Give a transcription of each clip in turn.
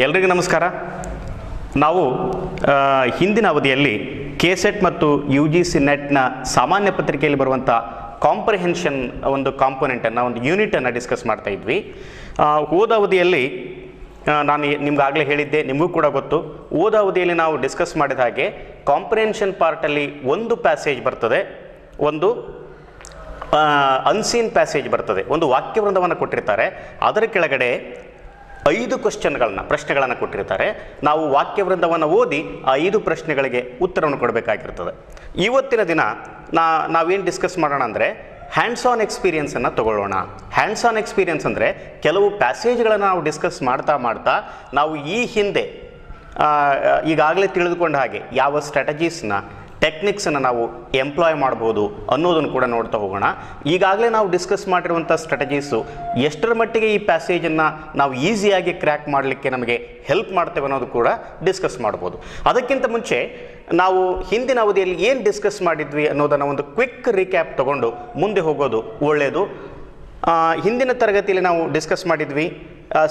ಎಲ್ರಿಗೂ ನಮಸ್ಕಾರ. ನಾವು ಹಿಂದಿನ ಅವಧಿಯಲ್ಲಿ ಕೆಸೆಟ್ ಮತ್ತು UGC ನೆಟ್ನ ಸಾಮಾನ್ಯ ಪತ್ರಿಕೆಯಲ್ಲಿ ಬರುವಂಥ ಕಾಂಪ್ರಿಹೆನ್ಷನ್ ಒಂದು ಕಾಂಪೊನೆಂಟನ್ನು, ಒಂದು ಯೂನಿಟನ್ನು ಡಿಸ್ಕಸ್ ಮಾಡ್ತಾ ಇದ್ವಿ. ಹೋದ ಅವಧಿಯಲ್ಲಿ ನಾನು ನಿಮ್ಗಾಗಲೇ ಹೇಳಿದ್ದೆ, ನಿಮಗೂ ಕೂಡ ಗೊತ್ತು, ಹೋದ ಅವಧಿಯಲ್ಲಿ ನಾವು ಡಿಸ್ಕಸ್ ಮಾಡಿದ ಹಾಗೆ ಕಾಂಪ್ರಿಹೆನ್ಷನ್ ಪಾರ್ಟಲ್ಲಿ ಒಂದು ಪ್ಯಾಸೇಜ್ ಬರ್ತದೆ, ಒಂದು ಅನ್ಸೀನ್ ಪ್ಯಾಸೇಜ್ ಬರ್ತದೆ. ಒಂದು ವಾಕ್ಯವೃಂದವನ್ನು ಕೊಟ್ಟಿರ್ತಾರೆ, ಅದರ ಕೆಳಗಡೆ 5 ಪ್ರಶ್ನೆಗಳನ್ನು ಕೊಟ್ಟಿರ್ತಾರೆ. ನಾವು ವಾಕ್ಯವೃಂದವನ್ನು ಓದಿ ಆ 5 ಪ್ರಶ್ನೆಗಳಿಗೆ ಉತ್ತರವನ್ನು ಕೊಡಬೇಕಾಗಿರ್ತದೆ. ಇವತ್ತಿನ ದಿನ ನಾವೇನು ಡಿಸ್ಕಸ್ ಮಾಡೋಣ ಅಂದರೆ ಹ್ಯಾಂಡ್ಸ್ ಆನ್ ಎಕ್ಸ್ಪೀರಿಯನ್ಸನ್ನು ತಗೊಳ್ಳೋಣ. ಹ್ಯಾಂಡ್ಸ್ ಆನ್ ಎಕ್ಸ್ಪೀರಿಯನ್ಸ್ ಅಂದರೆ ಕೆಲವು ಪ್ಯಾಸೇಜ್ಗಳನ್ನು ನಾವು ಡಿಸ್ಕಸ್ ಮಾಡ್ತಾ ನಾವು ಈ ಹಿಂದೆ ಈಗಾಗಲೇ ತಿಳಿದುಕೊಂಡ ಹಾಗೆ ಯಾವ ಸ್ಟ್ರಾಟಜೀಸ್ನ, ಟೆಕ್ನಿಕ್ಸನ್ನು ನಾವು ಎಂಪ್ಲಾಯ್ ಮಾಡ್ಬೋದು ಅನ್ನೋದನ್ನು ಕೂಡ ನೋಡ್ತಾ ಹೋಗೋಣ. ಈಗಾಗಲೇ ನಾವು ಡಿಸ್ಕಸ್ ಮಾಡಿರುವಂಥ ಸ್ಟ್ರಾಟಜೀಸು ಎಷ್ಟರ ಮಟ್ಟಿಗೆ ಈ ಪ್ಯಾಸೇಜನ್ನು ನಾವು ಈಸಿಯಾಗಿ ಕ್ರ್ಯಾಕ್ ಮಾಡಲಿಕ್ಕೆ ನಮಗೆ ಹೆಲ್ಪ್ ಮಾಡ್ತೇವೆ ಅನ್ನೋದು ಕೂಡ ಡಿಸ್ಕಸ್ ಮಾಡ್ಬೋದು. ಅದಕ್ಕಿಂತ ಮುಂಚೆ ನಾವು ಹಿಂದಿನ ಅವಧಿಯಲ್ಲಿ ಏನು ಡಿಸ್ಕಸ್ ಮಾಡಿದ್ವಿ ಅನ್ನೋದನ್ನು ಒಂದು ಕ್ವಿಕ್ ರೀಕ್ಯಾಪ್ ತಗೊಂಡು ಮುಂದೆ ಹೋಗೋದು ಒಳ್ಳೆಯದು. ಹಿಂದಿನ ತರಗತಿಯಲ್ಲಿ ನಾವು ಡಿಸ್ಕಸ್ ಮಾಡಿದ್ವಿ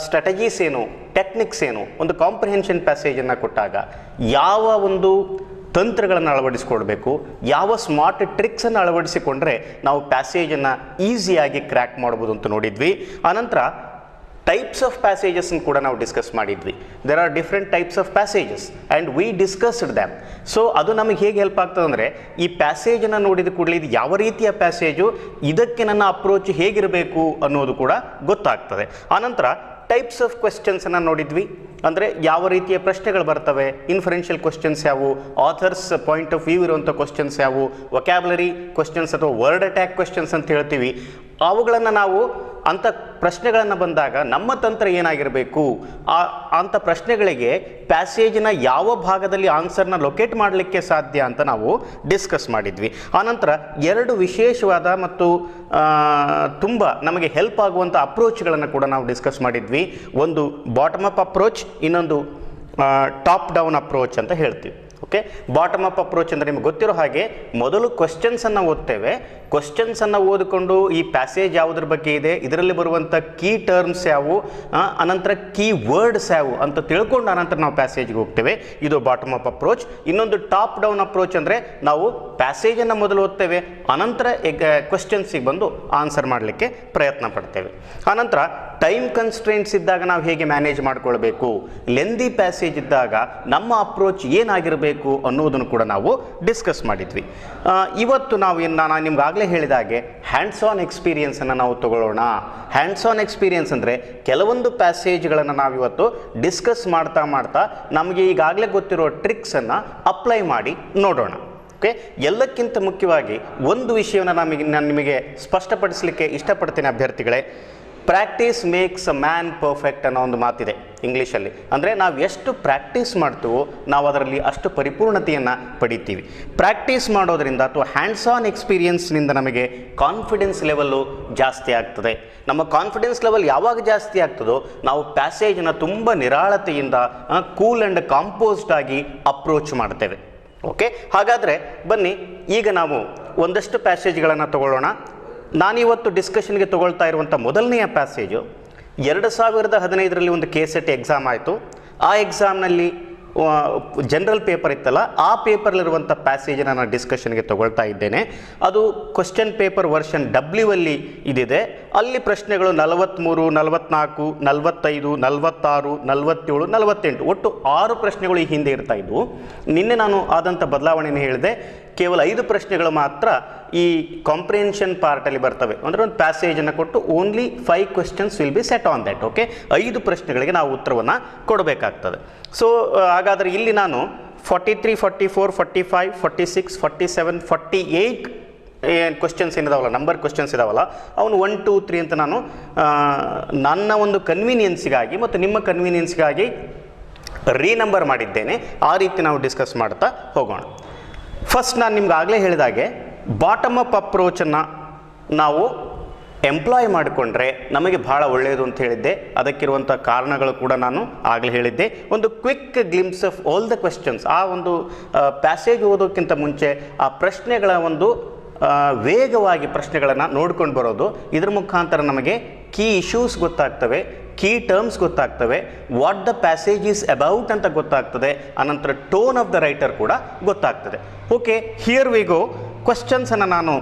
ಸ್ಟ್ರಾಟಜೀಸ್ ಏನು, ಟೆಕ್ನಿಕ್ಸ್ ಏನು, ಒಂದು ಕಾಂಪ್ರಿಹೆನ್ಷನ್ ಪ್ಯಾಸೇಜನ್ನು ಕೊಟ್ಟಾಗ ಯಾವ ಒಂದು ತಂತ್ರಗಳನ್ನು ಅಳವಡಿಸಿಕೊಳ್ಬೇಕು, ಯಾವ ಸ್ಮಾರ್ಟ್ ಟ್ರಿಕ್ಸನ್ನು ಅಳವಡಿಸಿಕೊಂಡ್ರೆ ನಾವು ಪ್ಯಾಸೇಜನ್ನು ಈಸಿಯಾಗಿ ಕ್ರ್ಯಾಕ್ ಮಾಡ್ಬೋದು ಅಂತ ನೋಡಿದ್ವಿ. ಆನಂತರ ಟೈಪ್ಸ್ ಆಫ್ ಪ್ಯಾಸೇಜಸ್ನ್ನು ಕೂಡ ನಾವು ಡಿಸ್ಕಸ್ ಮಾಡಿದ್ವಿ. There are different types of passages and we discussed them. So ಅದು ನಮಗೆ ಹೇಗೆ ಹೆಲ್ಪ್ ಆಗ್ತದೆ ಅಂದರೆ, ಈ ಪ್ಯಾಸೇಜನ್ನು ನೋಡಿದ ಕೂಡಲೇ ಇದು ಯಾವ ರೀತಿಯ ಪ್ಯಾಸೇಜು, ಇದಕ್ಕೆ ನನ್ನ ಅಪ್ರೋಚ್ ಹೇಗಿರಬೇಕು ಅನ್ನೋದು ಕೂಡ ಗೊತ್ತಾಗ್ತದೆ. ಆನಂತರ ಟೈಪ್ಸ್ ಆಫ್ ಕ್ವೆಶ್ಚನ್ಸನ್ನು ನೋಡಿದ್ವಿ, ಅಂದರೆ ಯಾವ ರೀತಿಯ ಪ್ರಶ್ನೆಗಳು ಬರ್ತವೆ, ಇನ್ಫರೆನ್ಷಿಯಲ್ ಕ್ವೆಶ್ಚನ್ಸ್ ಯಾವುವು, ಆಥರ್ಸ್ ಪಾಯಿಂಟ್ ಆಫ್ ವ್ಯೂ ಇರುವಂಥ ಕ್ವೆಶ್ಚನ್ಸ್ ಯಾವುವು, ವೊಕ್ಯಾಬುಲರಿ ಕ್ವೆಶ್ಚನ್ಸ್ ಅಥವಾ ವರ್ಡ್ ಅಟ್ಯಾಕ್ ಕ್ವೆಶ್ಚನ್ಸ್ ಅಂತ ಹೇಳ್ತೀವಿ. ಅವುಗಳನ್ನು ನಾವು ಅಂಥ ಪ್ರಶ್ನೆಗಳನ್ನು ಬಂದಾಗ ನಮ್ಮ ತಂತ್ರ ಏನಾಗಿರಬೇಕು, ಅಂಥ ಪ್ರಶ್ನೆಗಳಿಗೆ ಪ್ಯಾಸೇಜಿನ ಯಾವ ಭಾಗದಲ್ಲಿ ಆನ್ಸರ್ನ ಲೊಕೇಟ್ ಮಾಡಲಿಕ್ಕೆ ಸಾಧ್ಯ ಅಂತ ನಾವು ಡಿಸ್ಕಸ್ ಮಾಡಿದ್ವಿ. ಆನಂತರ 2 ವಿಶೇಷವಾದ ಮತ್ತು ತುಂಬ ನಮಗೆ ಹೆಲ್ಪ್ ಆಗುವಂಥ ಅಪ್ರೋಚ್ಗಳನ್ನು ಕೂಡ ನಾವು ಡಿಸ್ಕಸ್ ಮಾಡಿದ್ವಿ. ಒಂದು ಬಾಟಮ್ ಅಪ್ ಅಪ್ರೋಚ್, ಇನ್ನೊಂದು ಟಾಪ್ ಡೌನ್ ಅಪ್ರೋಚ್ ಅಂತ ಹೇಳ್ತೀವಿ. ಓಕೆ, ಬಾಟಮ್ ಅಪ್ ಅಪ್ರೋಚ್ ಅಂದರೆ ನಿಮಗೆ ಗೊತ್ತಿರೋ ಹಾಗೆ ಮೊದಲು ಕ್ವೆಶ್ಚನ್ಸನ್ನು ಓದ್ತೇವೆ. ಕ್ವೆಶ್ಚನ್ಸನ್ನು ಓದಿಕೊಂಡು ಈ ಪ್ಯಾಸೇಜ್ ಯಾವುದ್ರ ಬಗ್ಗೆ ಇದೆ, ಇದರಲ್ಲಿ ಬರುವಂಥ ಕೀ ಟರ್ಮ್ಸ್ ಯಾವುವು, ಅನಂತರ ಕೀ ವರ್ಡ್ಸ್ ಯಾವುವು ಅಂತ ತಿಳ್ಕೊಂಡು ಅನಂತರ ನಾವು ಪ್ಯಾಸೇಜ್ಗೆ ಹೋಗ್ತೇವೆ. ಇದು ಬಾಟಮ್ ಅಪ್ ಅಪ್ರೋಚ್. ಇನ್ನೊಂದು ಟಾಪ್ ಡೌನ್ ಅಪ್ರೋಚ್ ಅಂದರೆ ನಾವು ಪ್ಯಾಸೇಜನ್ನು ಮೊದಲು ಓದ್ತೇವೆ, ಅನಂತರ ಕ್ವೆಶ್ಚನ್ಸಿಗೆ ಬಂದು ಆನ್ಸರ್ ಮಾಡಲಿಕ್ಕೆ ಪ್ರಯತ್ನ ಪಡ್ತೇವೆ. ಆನಂತರ ಟೈಮ್ ಕನ್ಸ್ಟ್ರೇಂಟ್ಸ್ ಇದ್ದಾಗ ನಾವು ಹೇಗೆ ಮ್ಯಾನೇಜ್ ಮಾಡ್ಕೊಳ್ಬೇಕು, ಲೆಂದಿ ಪ್ಯಾಸೇಜ್ ಇದ್ದಾಗ ನಮ್ಮ ಅಪ್ರೋಚ್ ಏನಾಗಿರಬೇಕು ಅನ್ನೋದನ್ನು ಕೂಡ ನಾವು ಡಿಸ್ಕಸ್ ಮಾಡಿದ್ವಿ. ಇವತ್ತು ನಾನು ನಿಮ್ಗಾಗಲೇ ಹೇಳಿದಾಗೆ ಹ್ಯಾಂಡ್ಸ್ ಆನ್ ಎಕ್ಸ್ಪೀರಿಯನ್ಸನ್ನು ನಾವು ತಗೊಳ್ಳೋಣ. ಹ್ಯಾಂಡ್ಸ್ ಆನ್ ಎಕ್ಸ್ಪೀರಿಯನ್ಸ್ ಅಂದರೆ ಕೆಲವೊಂದು ಪ್ಯಾಸೇಜ್ಗಳನ್ನು ನಾವಿವತ್ತು ಡಿಸ್ಕಸ್ ಮಾಡ್ತಾ ನಮಗೆ ಈಗಾಗಲೇ ಗೊತ್ತಿರೋ ಟ್ರಿಕ್ಸನ್ನು ಅಪ್ಲೈ ಮಾಡಿ ನೋಡೋಣ. ಓಕೆ, ಎಲ್ಲಕ್ಕಿಂತ ಮುಖ್ಯವಾಗಿ ಒಂದು ವಿಷಯವನ್ನು ನಾನು ನಿಮಗೆ ಸ್ಪಷ್ಟಪಡಿಸಲಿಕ್ಕೆ ಇಷ್ಟಪಡ್ತೀನಿ ಅಭ್ಯರ್ಥಿಗಳೇ. Practice makes a man perfect ಅನ್ನೋ ಒಂದು ಮಾತಿದೆ ಇಂಗ್ಲೀಷಲ್ಲಿ. ಅಂದರೆ ನಾವು ಎಷ್ಟು ಪ್ರಾಕ್ಟೀಸ್ ಮಾಡ್ತೀವೋ ನಾವು ಅದರಲ್ಲಿ ಅಷ್ಟು ಪರಿಪೂರ್ಣತೆಯನ್ನು ಪಡಿತೀವಿ. ಪ್ರಾಕ್ಟೀಸ್ ಮಾಡೋದರಿಂದ ಅಥವಾ ಹ್ಯಾಂಡ್ಸ್ ಆನ್ ಎಕ್ಸ್ಪೀರಿಯನ್ಸ್ನಿಂದ ನಮಗೆ ಕಾನ್ಫಿಡೆನ್ಸ್ ಲೆವೆಲ್ಲು ಜಾಸ್ತಿ ಆಗ್ತದೆ. ನಮ್ಮ ಕಾನ್ಫಿಡೆನ್ಸ್ ಲೆವೆಲ್ ಯಾವಾಗ ಜಾಸ್ತಿ ಆಗ್ತದೋ ನಾವು ಪ್ಯಾಸೇಜನ್ನು ತುಂಬ ನಿರಾಳತೆಯಿಂದ ಕೂಲ್ ಆ್ಯಂಡ್ ಕಾಂಪೋಸ್ಡ್ ಆಗಿ ಅಪ್ರೋಚ್ ಮಾಡ್ತೇವೆ. ಓಕೆ, ಹಾಗಾದರೆ ಬನ್ನಿ ಈಗ ನಾವು ಒಂದಷ್ಟು ಪ್ಯಾಸೇಜ್ಗಳನ್ನು ತಗೊಳ್ಳೋಣ. ನಾನಿವತ್ತು ಡಿಸ್ಕಷನ್ಗೆ ತಗೊಳ್ತಾ ಇರುವಂಥ ಮೊದಲನೆಯ ಪ್ಯಾಸೇಜು 2015ರಲ್ಲಿ ಒಂದು ಕೆಸೆಟ್ ಎಕ್ಸಾಮ್ ಆಯಿತು. ಆ ಎಕ್ಸಾಮ್ನಲ್ಲಿ ಜನರಲ್ ಪೇಪರ್ ಇತ್ತಲ್ಲ, ಆ ಪೇಪರ್ಲಿರುವಂಥ ಪ್ಯಾಸೇಜನ್ನು ನಾನು ಡಿಸ್ಕಷನ್ಗೆ ತಗೊಳ್ತಾ ಇದ್ದೇನೆ. ಅದು ಕ್ವಶನ್ ಪೇಪರ್ ವರ್ಷನ್ W ಅಲ್ಲಿ ಇದಿದೆ. ಅಲ್ಲಿ ಪ್ರಶ್ನೆಗಳು 43, 44, 45, 46, 47, 48 ಒಟ್ಟು 6 ಪ್ರಶ್ನೆಗಳು ಈ ಹಿಂದೆ ಇರ್ತಾ ಇದ್ವು. ನಿನ್ನೆ ನಾನು ಆದಂಥ ಬದಲಾವಣೆಯನ್ನು ಹೇಳಿದೆ. ಕೇವಲ 5 ಪ್ರಶ್ನೆಗಳು ಮಾತ್ರ ಈ ಕಾಂಪ್ರಿಹೆನ್ಷನ್ ಪಾರ್ಟಲ್ಲಿ ಬರ್ತವೆ. ಅಂದರೆ ಒಂದು ಪ್ಯಾಸೇಜನ್ನು ಕೊಟ್ಟು only 5 questions will be set on that. Okay, 5 ಪ್ರಶ್ನೆಗಳಿಗೆ ನಾವು ಉತ್ತರವನ್ನು ಕೊಡಬೇಕಾಗ್ತದೆ. ಸೊ ಹಾಗಾದರೆ ಇಲ್ಲಿ ನಾನು 43, 44, 45, 46, 47, 48 ಏನು ಕ್ವೆಶ್ಚನ್ಸ್ ಏನಿದಾವಲ್ಲ, ನಂಬರ್ ಕ್ವೆಶ್ಚನ್ಸ್ ಇದಾವಲ್ಲ, ಅವನು 1, 2, 3 ಅಂತ ನಾನು ನನ್ನ ಒಂದು ಕನ್ವೀನಿಯನ್ಸ್ಗಾಗಿ ಮತ್ತು ನಿಮ್ಮ ಕನ್ವೀನಿಯನ್ಸ್ಗಾಗಿ ರೀನಂಬರ್ ಮಾಡಿದ್ದೇನೆ. ಆ ರೀತಿ ನಾವು ಡಿಸ್ಕಸ್ ಮಾಡ್ತಾ ಹೋಗೋಣ. ಫಸ್ಟ್ ನಾನು ನಿಮ್ಗಾಗಲೇ ಹೇಳಿದಾಗೆ ಬಾಟಮ್ ಅಪ್ ಅಪ್ರೋಚನ್ನು ನಾವು ಎಂಪ್ಲಾಯ್ ಮಾಡಿಕೊಂಡ್ರೆ ನಮಗೆ ಭಾಳ ಒಳ್ಳೆಯದು ಅಂತ ಹೇಳಿದ್ದೆ. ಅದಕ್ಕಿರುವಂಥ ಕಾರಣಗಳು ಕೂಡ ನಾನು ಆಗಲೇ ಹೇಳಿದ್ದೆ. ಒಂದು quick glimpse of all the questions, ಆ ಒಂದು ಪ್ಯಾಸೇಜ್ ಓದೋಕ್ಕಿಂತ ಮುಂಚೆ ಆ ಪ್ರಶ್ನೆಗಳ ಒಂದು ವೇಗವಾಗಿ ಪ್ರಶ್ನೆಗಳನ್ನು ನೋಡ್ಕೊಂಡು ಬರೋದು, ಇದ್ರ ಮುಖಾಂತರ ನಮಗೆ ಕೀ ಇಶ್ಯೂಸ್ ಗೊತ್ತಾಗ್ತವೆ, ಕೀ ಟರ್ಮ್ಸ್ ಗೊತ್ತಾಗ್ತವೆ, what the passage is about ಅಂತ ಗೊತ್ತಾಗ್ತದೆ, ಅನಂತರ ಟೋನ್ ಆಫ್ ದ ರೈಟರ್ ಕೂಡ ಗೊತ್ತಾಗ್ತದೆ. Okay, here we go. ಕ್ವಶನ್ಸನ್ನು ನಾನು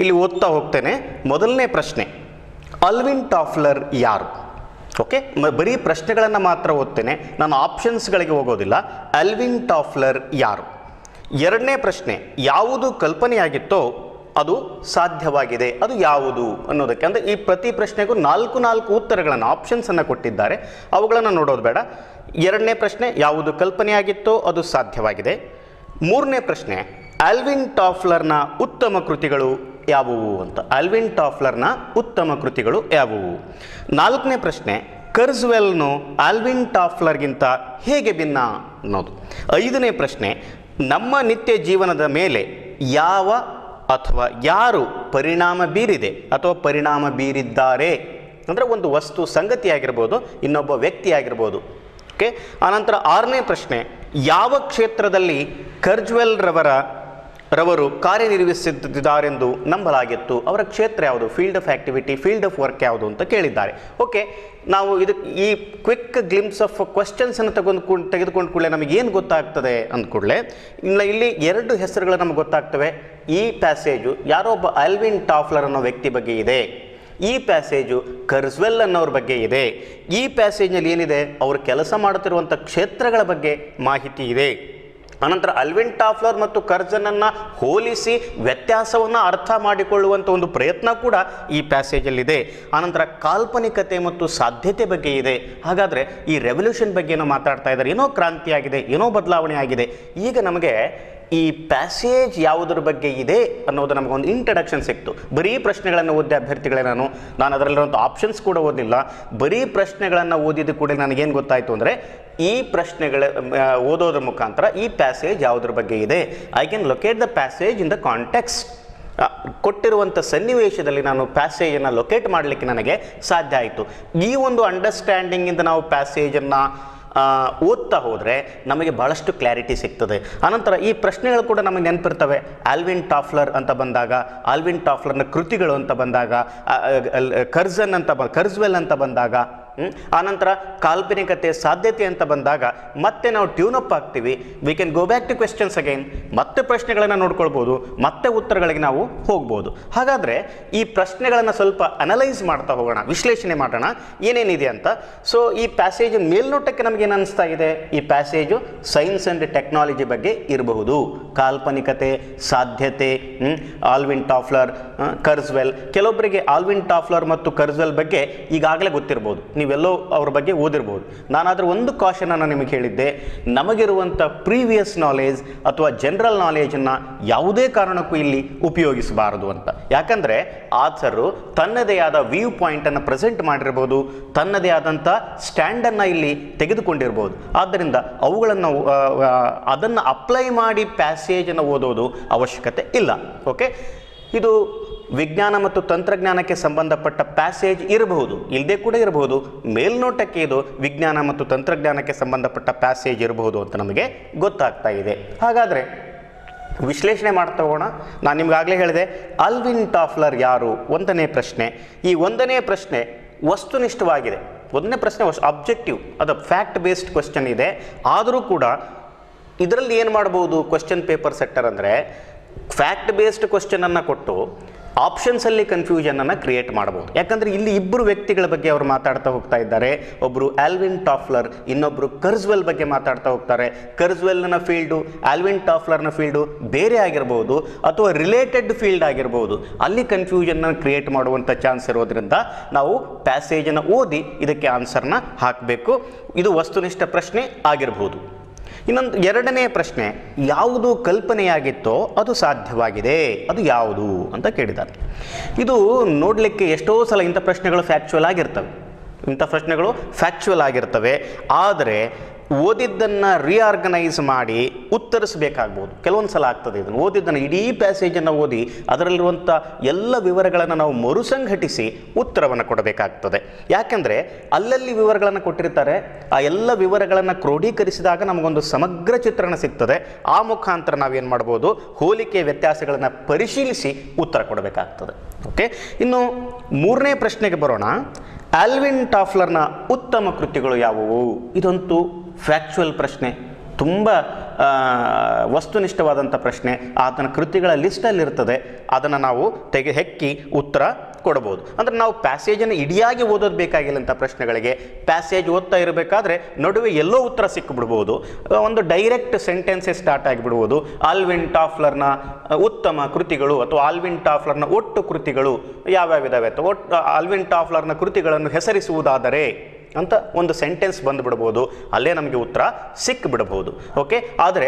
ಇಲ್ಲಿ ಓದ್ತಾ ಹೋಗ್ತೇನೆ. ಮೊದಲನೇ ಪ್ರಶ್ನೆ, ಅಲ್ವಿನ್ ಟಾಫ್ಲರ್ ಯಾರು? ಓಕೆ, ಬರೀ ಪ್ರಶ್ನೆಗಳನ್ನು ಮಾತ್ರ ಓದ್ತೇನೆ, ನಾನು ಆಪ್ಷನ್ಸ್ಗಳಿಗೆ ಹೋಗೋದಿಲ್ಲ. ಅಲ್ವಿನ್ ಟಾಫ್ಲರ್ ಯಾರು? ಎರಡನೇ ಪ್ರಶ್ನೆ, ಯಾವುದು ಕಲ್ಪನೆಯಾಗಿತ್ತೋ ಅದು ಸಾಧ್ಯವಾಗಿದೆ, ಅದು ಯಾವುದು ಅನ್ನೋದಕ್ಕೆ. ಅಂದರೆ ಈ ಪ್ರತಿ ಪ್ರಶ್ನೆಗೂ 4 ಉತ್ತರಗಳನ್ನು, ಆಪ್ಷನ್ಸನ್ನು ಕೊಟ್ಟಿದ್ದಾರೆ, ಅವುಗಳನ್ನು ನೋಡೋದು ಬೇಡ. ಎರಡನೇ ಪ್ರಶ್ನೆ, ಯಾವುದು ಕಲ್ಪನೆಯಾಗಿತ್ತೋ ಅದು ಸಾಧ್ಯವಾಗಿದೆ. ಮೂರನೇ ಪ್ರಶ್ನೆ, ಅಲ್ವಿನ್ ಟಾಫ್ಲರ್ನ ಉತ್ತಮ ಕೃತಿಗಳು ಯಾವುವು ಅಂತ. ಅಲ್ವಿನ್ ಟಾಫ್ಲರ್ನ ಉತ್ತಮ ಕೃತಿಗಳು ಯಾವುವು? ನಾಲ್ಕನೇ ಪ್ರಶ್ನೆ, ಕರ್ಜ್ವೆಲ್ನು ಆಲ್ವಿನ್ ಟಾಫ್ಲರ್ಗಿಂತ ಹೇಗೆ ಭಿನ್ನ ಅನ್ನೋದು. ಐದನೇ ಪ್ರಶ್ನೆ, ನಮ್ಮ ನಿತ್ಯ ಜೀವನದ ಮೇಲೆ ಯಾವ ಅಥವಾ ಯಾರು ಪರಿಣಾಮ ಬೀರಿದೆ ಅಥವಾ ಪರಿಣಾಮ ಬೀರಿದ್ದಾರೆ, ಅಂದರೆ ಒಂದು ವಸ್ತು ಸಂಗತಿ ಆಗಿರ್ಬೋದು, ಇನ್ನೊಬ್ಬ ವ್ಯಕ್ತಿ ಆಗಿರ್ಬೋದು. ಓಕೆ, ಆನಂತರ ಆರನೇ ಪ್ರಶ್ನೆ, ಯಾವ ಕ್ಷೇತ್ರದಲ್ಲಿ ಕರ್ಜ್ವೆಲ್ ರವರು ಕಾರ್ಯನಿರ್ವಹಿಸುತ್ತಿದ್ದಾರೆಂದು ನಂಬಲಾಗಿತ್ತು, ಅವರ ಕ್ಷೇತ್ರ ಯಾವುದು, field of activity, field of work ಯಾವುದು ಅಂತ ಕೇಳಿದ್ದಾರೆ. ಓಕೆ, ನಾವು ಈ ಕ್ವಿಕ್ ಗ್ಲಿಮ್ಸ್ ಆಫ್ ಕ್ವಶನ್ಸನ್ನು ತೆಗೆದುಕೊಂಡು ಕೂಡಲೇ ನಮಗೇನು ಗೊತ್ತಾಗ್ತದೆ ಅಂದ್ಕೂಡಲೇ ಇಲ್ಲಿ 2 ಹೆಸರುಗಳು ನಮಗೆ ಗೊತ್ತಾಗ್ತವೆ. ಈ ಪ್ಯಾಸೇಜು ಯಾರೋ ಒಬ್ಬ ಅಲ್ವಿನ್ ಟಾಫ್ಲರ್ ಅನ್ನೋ ವ್ಯಕ್ತಿ ಬಗ್ಗೆ ಇದೆ, ಈ ಪ್ಯಾಸೇಜು ಕರ್ಜ್ವೆಲ್ ಅನ್ನೋರ ಬಗ್ಗೆ ಇದೆ. ಈ ಪ್ಯಾಸೇಜ್ನಲ್ಲಿ ಏನಿದೆ, ಅವರು ಕೆಲಸ ಮಾಡುತ್ತಿರುವಂಥ ಕ್ಷೇತ್ರಗಳ ಬಗ್ಗೆ ಮಾಹಿತಿ ಇದೆ. ಅನಂತರ ಅಲ್ವಿನ್ ಟಾಫ್ಲರ್ ಮತ್ತು ಕರ್ಜನನ್ನು ಹೋಲಿಸಿ ವ್ಯತ್ಯಾಸವನ್ನು ಅರ್ಥ ಮಾಡಿಕೊಳ್ಳುವಂಥ ಒಂದು ಪ್ರಯತ್ನ ಕೂಡ ಈ ಪ್ಯಾಸೇಜಲ್ಲಿದೆ. ಆನಂತರ ಕಾಲ್ಪನಿಕತೆ ಮತ್ತು ಸಾಧ್ಯತೆ ಬಗ್ಗೆ ಇದೆ. ಹಾಗಾದರೆ ಈ ರೆವಲ್ಯೂಷನ್ ಬಗ್ಗೆ ಏನೋ ಮಾತಾಡ್ತಾ ಇದ್ದಾರೆ, ಏನೋ ಕ್ರಾಂತಿಯಾಗಿದೆ, ಏನೋ ಬದಲಾವಣೆ ಆಗಿದೆ. ಈಗ ನಮಗೆ ಈ ಪ್ಯಾಸೇಜ್ ಯಾವುದರ ಬಗ್ಗೆ ಇದೆ ಅನ್ನೋದು ನಮಗೊಂದು ಇಂಟ್ರಡಕ್ಷನ್ ಸಿಕ್ತು. ಬರೀ ಪ್ರಶ್ನೆಗಳನ್ನು ಓದಿದ ಅಭ್ಯರ್ಥಿಗಳೇ ನಾನು ಅದರಲ್ಲಿರುವಂಥ ಆಪ್ಷನ್ಸ್ ಕೂಡ ಓದಿಲ್ಲ. ಬರೀ ಪ್ರಶ್ನೆಗಳನ್ನು ಓದಿದ ಕೂಡ ನನಗೇನು ಗೊತ್ತಾಯಿತು ಅಂದರೆ, ಈ ಪ್ರಶ್ನೆಗಳ ಓದೋದ್ರ ಮುಖಾಂತರ ಈ ಪ್ಯಾಸೇಜ್ ಯಾವುದ್ರ ಬಗ್ಗೆ ಇದೆ, I can locate the passage in the context. ಕೊಟ್ಟಿರುವಂಥ ಸನ್ನಿವೇಶದಲ್ಲಿ ನಾನು ಪ್ಯಾಸೇಜನ್ನು ಲೊಕೇಟ್ ಮಾಡಲಿಕ್ಕೆ ನನಗೆ ಸಾಧ್ಯ ಆಯಿತು. ಈ ಒಂದು ಅಂಡರ್ಸ್ಟ್ಯಾಂಡಿಂಗಿಂದ ನಾವು ಪ್ಯಾಸೇಜನ್ನು ಓದ್ತಾ ಹೋದರೆ ನಮಗೆ ಭಾಳಷ್ಟು ಕ್ಲಾರಿಟಿ ಸಿಗ್ತದೆ. ಅನಂತರ ಈ ಪ್ರಶ್ನೆಗಳು ಕೂಡ ನಮಗೆ ನೆನಪಿರ್ತವೆ. ಆಲ್ವಿನ್ ಟಾಫ್ಲರ್ ಅಂತ ಬಂದಾಗ, ಆಲ್ವಿನ್ ಟಾಫ್ಲರ್ನ ಕೃತಿಗಳು ಅಂತ ಬಂದಾಗ, ಕರ್ಜ್ವೆಲ್ ಅಂತ ಬಂದಾಗ, ಆನಂತರ ಕಾಲ್ಪನಿಕತೆ, ಸಾಧ್ಯತೆ ಅಂತ ಬಂದಾಗ ಮತ್ತೆ ನಾವು ಟ್ಯೂನ್ ಅಪ್ ಆಗ್ತೀವಿ. We can go back to questions again. ಮತ್ತೆ ಪ್ರಶ್ನೆಗಳನ್ನು ನೋಡ್ಕೊಳ್ಬೋದು, ಮತ್ತೆ ಉತ್ತರಗಳಿಗೆ ನಾವು ಹೋಗ್ಬೋದು. ಹಾಗಾದರೆ ಈ ಪ್ರಶ್ನೆಗಳನ್ನು ಸ್ವಲ್ಪ ಅನಲೈಸ್ ಮಾಡ್ತಾ ಹೋಗೋಣ, ವಿಶ್ಲೇಷಣೆ ಮಾಡೋಣ ಏನೇನಿದೆ ಅಂತ. ಸೊ ಈ ಪ್ಯಾಸೇಜ್ ಮೇಲ್ನೋಟಕ್ಕೆ ನಮಗೇನು ಅನಿಸ್ತಾ ಇದೆ, ಈ ಪ್ಯಾಸೇಜು ಸೈನ್ಸ್ ಆ್ಯಂಡ್ ಟೆಕ್ನಾಲಜಿ ಬಗ್ಗೆ ಇರಬಹುದು. ಕಾಲ್ಪನಿಕತೆ, ಸಾಧ್ಯತೆ, ಆಲ್ವಿನ್ ಟಾಫ್ಲರ್, ಕರ್ಜ್ವೆಲ್. ಕೆಲವೊಬ್ಬರಿಗೆ ಆಲ್ವಿನ್ ಟಾಫ್ಲರ್ ಮತ್ತು ಕರ್ಜ್ವೆಲ್ ಬಗ್ಗೆ ಈಗಾಗಲೇ ಗೊತ್ತಿರ್ಬೋದು, ನೀವೆಲ್ಲೋ ಅವ್ರ ಬಗ್ಗೆ ಓದಿರ್ಬೋದು. ನಾನಾದರೂ ಒಂದು ಕಾಷನನ್ನು ನಿಮಗೆ ಹೇಳಿದ್ದೆ, ನಮಗಿರುವಂಥ ಪ್ರೀವಿಯಸ್ ನಾಲೆಜ್ ಅಥವಾ ಜನರಲ್ ನಾಲೆಜನ್ನು ಯಾವುದೇ ಕಾರಣಕ್ಕೂ ಇಲ್ಲಿ ಉಪಯೋಗಿಸಬಾರದು ಅಂತ. ಯಾಕಂದರೆ ಆಥರು ತನ್ನದೇ ಆದ ವ್ಯೂ ಪಾಯಿಂಟನ್ನು ಪ್ರೆಸೆಂಟ್ ಮಾಡಿರ್ಬೋದು, ತನ್ನದೇ ಆದಂಥ ಸ್ಟ್ಯಾಂಡನ್ನು ಇಲ್ಲಿ ತೆಗೆದುಕೊಂಡಿರ್ಬೋದು. ಆದ್ದರಿಂದ ಅದನ್ನು ಅಪ್ಲೈ ಮಾಡಿ ಪ್ಯಾಸೇಜನ್ನು ಓದೋದು ಅವಶ್ಯಕತೆ ಇಲ್ಲ. ಓಕೆ, ಇದು ವಿಜ್ಞಾನ ಮತ್ತು ತಂತ್ರಜ್ಞಾನಕ್ಕೆ ಸಂಬಂಧಪಟ್ಟ ಪ್ಯಾಸೇಜ್ ಇರಬಹುದು, ಇಲ್ಲದೆ ಕೂಡ ಇರಬಹುದು. ಮೇಲ್ನೋಟಕ್ಕೆ ಇದು ವಿಜ್ಞಾನ ಮತ್ತು ತಂತ್ರಜ್ಞಾನಕ್ಕೆ ಸಂಬಂಧಪಟ್ಟ ಪ್ಯಾಸೇಜ್ ಇರಬಹುದು ಅಂತ ನಮಗೆ ಗೊತ್ತಾಗ್ತಾ ಇದೆ. ಹಾಗಾದರೆ ವಿಶ್ಲೇಷಣೆ ಮಾಡ್ತಾ ಹೋಗೋಣ. ನಾನು ನಿಮ್ಗಾಗಲೇ ಹೇಳಿದೆ, ಅಲ್ವಿನ್ ಟಾಫ್ಲರ್ ಯಾರು? 1ನೇ ಪ್ರಶ್ನೆ. ಈ 1ನೇ ಪ್ರಶ್ನೆ ವಸ್ತುನಿಷ್ಠವಾಗಿದೆ. 1ನೇ ಪ್ರಶ್ನೆ ಅಬ್ಜೆಕ್ಟಿವ್, ಅದು ಫ್ಯಾಕ್ಟ್ ಬೇಸ್ಡ್ ಕ್ವಶನ್ ಇದೆ. ಆದರೂ ಕೂಡ ಇದರಲ್ಲಿ ಏನು ಮಾಡ್ಬೋದು ಕ್ವಶನ್ ಪೇಪರ್ ಸೆಟ್ಟರ್ ಅಂದರೆ, ಫ್ಯಾಕ್ಟ್ ಬೇಸ್ಡ್ ಕ್ವಶನನ್ನು ಕೊಟ್ಟು ಆಪ್ಷನ್ಸಲ್ಲಿ ಕನ್ಫ್ಯೂಷನನ್ನು ಕ್ರಿಯೇಟ್ ಮಾಡ್ಬೋದು. ಯಾಕಂದರೆ ಇಲ್ಲಿ 2 ವ್ಯಕ್ತಿಗಳ ಬಗ್ಗೆ ಅವರು ಮಾತಾಡ್ತಾ ಹೋಗ್ತಾ ಇದ್ದಾರೆ. ಒಬ್ಬರು ಆಲ್ವಿನ್ ಟಾಫ್ಲರ್, ಇನ್ನೊಬ್ಬರು ಕರ್ಜ್ವೆಲ್ ಬಗ್ಗೆ ಮಾತಾಡ್ತಾ ಹೋಗ್ತಾರೆ. ಕರ್ಜ್ವೆಲ್ನ ಫೀಲ್ಡು, ಆಲ್ವಿನ್ ಟಾಫ್ಲರ್ನ ಫೀಲ್ಡು ಬೇರೆ ಆಗಿರ್ಬೋದು, ಅಥವಾ ರಿಲೇಟೆಡ್ ಫೀಲ್ಡ್ ಆಗಿರ್ಬೋದು. ಅಲ್ಲಿ ಕನ್ಫ್ಯೂಷನ್ನ ಕ್ರಿಯೇಟ್ ಮಾಡುವಂಥ ಚಾನ್ಸ್ ಇರೋದ್ರಿಂದ ನಾವು ಪ್ಯಾಸೇಜನ್ನು ಓದಿ ಇದಕ್ಕೆ ಆನ್ಸರ್ನ ಹಾಕಬೇಕು. ಇದು ವಸ್ತುನಿಷ್ಠ ಪ್ರಶ್ನೆ ಆಗಿರ್ಬೋದು. ಇನ್ನೊಂದು 2ನೇ ಪ್ರಶ್ನೆ, ಯಾವುದು ಕಲ್ಪನೆಯಾಗಿತ್ತೋ ಅದು ಸಾಧ್ಯವಾಗಿದೆ, ಅದು ಯಾವುದು ಅಂತ ಕೇಳಿದ್ದಾರೆ. ಇದು ನೋಡಲಿಕ್ಕೆ ಎಷ್ಟೋ ಸಲ ಇಂಥ ಪ್ರಶ್ನೆಗಳು ಫ್ಯಾಕ್ಚುವಲ್ ಆಗಿರ್ತವೆ, ಆದರೆ ಓದಿದ್ದನ್ನು ರೀಆರ್ಗನೈಸ್ ಮಾಡಿ ಉತ್ತರಿಸಬೇಕಾಗ್ಬೋದು. ಕೆಲವೊಂದು ಸಲ ಆಗ್ತದೆ ಇದನ್ನು ಓದಿದ್ದನ್ನು ಇಡೀ ಪ್ಯಾಸೇಜನ್ನು ಓದಿ ಅದರಲ್ಲಿರುವಂಥ ಎಲ್ಲ ವಿವರಗಳನ್ನು ನಾವು ಮರುಸಂಘಟಿಸಿ ಉತ್ತರವನ್ನು ಕೊಡಬೇಕಾಗ್ತದೆ. ಯಾಕೆಂದರೆ ಅಲ್ಲಲ್ಲಿ ವಿವರಗಳನ್ನು ಕೊಟ್ಟಿರ್ತಾರೆ, ಆ ಎಲ್ಲ ವಿವರಗಳನ್ನು ಕ್ರೋಢೀಕರಿಸಿದಾಗ ನಮಗೊಂದು ಸಮಗ್ರ ಚಿತ್ರಣ ಸಿಗ್ತದೆ. ಆ ಮುಖಾಂತರ ನಾವೇನು ಮಾಡ್ಬೋದು, ಹೋಲಿಕೆ ವ್ಯತ್ಯಾಸಗಳನ್ನು ಪರಿಶೀಲಿಸಿ ಉತ್ತರ ಕೊಡಬೇಕಾಗ್ತದೆ. ಓಕೆ, ಇನ್ನು ಮೂರನೇ ಪ್ರಶ್ನೆಗೆ ಬರೋಣ. ಆಲ್ವಿನ್ ಟಾಫ್ಲರ್ನ ಉತ್ತಮ ಕೃತಿಗಳು ಯಾವುವು? ಇದಂತೂ ಫ್ಯಾಕ್ಚುಯಲ್ ಪ್ರಶ್ನೆ, ತುಂಬ ವಸ್ತುನಿಷ್ಠವಾದಂಥ ಪ್ರಶ್ನೆ. ಆತನ ಕೃತಿಗಳ ಲಿಸ್ಟಲ್ಲಿರ್ತದೆ, ಅದನ್ನು ನಾವು ಹೆಕ್ಕಿ ಉತ್ತರ ಕೊಡ್ಬೋದು. ಅಂದರೆ ನಾವು ಪ್ಯಾಸೇಜನ್ನು ಇಡಿಯಾಗಿ ಓದೋದು ಬೇಕಾಗಿಲ್ಲ ಅಂತ ಪ್ರಶ್ನೆಗಳಿಗೆ. ಪ್ಯಾಸೇಜ್ ಓದ್ತಾ ಇರಬೇಕಾದ್ರೆ ನಡುವೆ ಎಲ್ಲೋ ಉತ್ತರ ಸಿಕ್ಕಿಬಿಡ್ಬೋದು, ಒಂದು ಡೈರೆಕ್ಟ್ ಸೆಂಟೆನ್ಸೇ ಸ್ಟಾರ್ಟ್ ಆಗಿಬಿಡ್ಬೋದು. ಆಲ್ವಿನ್ ಟಾಫ್ಲರ್ನ ಉತ್ತಮ ಕೃತಿಗಳು ಅಥವಾ ಆಲ್ವಿನ್ ಟಾಫ್ಲರ್ನ ಒಟ್ಟು ಕೃತಿಗಳು ಯಾವ್ಯಾವಿದಾವೆ ಅಥವಾ ಒಟ್ಟು ಆಲ್ವಿನ್ ಟಾಫ್ಲರ್ನ ಕೃತಿಗಳನ್ನು ಹೆಸರಿಸುವುದಾದರೆ ಅಂತ ಒಂದು ಸೆಂಟೆನ್ಸ್ ಬಂದುಬಿಡ್ಬೋದು, ಅಲ್ಲೇ ನಮಗೆ ಉತ್ತರ ಸಿಕ್ಕಿಬಿಡ್ಬೋದು. ಓಕೆ, ಆದರೆ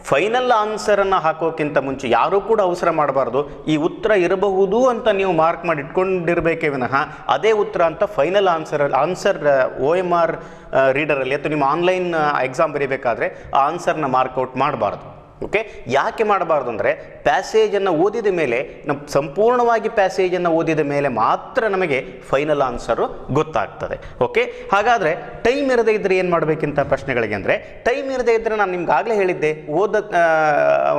ಫೈನಲ್ ಆನ್ಸರನ್ನು ಹಾಕೋಕ್ಕಿಂತ ಮುಂಚೆ ಯಾರೂ ಕೂಡ ಅವಸರ ಮಾಡಬಾರ್ದು. ಈ ಉತ್ತರ ಇರಬಹುದು ಅಂತ ನೀವು ಮಾರ್ಕ್ ಮಾಡಿ ಇಟ್ಕೊಂಡಿರಬೇಕೇ ವಿನಃ ಅದೇ ಉತ್ತರ ಅಂತ ಫೈನಲ್ ಆನ್ಸರ್ OMR ರೀಡರಲ್ಲಿ ಅಥವಾ ನಿಮ್ಮ ಆನ್ಲೈನ್ ಎಕ್ಸಾಮ್ ಬರೀಬೇಕಾದ್ರೆ ಆ ಆನ್ಸರ್ನ ಮಾರ್ಕ್ಔಟ್ ಮಾಡಬಾರ್ದು. ಓಕೆ, ಯಾಕೆ ಮಾಡಬಾರ್ದು ಅಂದರೆ ಪ್ಯಾಸೇಜನ್ನು ಓದಿದ ಮೇಲೆ ಸಂಪೂರ್ಣವಾಗಿ ಪ್ಯಾಸೇಜನ್ನು ಓದಿದ ಮೇಲೆ ಮಾತ್ರ ನಮಗೆ ಫೈನಲ್ ಆನ್ಸರು ಗೊತ್ತಾಗ್ತದೆ. ಓಕೆ, ಹಾಗಾದರೆ ಟೈಮ್ ಇರದೇ ಇದ್ದರೆ ಏನು ಮಾಡಬೇಕಿಂತ ಪ್ರಶ್ನೆಗಳಿಗೆ ಅಂದರೆ, ಟೈಮ್ ಇರದೇ ಇದ್ದರೆ ನಾನು ನಿಮ್ಗೆ ಆಗಲೇ ಹೇಳಿದ್ದೆ,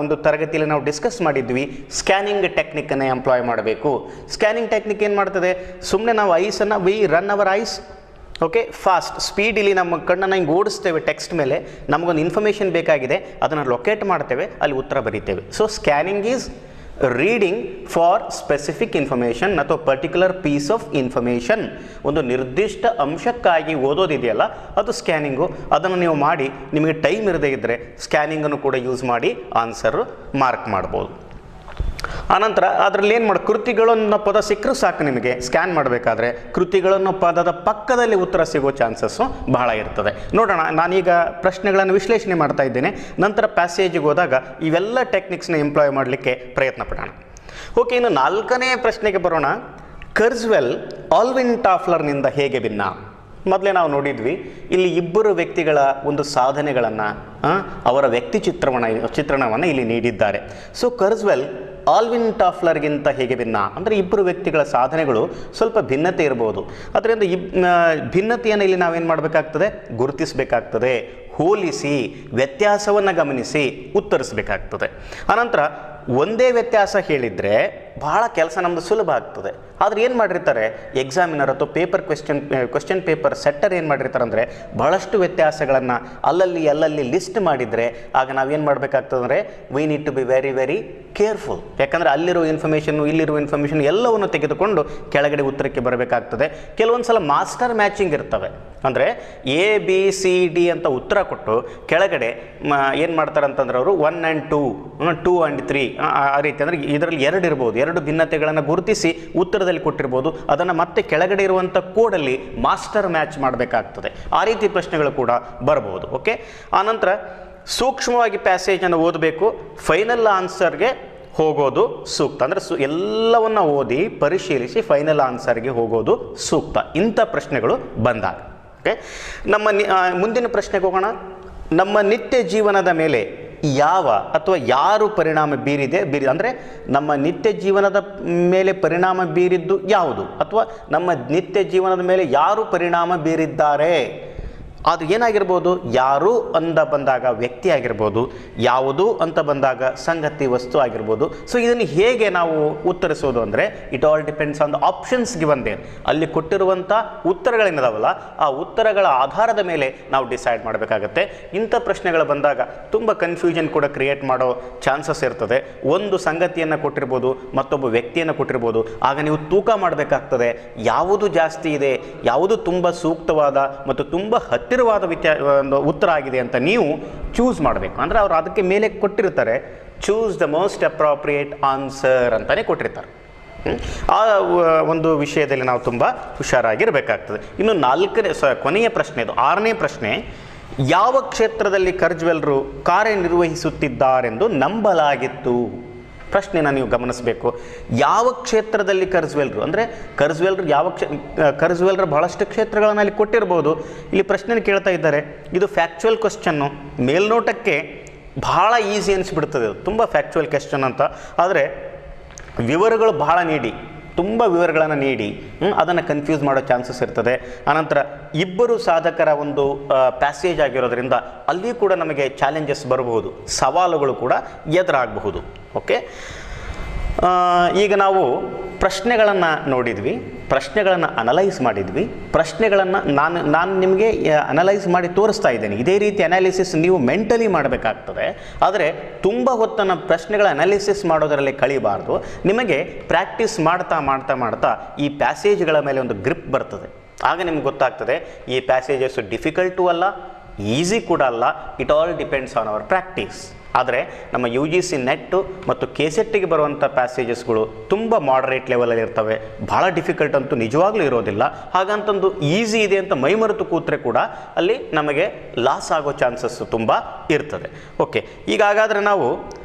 ಒಂದು ತರಗತಿಯಲ್ಲಿ ನಾವು ಡಿಸ್ಕಸ್ ಮಾಡಿದ್ವಿ, ಸ್ಕ್ಯಾನಿಂಗ್ ಟೆಕ್ನಿಕ್ಕನ್ನು ಎಂಪ್ಲಾಯ್ ಮಾಡಬೇಕು. ಸ್ಕ್ಯಾನಿಂಗ್ ಟೆಕ್ನಿಕ್ ಏನು ಮಾಡ್ತದೆ, ಸುಮ್ಮನೆ ನಾವು ಐಸನ್ನು run our eyes okay fast speedily ನಮ್ಮ ಕಣ್ಣನ್ನು ಹಿಂಗೆ ಓಡಿಸ್ತೇವೆ ಟೆಕ್ಸ್ಟ್ ಮೇಲೆ, ನಮಗೊಂದು ಇನ್ಫಾರ್ಮೇಷನ್ ಬೇಕಾಗಿದೆ, ಅದನ್ನು ಲೊಕೇಟ್ ಮಾಡ್ತೇವೆ, ಅಲ್ಲಿ ಉತ್ತರ ಬರೀತೇವೆ. So scanning is reading for specific information ಅಥವಾ ಪರ್ಟಿಕ್ಯುಲರ್ ಪೀಸ್ ಆಫ್ ಇನ್ಫಾರ್ಮೇಷನ್. ಒಂದು ನಿರ್ದಿಷ್ಟ ಅಂಶಕ್ಕಾಗಿ ಓದೋದಿದೆಯಲ್ಲ ಅದು ಸ್ಕ್ಯಾನಿಂಗು. ಅದನ್ನು ನೀವು ಮಾಡಿ, ನಿಮಗೆ ಟೈಮ್ ಇರದೇ ಇದ್ದರೆ ಸ್ಕ್ಯಾನಿಂಗನ್ನು ಕೂಡ ಯೂಸ್ ಮಾಡಿ ಆನ್ಸರು ಮಾರ್ಕ್ ಮಾಡ್ಬೋದು. ಆನಂತರ ಅದರಲ್ಲಿ ಏನು ಕೃತಿಗಳು ಅನ್ನೋ ಪದ ಸಿಕ್ಕರೂ ಸಾಕು, ನಿಮಗೆ ಸ್ಕ್ಯಾನ್ ಮಾಡಬೇಕಾದ್ರೆ ಕೃತಿಗಳನ್ನು ಪದದ ಪಕ್ಕದಲ್ಲಿ ಉತ್ತರ ಸಿಗೋ ಚಾನ್ಸಸ್ಸು ಬಹಳ ಇರ್ತದೆ. ನೋಡೋಣ, ನಾನೀಗ ಪ್ರಶ್ನೆಗಳನ್ನು ವಿಶ್ಲೇಷಣೆ ಮಾಡ್ತಾ ಇದ್ದೇನೆ, ನಂತರ ಪ್ಯಾಸೇಜಿಗೆ ಹೋದಾಗ ಇವೆಲ್ಲ ಟೆಕ್ನಿಕ್ಸ್ನ ಎಂಪ್ಲಾಯ್ ಮಾಡಲಿಕ್ಕೆ ಪ್ರಯತ್ನ ಪಡೋಣ. ಓಕೆ, ಇನ್ನು ನಾಲ್ಕನೇ ಪ್ರಶ್ನೆಗೆ ಬರೋಣ. ಕರ್ಜ್ವೆಲ್ ಆಲ್ವಿನ್ ಟಾಫ್ಲರ್ನಿಂದ ಹೇಗೆ ಭಿನ್ನ? ಮೊದಲೇ ನಾವು ನೋಡಿದ್ವಿ, ಇಲ್ಲಿ ಇಬ್ಬರು ವ್ಯಕ್ತಿಗಳ ಒಂದು ಸಾಧನೆಗಳನ್ನು, ಅವರ ವ್ಯಕ್ತಿ ಚಿತ್ರಣವನ್ನು ಇಲ್ಲಿ ನೀಡಿದ್ದಾರೆ. ಸೊ ಕರ್ಜ್ವೆಲ್ ಆಲ್ವಿನ್ ಟಾಫ್ಲರ್ಗಿಂತ ಹೇಗೆ ಭಿನ್ನ ಅಂದರೆ, ಇಬ್ಬರು ವ್ಯಕ್ತಿಗಳ ಸಾಧನೆಗಳು ಸ್ವಲ್ಪ ಭಿನ್ನತೆ ಇರ್ಬೋದು. ಅದರಿಂದ ಭಿನ್ನತೆಯನ್ನು ಇಲ್ಲಿ ನಾವೇನು ಮಾಡಬೇಕಾಗ್ತದೆ, ಗುರುತಿಸಬೇಕಾಗ್ತದೆ, ಹೋಲಿಸಿ ವ್ಯತ್ಯಾಸವನ್ನು ಗಮನಿಸಿ ಉತ್ತರಿಸಬೇಕಾಗ್ತದೆ. ಆನಂತರ ಒಂದೇ ವ್ಯತ್ಯಾಸ ಹೇಳಿದರೆ ಬಹಳ ಕೆಲಸ ನಮ್ಮದು ಸುಲಭ ಆಗ್ತದೆ. ಆದರೆ ಏನು ಮಾಡಿರ್ತಾರೆ ಎಕ್ಸಾಮಿನರ್ ಅಥವಾ ಕ್ವೆಶ್ಚನ್ ಪೇಪರ್ ಸೆಟ್ಟರ್ ಏನು ಮಾಡಿರ್ತಾರೆ ಅಂದರೆ, ಬಹಳಷ್ಟು ವ್ಯತ್ಯಾಸಗಳನ್ನು ಅಲ್ಲಲ್ಲಿ ಲಿಸ್ಟ್ ಮಾಡಿದರೆ ಆಗ ನಾವೇನು ಮಾಡಬೇಕಾಗ್ತದೆ ಅಂದರೆ, we need to be very very careful. ಯಾಕಂದರೆ ಅಲ್ಲಿರೋ ಇನ್ಫಾರ್ಮೇಷನ್ನು ಇಲ್ಲಿರೋ ಇನ್ಫಾರ್ಮೇಷನ್ ಎಲ್ಲವನ್ನು ತೆಗೆದುಕೊಂಡು ಕೆಳಗಡೆ ಉತ್ತರಕ್ಕೆ ಬರಬೇಕಾಗ್ತದೆ. ಕೆಲವೊಂದು ಸಲ ಮಾಸ್ಟರ್ ಮ್ಯಾಚಿಂಗ್ ಇರ್ತವೆ, ಅಂದರೆ ABCD ಅಂತ ಉತ್ತರ ಕೊಟ್ಟು ಕೆಳಗಡೆ ಏನು ಮಾಡ್ತಾರೆ ಅಂತಂದ್ರೆ ಅವರು 1 and 2, 2 and 3 ಆ ರೀತಿ, ಅಂದರೆ ಇದರಲ್ಲಿ ಎರಡು ಇರ್ಬೋದು, ಎರಡು ಭಿನ್ನತೆಗಳನ್ನು ಗುರುತಿಸಿ ಉತ್ತರದಲ್ಲಿ ಕೊಟ್ಟಿರ್ಬೋದು, ಅದನ್ನು ಮತ್ತೆ ಕೆಳಗಡೆ ಇರುವಂಥ ಕೋಡಲ್ಲಿ ಮಾಸ್ಟರ್ ಮ್ಯಾಚ್ ಮಾಡಬೇಕಾಗ್ತದೆ. ಆ ರೀತಿ ಪ್ರಶ್ನೆಗಳು ಕೂಡ ಬರ್ಬೋದು. ಓಕೆ, ಆನಂತರ ಸೂಕ್ಷ್ಮವಾಗಿ ಪ್ಯಾಸೇಜನ್ನು ಓದಬೇಕು, ಫೈನಲ್ ಆನ್ಸರ್ಗೆ ಹೋಗೋದು ಸೂಕ್ತ. ಅಂದರೆ ಎಲ್ಲವನ್ನ ಓದಿ ಪರಿಶೀಲಿಸಿ ಫೈನಲ್ ಆನ್ಸರ್ಗೆ ಹೋಗೋದು ಸೂಕ್ತ. ಇಂಥ ಪ್ರಶ್ನೆಗಳು ಬಂದಾಗ ಓಕೆ, ನಮ್ಮ ಮುಂದಿನ ಪ್ರಶ್ನೆಗೆ ಹೋಗೋಣ. ನಮ್ಮ ನಿತ್ಯ ಜೀವನದ ಮೇಲೆ ಯಾವ ಅಥವಾ ಯಾರು ಪರಿಣಾಮ ಬೀರಿದೆ ಅಂದರೆ ನಮ್ಮ ನಿತ್ಯ ಜೀವನದ ಮೇಲೆ ಪರಿಣಾಮ ಬೀರಿದ್ದು ಯಾವುದು ಅಥವಾ ನಮ್ಮ ನಿತ್ಯ ಜೀವನದ ಮೇಲೆ ಯಾರು ಪರಿಣಾಮ ಬೀರಿದ್ದಾರೆ? ಅದು ಏನಾಗಿರ್ಬೋದು, ಯಾರು ಅಂತ ಬಂದಾಗ ವ್ಯಕ್ತಿ ಆಗಿರ್ಬೋದು, ಯಾವುದು ಅಂತ ಬಂದಾಗ ಸಂಗತಿ ವಸ್ತು ಆಗಿರ್ಬೋದು. ಸೊ ಇದನ್ನು ಹೇಗೆ ನಾವು ಉತ್ತರಿಸೋದು ಅಂದರೆ, it all depends on the options given there. ಅಲ್ಲಿ ಕೊಟ್ಟಿರುವಂಥ ಉತ್ತರಗಳೇನಿದಾವಲ್ಲ ಆ ಉತ್ತರಗಳ ಆಧಾರದ ಮೇಲೆ ನಾವು ಡಿಸೈಡ್ ಮಾಡಬೇಕಾಗತ್ತೆ. ಇಂಥ ಪ್ರಶ್ನೆಗಳು ಬಂದಾಗ ತುಂಬ ಕನ್ಫ್ಯೂಷನ್ ಕೂಡ ಕ್ರಿಯೇಟ್ ಮಾಡೋ ಚಾನ್ಸಸ್ ಇರ್ತದೆ. ಒಂದು ಸಂಗತಿಯನ್ನು ಕೊಟ್ಟಿರ್ಬೋದು, ಮತ್ತೊಬ್ಬ ವ್ಯಕ್ತಿಯನ್ನು ಕೊಟ್ಟಿರ್ಬೋದು, ಆಗ ನೀವು ತೂಕ ಮಾಡಬೇಕಾಗ್ತದೆ. ಯಾವುದು ಜಾಸ್ತಿ ಇದೆ, ಯಾವುದು ತುಂಬ ಸೂಕ್ತವಾದ ಮತ್ತು ತುಂಬ ಹತ್ತಿರವಾದ ಒಂದು ಉತ್ತರ ಆಗಿದೆ ಅಂತ ನೀವು ಚೂಸ್ ಮಾಡಬೇಕು. ಅಂದರೆ ಅವರು ಅದಕ್ಕೆ ಮೇಲೆ ಕೊಟ್ಟಿರ್ತಾರೆ, choose the most appropriate answer ಅಂತಲೇ ಕೊಟ್ಟಿರ್ತಾರೆ. ಆ ಒಂದು ವಿಷಯದಲ್ಲಿ ನಾವು ತುಂಬ ಹುಷಾರಾಗಿರಬೇಕಾಗ್ತದೆ. ಇನ್ನು ಕೊನೆಯ ಪ್ರಶ್ನೆ, ಇದು 6ನೇ ಪ್ರಶ್ನೆ. ಯಾವ ಕ್ಷೇತ್ರದಲ್ಲಿ ಕರ್ಜ್ವೆಲ್ರು ಕಾರ್ಯನಿರ್ವಹಿಸುತ್ತಿದ್ದಾರೆಂದು ನಂಬಲಾಗಿತ್ತು? ಪ್ರಶ್ನೆನ ನೀವು ಗಮನಿಸಬೇಕು. ಯಾವ ಕ್ಷೇತ್ರದಲ್ಲಿ ಕರ್ಜ್ವೆಲ್ರು ಅಂದರೆ ಕರ್ಜ್ವೆಲ್ರು ಕರ್ಜ್ವೆಲ್ರ ಬಹಳಷ್ಟು ಕ್ಷೇತ್ರಗಳನ್ನು ಅಲ್ಲಿ ಕೊಟ್ಟಿರ್ಬೋದು. ಇಲ್ಲಿ ಪ್ರಶ್ನೆ ಕೇಳ್ತಾ ಇದ್ದಾರೆ. ಇದು ಫ್ಯಾಕ್ಚುಯಲ್ ಕ್ವಶನ್ನು, ಮೇಲ್ನೋಟಕ್ಕೆ ಬಹಳ ಈಸಿ ಅನಿಸ್ಬಿಡ್ತದೆ, ಇದು ತುಂಬ ಫ್ಯಾಕ್ಚುಯಲ್ ಕ್ವೆಶ್ಚನ್ ಅಂತ. ಆದರೆ ವಿವರಗಳು ಬಹಳ ನೀಡಿ, ತುಂಬ ವಿವರಗಳನ್ನು ನೀಡಿ ಅದನ್ನು ಕನ್ಫ್ಯೂಸ್ ಮಾಡೋ ಚಾನ್ಸಸ್ ಇರ್ತದೆ. ಆನಂತರ ಇಬ್ಬರು ಸಾಧಕರ ಒಂದು ಪ್ಯಾಸೇಜ್ ಆಗಿರೋದ್ರಿಂದ ಅಲ್ಲಿ ಕೂಡ ನಮಗೆ ಚಾಲೆಂಜಸ್ ಬರಬಹುದು, ಸವಾಲುಗಳು ಕೂಡ ಎದುರಾಗಬಹುದು. ಓಕೆ, ಈಗ ನಾವು ಪ್ರಶ್ನೆಗಳನ್ನು ನೋಡಿದ್ವಿ, ಪ್ರಶ್ನೆಗಳನ್ನು ಅನಲೈಸ್ ಮಾಡಿದ್ವಿ. ಪ್ರಶ್ನೆಗಳನ್ನು ನಾನು ನಿಮಗೆ ಅನಲೈಸ್ ಮಾಡಿ ತೋರಿಸ್ತಾ ಇದ್ದೇನೆ. ಇದೇ ರೀತಿ ಅನಾಲಿಸಿಸ್ ನೀವು ಮೆಂಟಲಿ ಮಾಡಬೇಕಾಗ್ತದೆ. ಆದರೆ ತುಂಬ ಹೊತ್ತನ್ನು ಪ್ರಶ್ನೆಗಳ ಅನಾಲಿಸಿಸ್ ಮಾಡೋದರಲ್ಲಿ ಕಳಿಬಾರ್ದು. ನಿಮಗೆ ಪ್ರಾಕ್ಟೀಸ್ ಮಾಡ್ತಾ ಮಾಡ್ತಾ ಮಾಡ್ತಾ ಈ ಪ್ಯಾಸೇಜ್ಗಳ ಮೇಲೆ ಒಂದು ಗ್ರಿಪ್ ಬರ್ತದೆ. ಆಗ ನಿಮ್ಗೆ ಗೊತ್ತಾಗ್ತದೆ ಈ ಪ್ಯಾಸೇಜಸ್ ಡಿಫಿಕಲ್ಟು ಅಲ್ಲ, ಈಸಿ ಕೂಡ ಅಲ್ಲ. It all depends on our practice. ಆದರೆ ನಮ್ಮ UGC ನೆಟ್ಟು ಮತ್ತು KCETಗೆ ಬರುವಂಥ ಪ್ಯಾಸೇಜಸ್ಗಳು ತುಂಬ ಮಾಡರೇಟ್ ಲೆವೆಲಲ್ಲಿ ಇರ್ತವೆ, ಭಾಳ ಡಿಫಿಕಲ್ಟ್ ಅಂತೂ ನಿಜವಾಗ್ಲೂ ಇರೋದಿಲ್ಲ. ಹಾಗಂತಂದು ಈಸಿ ಇದೆ ಅಂತ ಮೈಮರೆತು ಕೂತ್ರೆ ಕೂಡ ಅಲ್ಲಿ ನಮಗೆ ಲಾಸ್ ಆಗೋ ಚಾನ್ಸಸ್ ತುಂಬ ಇರ್ತದೆ. ಓಕೆ, ಈಗ ಹಾಗಾದರೆ ನಾವು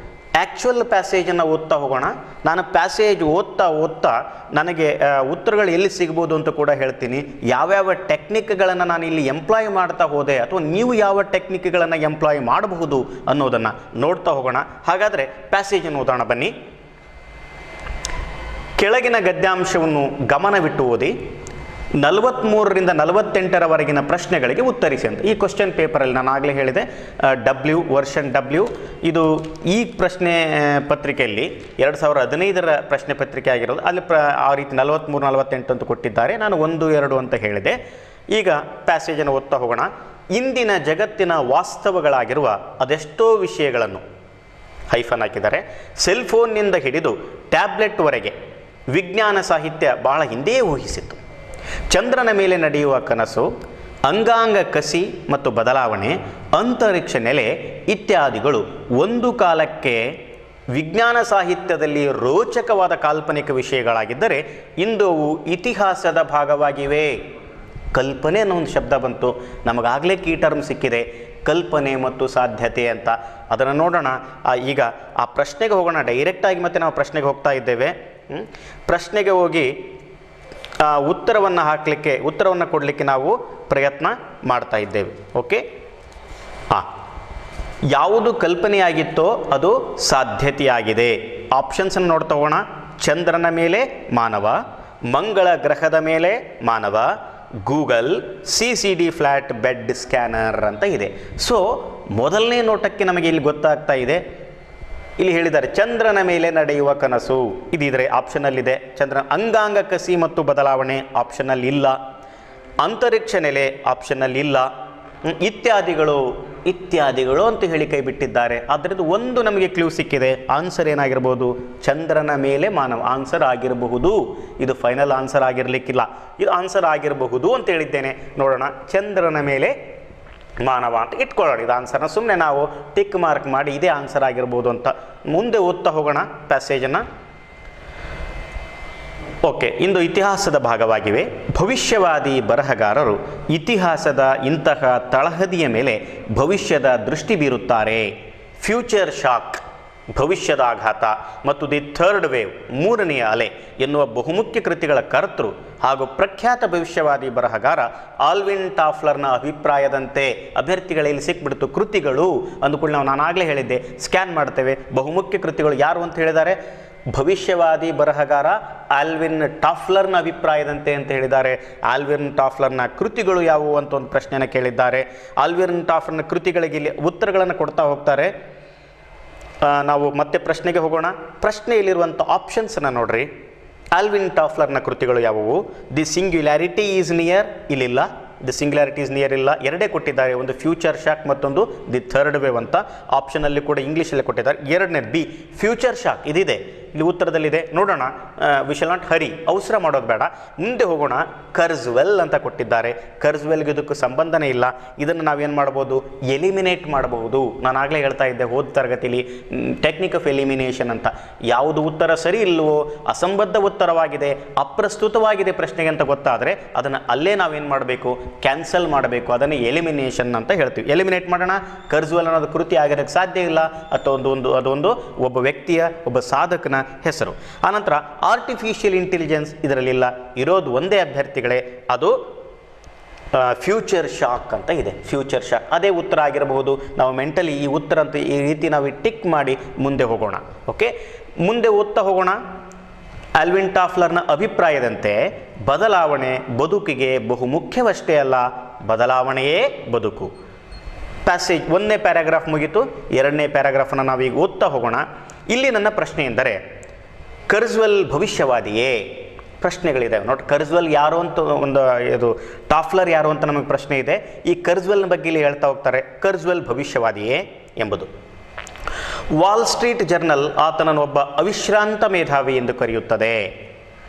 ಆ್ಯಕ್ಚುಯಲ್ ಪ್ಯಾಸೇಜನ್ನು ಓದ್ತಾ ಹೋಗೋಣ. ನಾನು ಪ್ಯಾಸೇಜ್ ಓದ್ತಾ ನನಗೆ ಉತ್ತರಗಳು ಎಲ್ಲಿ ಸಿಗ್ಬೋದು ಅಂತ ಕೂಡ ಹೇಳ್ತೀನಿ. ಯಾವ್ಯಾವ ಟೆಕ್ನಿಕ್ಗಳನ್ನು ನಾನು ಇಲ್ಲಿ ಎಂಪ್ಲಾಯ್ ಮಾಡ್ತಾ ಹೋದೆ ಅಥವಾ ನೀವು ಯಾವ ಟೆಕ್ನಿಕ್ಗಳನ್ನು ಎಂಪ್ಲಾಯ್ ಮಾಡಬಹುದು ಅನ್ನೋದನ್ನು ನೋಡ್ತಾ ಹೋಗೋಣ. ಹಾಗಾದರೆ ಪ್ಯಾಸೇಜನ್ನು ಓದೋಣ ಬನ್ನಿ. ಕೆಳಗಿನ ಗದ್ಯಾಂಶವನ್ನು ಗಮನವಿಟ್ಟು ಓದಿ 43ರಿಂದ 48ರವರೆಗಿನ ಪ್ರಶ್ನೆಗಳಿಗೆ ಉತ್ತರಿಸಿ ಅಂತ. ಈ ಕ್ವಶನ್ ಪೇಪರಲ್ಲಿ ನಾನು ಆಗಲೇ ಹೇಳಿದೆ ವರ್ಷನ್ W. ಇದು ಈ ಪ್ರಶ್ನೆ ಪತ್ರಿಕೆಯಲ್ಲಿ 2015ರ ಪ್ರಶ್ನೆ ಪತ್ರಿಕೆ ಆಗಿರೋದು. ಅಲ್ಲಿ ಆ ರೀತಿ 43, 48 ಅಂತ ಕೊಟ್ಟಿದ್ದಾರೆ. ನಾನು 1, 2 ಅಂತ ಹೇಳಿದೆ. ಈಗ ಪ್ಯಾಸೇಜನ್ನು ಓದ್ತಾ ಹೋಗೋಣ. ಇಂದಿನ ಜಗತ್ತಿನ ವಾಸ್ತವಗಳಾಗಿರುವ ಅದೆಷ್ಟೋ ವಿಷಯಗಳನ್ನು ಹೈಫನ್ ಹಾಕಿದ್ದಾರೆ. ಸೆಲ್ಫೋನ್ನಿಂದ ಹಿಡಿದು ಟ್ಯಾಬ್ಲೆಟ್ವರೆಗೆ ವಿಜ್ಞಾನ ಸಾಹಿತ್ಯ ಬಹಳ ಹಿಂದೆಯೇ ಊಹಿಸಿತ್ತು. ಚಂದ್ರನ ಮೇಲೆ ನಡೆಯುವ ಕನಸು, ಅಂಗಾಂಗ ಕಸಿ ಮತ್ತು ಬದಲಾವಣೆ, ಅಂತರಿಕ್ಷ ನೆಲೆ ಇತ್ಯಾದಿಗಳು ಒಂದು ಕಾಲಕ್ಕೆ ವಿಜ್ಞಾನ ಸಾಹಿತ್ಯದಲ್ಲಿ ರೋಚಕವಾದ ಕಾಲ್ಪನಿಕ ವಿಷಯಗಳಾಗಿದ್ದರೆ ಇಂದು ಅವು ಇತಿಹಾಸದ ಭಾಗವಾಗಿವೆ. ಕಲ್ಪನೆ ಅನ್ನೋ ಒಂದು ಶಬ್ದ ಬಂತು, ನಮಗಾಗಲೇ ಕೀ ಟರ್ಮ್ ಸಿಕ್ಕಿದೆ, ಕಲ್ಪನೆ ಮತ್ತು ಸಾಧ್ಯತೆ ಅಂತ. ಅದನ್ನು ನೋಡೋಣ. ಈಗ ಆ ಪ್ರಶ್ನೆಗೆ ಹೋಗೋಣ ಡೈರೆಕ್ಟಾಗಿ. ಮತ್ತೆ ನಾವು ಪ್ರಶ್ನೆಗೆ ಹೋಗ್ತಾ ಇದ್ದೇವೆ. ಪ್ರಶ್ನೆಗೆ ಹೋಗಿ ಉತ್ತರವನ್ನು ಕೊಡಲಿಕ್ಕೆ ನಾವು ಪ್ರಯತ್ನ ಮಾಡ್ತಾ ಇದ್ದೇವೆ. ಓಕೆ, ಯಾವುದು ಕಲ್ಪನೆಯಾಗಿತ್ತೋ ಅದು ಸಾಧ್ಯತೆಯಾಗಿದೆ. ಆಪ್ಷನ್ಸನ್ನು ನೋಡ್ತಾ ಹೋಗೋಣ. ಚಂದ್ರನ ಮೇಲೆ ಮಾನವ, ಮಂಗಳ ಗ್ರಹದ ಮೇಲೆ ಮಾನವ, Google, CCD flat bed scanner ಅಂತ ಇದೆ. ಸೊ ಮೊದಲನೇ ನೋಟಕ್ಕೆ ನಮಗೆ ಇಲ್ಲಿ ಗೊತ್ತಾಗ್ತಾ ಇದೆ. ಇಲ್ಲಿ ಹೇಳಿದ್ದಾರೆ ಚಂದ್ರನ ಮೇಲೆ ನಡೆಯುವ ಕನಸು, ಇದಿದ್ರೆ ಆಪ್ಷನಲ್ಲಿದೆ. ಚಂದ್ರನ ಅಂಗಾಂಗ ಕಸಿ ಮತ್ತು ಬದಲಾವಣೆ ಆಪ್ಷನಲ್ಲಿ ಇಲ್ಲ. ಅಂತರಿಕ್ಷ ನೆಲೆ ಆಪ್ಷನಲ್ಲಿ ಇಲ್ಲ. ಇತ್ಯಾದಿಗಳು ಅಂತ ಹೇಳಿ ಕೈ ಬಿಟ್ಟಿದ್ದಾರೆ. ಆದ್ದರಿಂದ ಒಂದು ನಮಗೆ ಕ್ಲೂ ಸಿಕ್ಕಿದೆ. ಆನ್ಸರ್ ಏನಾಗಿರ್ಬೋದು? ಚಂದ್ರನ ಮೇಲೆ ಮಾನವ ಆನ್ಸರ್ ಆಗಿರಬಹುದು. ಇದು ಫೈನಲ್ ಆನ್ಸರ್ ಆಗಿರಲಿಕ್ಕಿಲ್ಲ, ಇದು ಆನ್ಸರ್ ಆಗಿರಬಹುದು ಅಂತ ಹೇಳಿದ್ದೇನೆ. ನೋಡೋಣ, ಚಂದ್ರನ ಮೇಲೆ ಮಾನವ ಅಂತ ಇಟ್ಕೊಳ್ಳೋಣ. ಇದು ಆನ್ಸರ್ನ ಸುಮ್ಮನೆ ನಾವು ಟಿಕ್ ಮಾರ್ಕ್ ಮಾಡಿ ಇದೇ ಆನ್ಸರ್ ಆಗಿರ್ಬೋದು ಅಂತ ಮುಂದೆ ಓದ್ತಾ ಹೋಗೋಣ ಪ್ಯಾಸೇಜನ್ನು. ಓಕೆ, ಇಂದು ಇತಿಹಾಸದ ಭಾಗವಾಗಿವೆ. ಭವಿಷ್ಯವಾದಿ ಬರಹಗಾರರು ಇತಿಹಾಸದ ಇಂತಹ ತಳಹದಿಯ ಮೇಲೆ ಭವಿಷ್ಯದ ದೃಷ್ಟಿ ಬೀರುತ್ತಾರೆ. ಫ್ಯೂಚರ್ ಶಾಕ್, ಭವಿಷ್ಯದ ಆಘಾತ, ಮತ್ತು ದಿ ಥರ್ಡ್ ವೇವ್, ಮೂರನೆಯ ಅಲೆ ಎನ್ನುವ ಬಹುಮುಖ್ಯ ಕೃತಿಗಳ ಕರ್ತೃ ಹಾಗೂ ಪ್ರಖ್ಯಾತ ಭವಿಷ್ಯವಾದಿ ಬರಹಗಾರ ಆಲ್ವಿನ್ ಟಾಫ್ಲರ್ನ ಅಭಿಪ್ರಾಯದಂತೆ ಅಭ್ಯರ್ಥಿಗಳಲ್ಲಿ ಸಿಕ್ಬಿಡ್ತು ಕೃತಿಗಳು ಅಂದುಕೊಂಡು ನಾನು ಆಗಲೇ ಹೇಳಿದ್ದೆ, ಸ್ಕ್ಯಾನ್ ಮಾಡ್ತೇವೆ. ಬಹುಮುಖ್ಯ ಕೃತಿಗಳು ಯಾರು ಅಂತ ಹೇಳಿದ್ದಾರೆ? ಭವಿಷ್ಯವಾದಿ ಬರಹಗಾರ ಆಲ್ವಿನ್ ಟಾಫ್ಲರ್ನ ಅಭಿಪ್ರಾಯದಂತೆ ಅಂತ ಹೇಳಿದ್ದಾರೆ. ಆಲ್ವಿನ್ ಟಾಫ್ಲರ್ನ ಕೃತಿಗಳು ಯಾವುವು ಅಂತ ಒಂದು ಪ್ರಶ್ನೆಯನ್ನು ಕೇಳಿದ್ದಾರೆ. ಆಲ್ವಿನ್ ಟಾಫ್ಲರ್ನ ಕೃತಿಗಳಿಗೆ ಇಲ್ಲಿ ಉತ್ತರಗಳನ್ನು ಕೊಡ್ತಾ ಹೋಗ್ತಾರೆ. ನಾವು ಮತ್ತೆ ಪ್ರಶ್ನೆಗೆ ಹೋಗೋಣ. ಪ್ರಶ್ನೆಯಲ್ಲಿರುವಂಥ ಆಪ್ಷನ್ಸನ್ನು ನೋಡ್ರಿ. ಆಲ್ವಿನ್ ಟಾಫ್ಲರ್ನ ಕೃತಿಗಳು ಯಾವುವು? ದಿ ಸಿಂಗ್ಯುಲಾರಿಟಿ ಈಸ್ ನಿಯರ್, ಇಲ್ಲಿಲ್ಲ. ದಿ ಸಿಂಗ್ಯುಲಾರಿಟಿ ಈಸ್ ನಿಯರ್ ಇಲ್ಲ. ಎರಡೇ ಕೊಟ್ಟಿದ್ದಾರೆ, ಒಂದು ಫ್ಯೂಚರ್ ಶಾಕ್ ಮತ್ತೊಂದು ದಿ ಥರ್ಡ್ ವೇವ್ ಅಂತ. ಆಪ್ಷನಲ್ಲಿ ಕೂಡ ಇಂಗ್ಲೀಷಲ್ಲಿ ಕೊಟ್ಟಿದ್ದಾರೆ. ಎರಡನೇ ಬಿ ಫ್ಯೂಚರ್ ಶಾಕ್ ಇದಿದೆ. ಇಲ್ಲಿ ಉತ್ತರದಲ್ಲಿದೆ ನೋಡೋಣ. ವಿ ಶಾಲ್ ನಾಟ್ ಹರಿ, ಅವಸರ ಮಾಡೋದು ಬೇಡ, ಮುಂದೆ ಹೋಗೋಣ. ಕರ್ಜ್ವೆಲ್ ಅಂತ ಕೊಟ್ಟಿದ್ದಾರೆ. ಕರ್ಜ್ವೆಲ್ಗೆ ಇದಕ್ಕೂ ಸಂಬಂಧನೇ ಇಲ್ಲ. ಇದನ್ನು ನಾವೇನು ಮಾಡ್ಬೋದು, ಎಲಿಮಿನೇಟ್ ಮಾಡಬಹುದು. ನಾನು ಆಗಲೇ ಹೇಳ್ತಾ ಇದ್ದೆ ಹೋದ ತರಗತಿಲಿ ಟೆಕ್ನಿಕ್ ಆಫ್ ಎಲಿಮಿನೇಷನ್ ಅಂತ. ಯಾವುದು ಉತ್ತರ ಸರಿ ಇಲ್ಲವೋ, ಅಸಂಬದ್ಧ ಉತ್ತರವಾಗಿದೆ, ಅಪ್ರಸ್ತುತವಾಗಿದೆ ಪ್ರಶ್ನೆಗೆ ಅಂತ ಗೊತ್ತಾದರೆ ಅದನ್ನು ಅಲ್ಲೇ ನಾವೇನು ಮಾಡಬೇಕು, ಕ್ಯಾನ್ಸಲ್ ಮಾಡಬೇಕು. ಅದನ್ನು ಎಲಿಮಿನೇಷನ್ ಅಂತ ಹೇಳ್ತೀವಿ. ಎಲಿಮಿನೇಟ್ ಮಾಡೋಣ. ಕರ್ಜ್ವೆಲ್ ಅನ್ನೋದು ಕೃತಿ ಆಗಿರೋಕ್ಕೆ ಸಾಧ್ಯ ಇಲ್ಲ, ಅಥವಾ ಅದೊಂದು ಒಬ್ಬ ವ್ಯಕ್ತಿಯ, ಒಬ್ಬ ಸಾಧಕನ ಹೆಸರು. ಆನಂತರ ಆರ್ಟಿಫಿಷಿಯಲ್ ಇಂಟೆಲಿಜೆನ್ಸ್ ಇದರಲ್ಲಿಲ್ಲ, ಇರೋದು ಒಂದೇ ಅಭ್ಯರ್ಥಿಗಳೇ, ಅದು ಫ್ಯೂಚರ್ ಶಾಕ್ ಅಂತ ಇದೆ. ಫ್ಯೂಚರ್ ಶಾಕ್ ಅದೇ ಉತ್ತರ ಆಗಿರಬಹುದು. ನಾವು ಮೆಂಟಲಿ ಈ ಉತ್ತರ ಅಂತ ಈ ರೀತಿ ನಾವು ಟಿಕ್ ಮಾಡಿ ಮುಂದೆ ಹೋಗೋಣ. ಓಕೆ, ಮುಂದೆ ಓದ್ತಾ ಹೋಗೋಣ. ಆಲ್ವಿನ್ ಟಾಫ್ಲರ್ನ ಅಭಿಪ್ರಾಯದಂತೆ ಬದಲಾವಣೆ ಬದುಕಿಗೆ ಬಹು ಮುಖ್ಯವಷ್ಟೇ ಅಲ್ಲ, ಬದಲಾವಣೆಯೇ ಬದುಕು. ಪ್ಯಾಸೇಜ್ 1ನೇ ಪ್ಯಾರಾಗ್ರಾಫ್ ಮುಗಿತು. 2ನೇ ಪ್ಯಾರಾಗ್ರಾಫನ್ನು ನಾವೀಗ ಓದ್ತಾ ಹೋಗೋಣ. ಇಲ್ಲಿ ನನ್ನ ಪ್ರಶ್ನೆ ಎಂದರೆ, ಕರ್ಜ್ವೆಲ್ ಭವಿಷ್ಯವಾದಿಯೇ? ಪ್ರಶ್ನೆಗಳಿದೆ ನೋಡಿ. ಕರ್ಜ್ವೆಲ್ ಯಾರು ಅಂತ ಒಂದು, ಇದು ಟಾಫ್ಲರ್ ಯಾರು ಅಂತ ನಮಗೆ ಪ್ರಶ್ನೆ ಇದೆ. ಈ ಕರ್ಜ್ವೆಲ್ನ ಬಗ್ಗೆ ಇಲ್ಲಿ ಹೇಳ್ತಾ ಹೋಗ್ತಾರೆ, ಕರ್ಜ್ವೆಲ್ ಭವಿಷ್ಯವಾದಿಯೇ ಎಂಬುದು. ವಾಲ್ ಸ್ಟ್ರೀಟ್ ಜರ್ನಲ್ ಆತನನ್ನು ಒಬ್ಬ ಅವಿಶ್ರಾಂತ ಮೇಧಾವಿ ಎಂದು ಕರೆಯುತ್ತದೆ.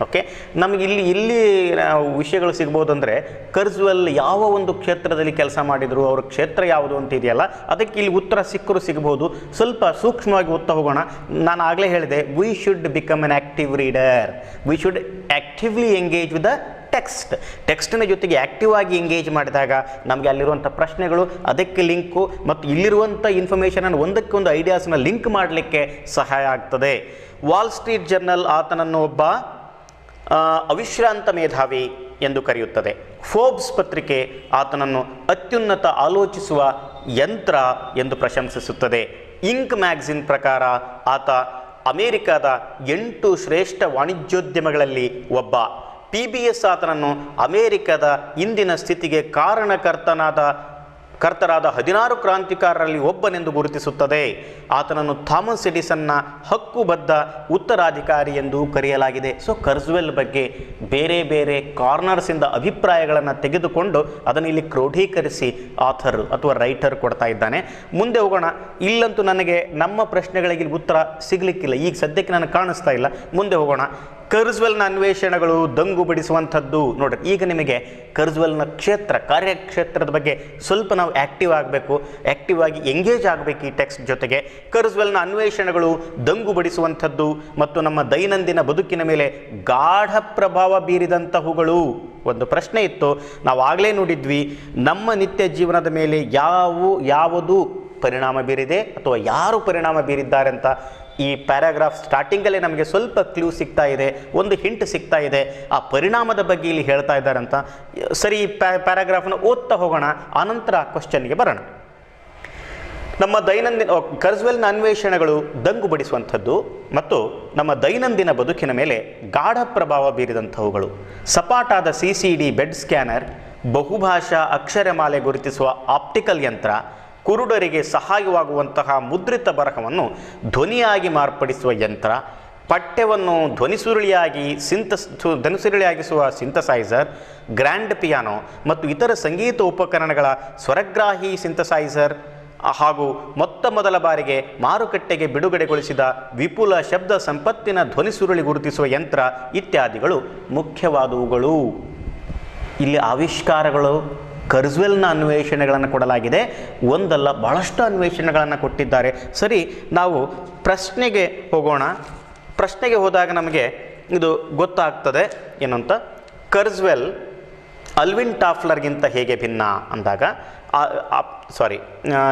ಓಕೆ, ನಮಗೆ ಇಲ್ಲಿ ವಿಷಯಗಳು ಸಿಗ್ಬೋದು. ಅಂದರೆ ಕರ್ಜ್ವೆಲ್ ಯಾವ ಒಂದು ಕ್ಷೇತ್ರದಲ್ಲಿ ಕೆಲಸ ಮಾಡಿದರು, ಅವ್ರ ಕ್ಷೇತ್ರ ಯಾವುದು ಅಂತ ಇದೆಯಲ್ಲ, ಅದಕ್ಕೆ ಇಲ್ಲಿ ಉತ್ತರ ಸಿಗ್ಬೋದು. ಸ್ವಲ್ಪ ಸೂಕ್ಷ್ಮವಾಗಿ ಓದ್ತಾ ಹೋಗೋಣ. ನಾನು ಆಗಲೇ ಹೇಳಿದೆ, we should become an active reader. We should actively engage with the ಟೆಕ್ಸ್ಟಿನ ಜೊತೆಗೆ ಆ್ಯಕ್ಟಿವ್ ಆಗಿ ಎಂಗೇಜ್ ಮಾಡಿದಾಗ ನಮಗೆ ಅಲ್ಲಿರುವಂಥ ಪ್ರಶ್ನೆಗಳು, ಅದಕ್ಕೆ ಲಿಂಕು ಮತ್ತು ಇಲ್ಲಿರುವಂಥ ಇನ್ಫಾರ್ಮೇಷನನ್ನು ಒಂದಕ್ಕೊಂದು ಐಡಿಯಾಸ್ನ ಲಿಂಕ್ ಮಾಡಲಿಕ್ಕೆ ಸಹಾಯ ಆಗ್ತದೆ. ವಾಲ್ ಸ್ಟ್ರೀಟ್ ಜರ್ನಲ್ ಆತನನ್ನು ಒಬ್ಬ ಅವಿಶ್ರಾಂತ ಮೇಧಾವಿ ಎಂದು ಕರೆಯುತ್ತದೆ. ಫೋರ್ಬ್ಸ್ ಪತ್ರಿಕೆ ಆತನನ್ನು ಅತ್ಯುನ್ನತ ಆಲೋಚಿಸುವ ಯಂತ್ರ ಎಂದು ಪ್ರಶಂಸಿಸುತ್ತದೆ. ಇಂಕ್ ಮ್ಯಾಗಝಿನ್ ಪ್ರಕಾರ ಆತ ಅಮೆರಿಕದ 8 ಶ್ರೇಷ್ಠ ವಾಣಿಜ್ಯೋದ್ಯಮಗಳಲ್ಲಿ ಒಬ್ಬ. PBS ಆತನನ್ನು ಅಮೆರಿಕದ ಇಂದಿನ ಸ್ಥಿತಿಗೆ ಕಾರಣಕರ್ತರಾದ 16 ಕ್ರಾಂತಿಕಾರರಲ್ಲಿ ಒಬ್ಬನೆಂದು ಗುರುತಿಸುತ್ತದೆ. ಆತನನ್ನು ಥಾಮಸ್ ಎಡಿಸನ್ನ ಹಕ್ಕುಬದ್ಧ ಉತ್ತರಾಧಿಕಾರಿ ಎಂದು ಕರೆಯಲಾಗಿದೆ. ಸೊ ಕರ್ಜ್ವೆಲ್ ಬಗ್ಗೆ ಬೇರೆ ಬೇರೆ ಕಾರ್ನರ್ಸಿಂದ ಅಭಿಪ್ರಾಯಗಳನ್ನು ತೆಗೆದುಕೊಂಡು ಅದನ್ನು ಇಲ್ಲಿ ಕ್ರೋಢೀಕರಿಸಿ ಆಥರ್ ಅಥವಾ ರೈಟರ್ ಕೊಡ್ತಾ ಇದ್ದಾನೆ. ಮುಂದೆ ಹೋಗೋಣ. ಇಲ್ಲಂತೂ ನನಗೆ ನಮ್ಮ ಪ್ರಶ್ನೆಗಳಿಗೆ ಉತ್ತರ ಸಿಗಲಿಕ್ಕಿಲ್ಲ, ಈಗ ಸದ್ಯಕ್ಕೆ ನನಗೆ ಕಾಣಿಸ್ತಾ ಇಲ್ಲ. ಮುಂದೆ ಹೋಗೋಣ. ಕರ್ಜ್ವೆಲ್ನ ಅನ್ವೇಷಣೆಗಳು ದಂಗು ಬಡಿಸುವಂಥದ್ದು. ನೋಡ್ರಿ, ಈಗ ನಿಮಗೆ ಕರ್ಜ್ವೆಲ್ನ ಕಾರ್ಯಕ್ಷೇತ್ರದ ಬಗ್ಗೆ ಸ್ವಲ್ಪ ನಾವು ಆ್ಯಕ್ಟಿವ್ ಆಗಬೇಕು, ಆ್ಯಕ್ಟಿವ್ ಆಗಿ ಎಂಗೇಜ್ ಆಗಬೇಕು ಈ ಟೆಕ್ಸ್ಟ್ ಜೊತೆಗೆ. ಕರ್ಜ್ವೆಲ್ನ ಅನ್ವೇಷಣೆಗಳು ದಂಗು ಬಡಿಸುವಂಥದ್ದು ಮತ್ತು ನಮ್ಮ ದೈನಂದಿನ ಬದುಕಿನ ಮೇಲೆ ಗಾಢ ಪ್ರಭಾವ ಬೀರಿದಂತಹವುಗಳು. ಒಂದು ಪ್ರಶ್ನೆ ಇತ್ತು, ನಾವು ಆಗಲೇ ನೋಡಿದ್ವಿ, ನಮ್ಮ ನಿತ್ಯ ಜೀವನದ ಮೇಲೆ ಯಾವುದು ಪರಿಣಾಮ ಬೀರಿದೆ ಅಥವಾ ಯಾರು ಪರಿಣಾಮ ಬೀರಿದ್ದಾರೆ ಅಂತ. ಈ ಪ್ಯಾರಾಗ್ರಾಫ್ ಸ್ಟಾರ್ಟಿಂಗಲ್ಲೇ ನಮಗೆ ಸ್ವಲ್ಪ ಕ್ಲೂ ಸಿಗ್ತಾ ಇದೆ, ಒಂದು ಹಿಂಟ್ ಸಿಗ್ತಾ ಇದೆ, ಆ ಪರಿಣಾಮದ ಬಗ್ಗೆ ಇಲ್ಲಿ ಹೇಳ್ತಾ ಇದ್ದಾರೆ ಅಂತ. ಸರಿ, ಈ ಪ್ಯಾರಾಗ್ರಾಫ್ನ ಓದ್ತಾ ಹೋಗೋಣ, ಆನಂತರ ಕ್ವಶನ್ಗೆ ಬರೋಣ. ನಮ್ಮ ಕರ್ಜ್ವೆಲ್ನ ಅನ್ವೇಷಣೆಗಳು ದಂಗು ಬಡಿಸುವಂಥದ್ದು ಮತ್ತು ನಮ್ಮ ದೈನಂದಿನ ಬದುಕಿನ ಮೇಲೆ ಗಾಢ ಪ್ರಭಾವ ಬೀರಿದಂಥವುಗಳು. ಸಪಾಟಾದ CCD ಬೆಡ್ ಸ್ಕ್ಯಾನರ್, ಬಹುಭಾಷಾ ಅಕ್ಷರಮಾಲೆ ಗುರುತಿಸುವ ಆಪ್ಟಿಕಲ್ ಯಂತ್ರ, ಕುರುಡರಿಗೆ ಸಹಾಯವಾಗುವಂತಹ ಮುದ್ರಿತ ಬರಹವನ್ನು ಧ್ವನಿಯಾಗಿ ಮಾರ್ಪಡಿಸುವ ಯಂತ್ರ, ಪಠ್ಯವನ್ನು ಧ್ವನಿಸುರುಳಿಯಾಗಿಸುವ ಸಿಂಥಸೈಸರ್, ಗ್ರ್ಯಾಂಡ್ ಪಿಯಾನೋ ಮತ್ತು ಇತರ ಸಂಗೀತ ಉಪಕರಣಗಳ ಸ್ವರಗ್ರಾಹಿ ಸಿಂಥಸೈಸರ್ ಹಾಗೂ ಮೊದಲ ಬಾರಿಗೆ ಮಾರುಕಟ್ಟೆಗೆ ಬಿಡುಗಡೆಗೊಳಿಸಿದ ವಿಪುಲ ಶಬ್ದ ಸಂಪತ್ತಿನ ಧ್ವನಿಸುರುಳಿ ಗುರುತಿಸುವ ಯಂತ್ರ ಇತ್ಯಾದಿಗಳು ಮುಖ್ಯವಾದವುಗಳು. ಇಲ್ಲಿ ಆವಿಷ್ಕಾರಗಳು, ಕರ್ಜ್ವೆಲ್ನ ಅನ್ವೇಷಣೆಗಳನ್ನು ಕೊಡಲಾಗಿದೆ. ಒಂದಲ್ಲ, ಬಹಳಷ್ಟು ಅನ್ವೇಷಣೆಗಳನ್ನು ಕೊಟ್ಟಿದ್ದಾರೆ. ಸರಿ, ನಾವು ಪ್ರಶ್ನೆಗೆ ಹೋಗೋಣ. ಪ್ರಶ್ನೆಗೆ ಹೋದಾಗ ನಮಗೆ ಇದು ಗೊತ್ತಾಗ್ತದೆ ಏನು ಅಂತ. ಕರ್ಜ್ವೆಲ್ ಆಲ್ವಿನ್ ಟಾಫ್ಲರ್ಗಿಂತ ಹೇಗೆ ಭಿನ್ನ ಅಂದಾಗ,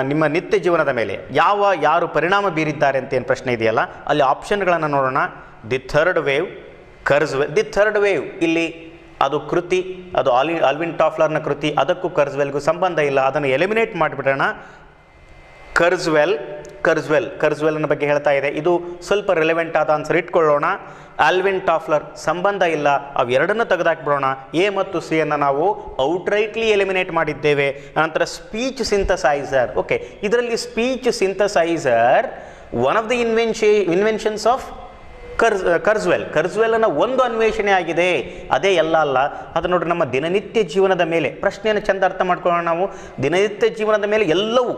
ನಿಮ್ಮ ನಿತ್ಯ ಜೀವನದ ಮೇಲೆ ಯಾರು ಪರಿಣಾಮ ಬೀರಿದ್ದಾರೆ ಅಂತ ಏನು ಪ್ರಶ್ನೆ ಇದೆಯಲ್ಲ, ಅಲ್ಲಿ ಆಪ್ಷನ್ಗಳನ್ನು ನೋಡೋಣ. The third wave, Kurzweil. The third wave ಇಲ್ಲಿ ಅದು ಕೃತಿ, ಅದು ಆಲ್ವಿನ್ ಟಾಫ್ಲರ್ನ ಕೃತಿ, ಅದಕ್ಕೂ ಕರ್ಜ್ವೆಲ್ಗೂ ಸಂಬಂಧ ಇಲ್ಲ, ಅದನ್ನು ಎಲಿಮಿನೇಟ್ ಮಾಡಿಬಿಡೋಣ. ಕರ್ಜ್ವೆಲ್ನ ಬಗ್ಗೆ ಹೇಳ್ತಾ ಇದೆ. ಇದು ಸ್ವಲ್ಪ ರಿಲೆವೆಂಟ್ ಆದ ಆನ್ಸರ್ ಇಟ್ಕೊಳ್ಳೋಣ. ಆಲ್ವಿನ್ ಟಾಫ್ಲರ್ ಸಂಬಂಧ ಇಲ್ಲ, ಅವೆರಡನ್ನು ತೆಗೆದಾಕ್ಬಿಡೋಣ. ಎ ಮತ್ತು ಸಿ ಅನ್ನು ನಾವು ಔಟ್ರೈಟ್ಲಿ ಎಲಿಮಿನೇಟ್ ಮಾಡಿದ್ದೇವೆ. ನಂತರ ಸ್ಪೀಚ್ ಸಿಂಥಸೈಸರ್. ಓಕೆ, ಇದರಲ್ಲಿ speech synthesiser one of the inventions of ಕರ್ಜ್ವೆಲ್ನ ಒಂದು ಅನ್ವೇಷಣೆ ಆಗಿದೆ, ಅದೇ ಎಲ್ಲ ಅಲ್ಲ. ಅದು ನೋಡ್ರಿ, ನಮ್ಮ ದಿನನಿತ್ಯ ಜೀವನದ ಮೇಲೆ ಪ್ರಶ್ನೆಯನ್ನು ಚೆಂದ ಅರ್ಥ ಮಾಡ್ಕೊಳ್ಳೋಣ ನಾವು. ದಿನನಿತ್ಯ ಜೀವನದ ಮೇಲೆ ಎಲ್ಲವೂ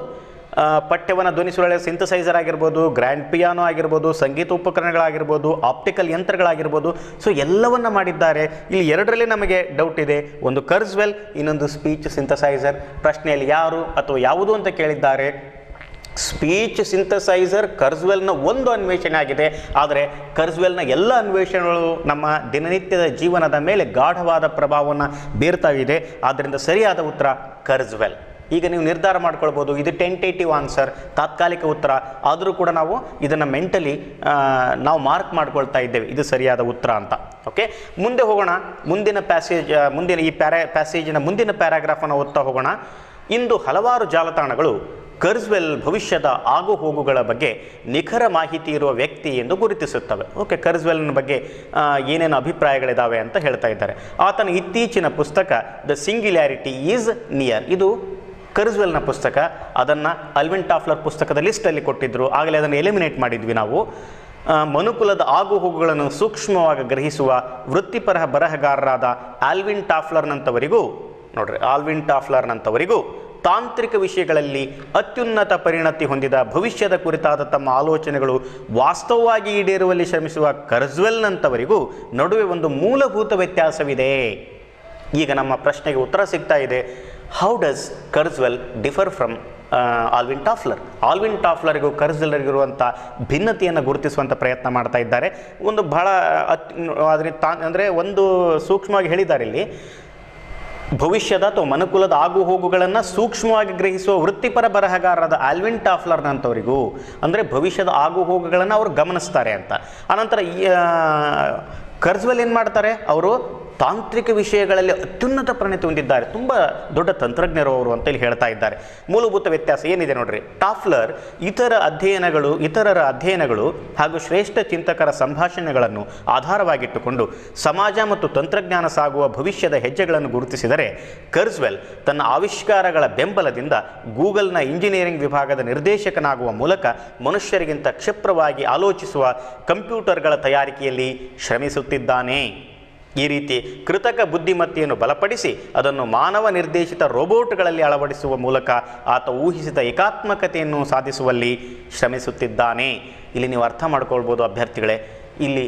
ಪಠ್ಯವನ್ನು ಧ್ವನಿ ಸುರುಳಿಯ ಸಿಂಥಸೈಸರ್ ಆಗಿರ್ಬೋದು, ಗ್ರ್ಯಾಂಡ್ ಪಿಯಾನೋ ಆಗಿರ್ಬೋದು, ಸಂಗೀತ ಉಪಕರಣಗಳಾಗಿರ್ಬೋದು, ಆಪ್ಟಿಕಲ್ ಯಂತ್ರಗಳಾಗಿರ್ಬೋದು, ಸೊ ಎಲ್ಲವನ್ನ ಮಾಡಿದ್ದಾರೆ. ಇಲ್ಲಿ ಎರಡರಲ್ಲಿ ನಮಗೆ ಡೌಟ್ ಇದೆ, ಒಂದು ಕರ್ಸ್ವೆಲ್, ಇನ್ನೊಂದು ಸ್ಪೀಚ್ ಸಿಂಥಸೈಸರ್. ಪ್ರಶ್ನೆಯಲ್ಲಿ ಯಾರು ಅಥವಾ ಯಾವುದು ಅಂತ ಕೇಳಿದ್ದಾರೆ. ಸ್ಪೀಚ್ ಸಿಂಥಸೈಸರ್ ಕರ್ಸ್ವೆಲ್ನ ಒಂದು ಅನ್ವೇಷಣೆ ಆಗಿದೆ, ಆದರೆ ಕರ್ಸ್ವೆಲ್ನ ಎಲ್ಲ ಅನ್ವೇಷಣೆಗಳು ನಮ್ಮ ದಿನನಿತ್ಯದ ಜೀವನದ ಮೇಲೆ ಗಾಢವಾದ ಪ್ರಭಾವವನ್ನು ಬೀರ್ತಾ ಇದೆ. ಆದ್ದರಿಂದ ಸರಿಯಾದ ಉತ್ತರ ಕರ್ಸ್ವೆಲ್. ಈಗ ನೀವು ನಿರ್ಧಾರ ಮಾಡ್ಕೊಳ್ಬೋದು, ಇದು ಟೆಂಟೇಟಿವ್ ಆನ್ಸರ್, ತಾತ್ಕಾಲಿಕ ಉತ್ತರ, ಆದರೂ ಕೂಡ ನಾವು ಇದನ್ನು ಮೆಂಟಲಿ ನಾವು ಮಾರ್ಕ್ ಮಾಡ್ಕೊಳ್ತಾ ಇದ್ದೇವೆ, ಇದು ಸರಿಯಾದ ಉತ್ತರ ಅಂತ. ಓಕೆ, ಮುಂದೆ ಹೋಗೋಣ. ಮುಂದಿನ ಪ್ಯಾಸೇಜಿನ ಮುಂದಿನ ಪ್ಯಾರಾಗ್ರಾಫನ್ನು ಓದ್ತಾ ಹೋಗೋಣ. ಇಂದು ಹಲವಾರು ಜಾಲತಾಣಗಳು ಕರ್ಸ್ವೆಲ್ ಭವಿಷ್ಯದ ಆಗುಹೋಗುಗಳ ಬಗ್ಗೆ ನಿಖರ ಮಾಹಿತಿ ಇರುವ ವ್ಯಕ್ತಿ ಎಂದು ಗುರುತಿಸುತ್ತವೆ. ಓಕೆ, ಕರ್ಸ್ವೆಲ್ನ ಬಗ್ಗೆ ಏನೇನು ಅಭಿಪ್ರಾಯಗಳಿದ್ದಾವೆ ಅಂತ ಹೇಳ್ತಾ ಇದ್ದಾರೆ. ಆತನ ಇತ್ತೀಚಿನ ಪುಸ್ತಕ ದ ಸಿಂಗ್ಯುಲಾರಿಟಿ ಈಸ್ ನಿಯರ್, ಇದು ಕರ್ಸ್ವೆಲ್ನ ಪುಸ್ತಕ. ಅದನ್ನು ಅಲ್ವಿನ್ ಟಾಫ್ಲರ್ ಪುಸ್ತಕದ ಲಿಸ್ಟಲ್ಲಿ ಕೊಟ್ಟಿದ್ದರು, ಆಗಲೇ ಅದನ್ನು ಎಲಿಮಿನೇಟ್ ಮಾಡಿದ್ವಿ ನಾವು. ಮನುಕುಲದ ಆಗುಹೋಗುಗಳನ್ನು ಸೂಕ್ಷ್ಮವಾಗಿ ಗ್ರಹಿಸುವ ವೃತ್ತಿಪರ ಬರಹಗಾರರಾದ ಆಲ್ವಿನ್ ಟಾಫ್ಲರ್ನಂತವರಿಗೂ ತಾಂತ್ರಿಕ ವಿಷಯಗಳಲ್ಲಿ ಅತ್ಯುನ್ನತ ಪರಿಣತಿ ಹೊಂದಿದ ಭವಿಷ್ಯದ ಕುರಿತಾದ ತಮ್ಮ ಆಲೋಚನೆಗಳು ವಾಸ್ತವವಾಗಿ ಈಡೇರುವಲ್ಲಿ ಶ್ರಮಿಸುವ ಕರ್ಸ್ವೆಲ್ನಂತವರಿಗೂ ನಡುವೆ ಒಂದು ಮೂಲಭೂತ ವ್ಯತ್ಯಾಸವಿದೆ. ಈಗ ನಮ್ಮ ಪ್ರಶ್ನೆಗೆ ಉತ್ತರ ಸಿಗ್ತಾ ಇದೆ. How does Kurzweil differ from Alvin Toffler? Alvin ಟಾಫ್ಲರ್ಗೂ ಕರ್ಸ್ವೆಲ್ರಿಗಿರುವಂಥ ಭಿನ್ನತೆಯನ್ನು ಗುರುತಿಸುವಂಥ ಪ್ರಯತ್ನ ಮಾಡ್ತಾ ಇದ್ದಾರೆ. ಒಂದು ಬಹಳ ಅಂದರೆ ಒಂದು ಸೂಕ್ಷ್ಮವಾಗಿ ಹೇಳಿದ್ದಾರೆ ಇಲ್ಲಿ, ಭವಿಷ್ಯದ ಅಥವಾ ಮನುಕುಲದ ಆಗುಹೋಗುಗಳನ್ನು ಸೂಕ್ಷ್ಮವಾಗಿ ಗ್ರಹಿಸುವ ವೃತ್ತಿಪರ ಬರಹಗಾರರಾದ ಆಲ್ವಿನ್ ಟಾಫ್ಲರ್ನಂತವರಿಗೂ, ಅಂದರೆ ಭವಿಷ್ಯದ ಆಗುಹೋಗುಗಳನ್ನು ಅವರು ಗಮನಿಸ್ತಾರೆ ಅಂತ. ಆನಂತರ ಕರ್ಸ್ವೆಲ್ ಏನು ಮಾಡ್ತಾರೆ, ಅವರು ತಾಂತ್ರಿಕ ವಿಷಯಗಳಲ್ಲಿ ಅತ್ಯುನ್ನತ ಪರಿಣತಿ ಹೊಂದಿದ್ದಾರೆ, ತುಂಬ ದೊಡ್ಡ ತಂತ್ರಜ್ಞರು ಅವರು ಅಂತೇಳಿ ಹೇಳ್ತಾ ಇದ್ದಾರೆ. ಮೂಲಭೂತ ವ್ಯತ್ಯಾಸ ಏನಿದೆ ನೋಡ್ರಿ. ಟಾಫ್ಲರ್ ಇತರರ ಅಧ್ಯಯನಗಳು ಹಾಗೂ ಶ್ರೇಷ್ಠ ಚಿಂತಕರ ಸಂಭಾಷಣೆಗಳನ್ನು ಆಧಾರವಾಗಿಟ್ಟುಕೊಂಡು ಸಮಾಜ ಮತ್ತು ತಂತ್ರಜ್ಞಾನ ಸಾಗುವ ಭವಿಷ್ಯದ ಹೆಜ್ಜೆಗಳನ್ನು ಗುರುತಿಸಿದರೆ, ಕರ್ಸ್ವೆಲ್ ತನ್ನ ಆವಿಷ್ಕಾರಗಳ ಬೆಂಬಲದಿಂದ ಗೂಗಲ್ನ ಇಂಜಿನಿಯರಿಂಗ್ ವಿಭಾಗದ ನಿರ್ದೇಶಕನಾಗುವ ಮೂಲಕ ಮನುಷ್ಯರಿಗಿಂತ ಕ್ಷಿಪ್ರವಾಗಿ ಆಲೋಚಿಸುವ ಕಂಪ್ಯೂಟರ್ಗಳ ತಯಾರಿಕೆಯಲ್ಲಿ ಶ್ರಮಿಸುತ್ತಿದ್ದಾನೆ. ಈ ರೀತಿ ಕೃತಕ ಬುದ್ಧಿಮತ್ತೆಯನ್ನು ಬಲಪಡಿಸಿ ಅದನ್ನು ಮಾನವ ನಿರ್ದೇಶಿತ ರೋಬೋಟ್ಗಳಲ್ಲಿ ಅಳವಡಿಸುವ ಮೂಲಕ ಆತ ಊಹಿಸಿದ ಏಕಾತ್ಮಕತೆಯನ್ನು ಸಾಧಿಸುವಲ್ಲಿ ಶ್ರಮಿಸುತ್ತಿದ್ದಾನೆ. ಇಲ್ಲಿ ನೀವು ಅರ್ಥ ಮಾಡ್ಕೊಳ್ಬೋದು ಅಭ್ಯರ್ಥಿಗಳೇ, ಇಲ್ಲಿ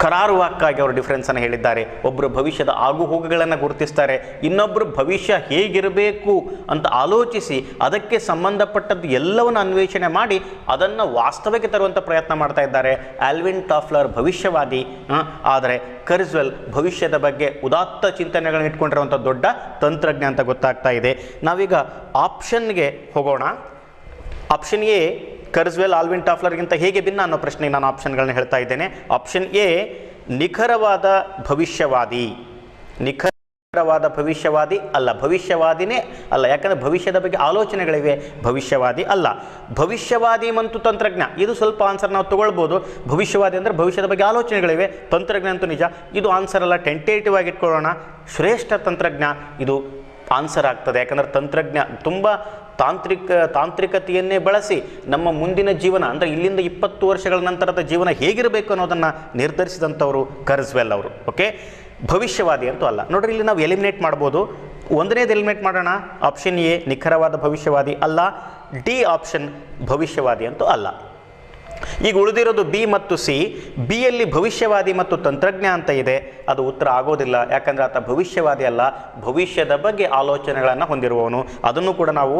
ಕರಾರುವಾಕ್ಕಾಗಿ ಅವರು ಡಿಫ್ರೆನ್ಸನ್ನು ಹೇಳಿದ್ದಾರೆ. ಒಬ್ಬರು ಭವಿಷ್ಯದ ಆಗುಹೋಗುಗಳನ್ನು ಗುರುತಿಸ್ತಾರೆ, ಇನ್ನೊಬ್ಬರು ಭವಿಷ್ಯ ಹೇಗಿರಬೇಕು ಅಂತ ಆಲೋಚಿಸಿ ಅದಕ್ಕೆ ಸಂಬಂಧಪಟ್ಟದ್ದು ಎಲ್ಲವನ್ನು ಅನ್ವೇಷಣೆ ಮಾಡಿ ಅದನ್ನು ವಾಸ್ತವಕ್ಕೆ ತರುವಂಥ ಪ್ರಯತ್ನ ಮಾಡ್ತಾ ಇದ್ದಾರೆ. ಆಲ್ವಿನ್ ಟಾಫ್ಲರ್ ಭವಿಷ್ಯವಾದಿ, ಆದರೆ ಕರ್ಸ್ವೆಲ್ ಭವಿಷ್ಯದ ಬಗ್ಗೆ ಉದಾತ್ತ ಚಿಂತನೆಗಳನ್ನು ಇಟ್ಕೊಂಡಿರುವಂಥ ದೊಡ್ಡ ತಂತ್ರಜ್ಞ ಅಂತ ಗೊತ್ತಾಗ್ತಾ ಇದೆ. ನಾವೀಗ ಆಪ್ಷನ್ಗೆ ಹೋಗೋಣ. ಆಪ್ಷನ್ ಎ, ಕರ್ಸ್ವೆಲ್ ಆಲ್ವಿನ್ ಟಾಫ್ಲರ್ಗಿಂತ ಹೇಗೆ ಭಿನ್ನ ಅನ್ನೋ ಪ್ರಶ್ನೆಗೆ ನಾನು ಆಪ್ಷನ್ಗಳನ್ನ ಹೇಳ್ತಾ ಇದ್ದೇನೆ. ಆಪ್ಷನ್ ಎ, ನಿಖರವಾದ ಭವಿಷ್ಯವಾದಿ. ನಿಖರವಾದ ಭವಿಷ್ಯವಾದಿ ಅಲ್ಲ, ಭವಿಷ್ಯವಾದಿನೇ ಅಲ್ಲ, ಯಾಕಂದರೆ ಭವಿಷ್ಯದ ಬಗ್ಗೆ ಆಲೋಚನೆಗಳಿವೆ, ಭವಿಷ್ಯವಾದಿ ಅಲ್ಲ. ಭವಿಷ್ಯವಾದಿ ಮತ್ತು ತಂತ್ರಜ್ಞ, ಇದು ಸ್ವಲ್ಪ ಆನ್ಸರ್ ನಾವು ತಗೊಳ್ಬೋದು. ಭವಿಷ್ಯವಾದಿ ಅಂದರೆ ಭವಿಷ್ಯದ ಬಗ್ಗೆ ಆಲೋಚನೆಗಳಿವೆ, ತಂತ್ರಜ್ಞ ಅಂತೂ ನಿಜ, ಇದು ಆನ್ಸರ್ ಅಲ್ಲ, ಟೆಂಟೇಟಿವ್ ಆಗಿ ಇಟ್ಕೊಳ್ಳೋಣ. ಶ್ರೇಷ್ಠ ತಂತ್ರಜ್ಞ ಇದು ಆನ್ಸರ್ ಆಗ್ತದೆ, ಯಾಕಂದರೆ ತಂತ್ರಜ್ಞ ತುಂಬ ತಾಂತ್ರಿಕತೆಯನ್ನೇ ಬಳಸಿ ನಮ್ಮ ಮುಂದಿನ ಜೀವನ, ಅಂದರೆ ಇಲ್ಲಿಂದ 20 ವರ್ಷಗಳ ನಂತರದ ಜೀವನ ಹೇಗಿರಬೇಕು ಅನ್ನೋದನ್ನು ನಿರ್ಧರಿಸಿದಂಥವರು ಕರ್ಸ್ವೆಲ್ ಅವರು. ಓಕೆ, ಭವಿಷ್ಯವಾದಿ ಅಂತೂ ಅಲ್ಲ. ನೋಡ್ರಿ, ಇಲ್ಲಿ ನಾವು ಎಲಿಮಿನೇಟ್ ಮಾಡ್ಬೋದು. ಒಂದನೇದು ಎಲಿಮಿನೇಟ್ ಮಾಡೋಣ. ಆಪ್ಷನ್ ಎ ನಿಖರವಾದ ಭವಿಷ್ಯವಾದಿ ಅಲ್ಲ, ಡಿ ಆಪ್ಷನ್ ಭವಿಷ್ಯವಾದಿ ಅಂತೂ ಅಲ್ಲ. ಈಗ ಉಳಿದಿರೋದು ಬಿ ಮತ್ತು ಸಿ. ಬಿಯಲ್ಲಿ ಭವಿಷ್ಯವಾದಿ ಮತ್ತು ತಂತ್ರಜ್ಞ ಅಂತ ಇದೆ, ಅದು ಉತ್ತರ ಆಗೋದಿಲ್ಲ, ಯಾಕಂದರೆ ಆತ ಭವಿಷ್ಯವಾದಿ ಅಲ್ಲ, ಭವಿಷ್ಯದ ಬಗ್ಗೆ ಆಲೋಚನೆಗಳನ್ನು ಹೊಂದಿರುವವನು. ಅದನ್ನು ಕೂಡ ನಾವು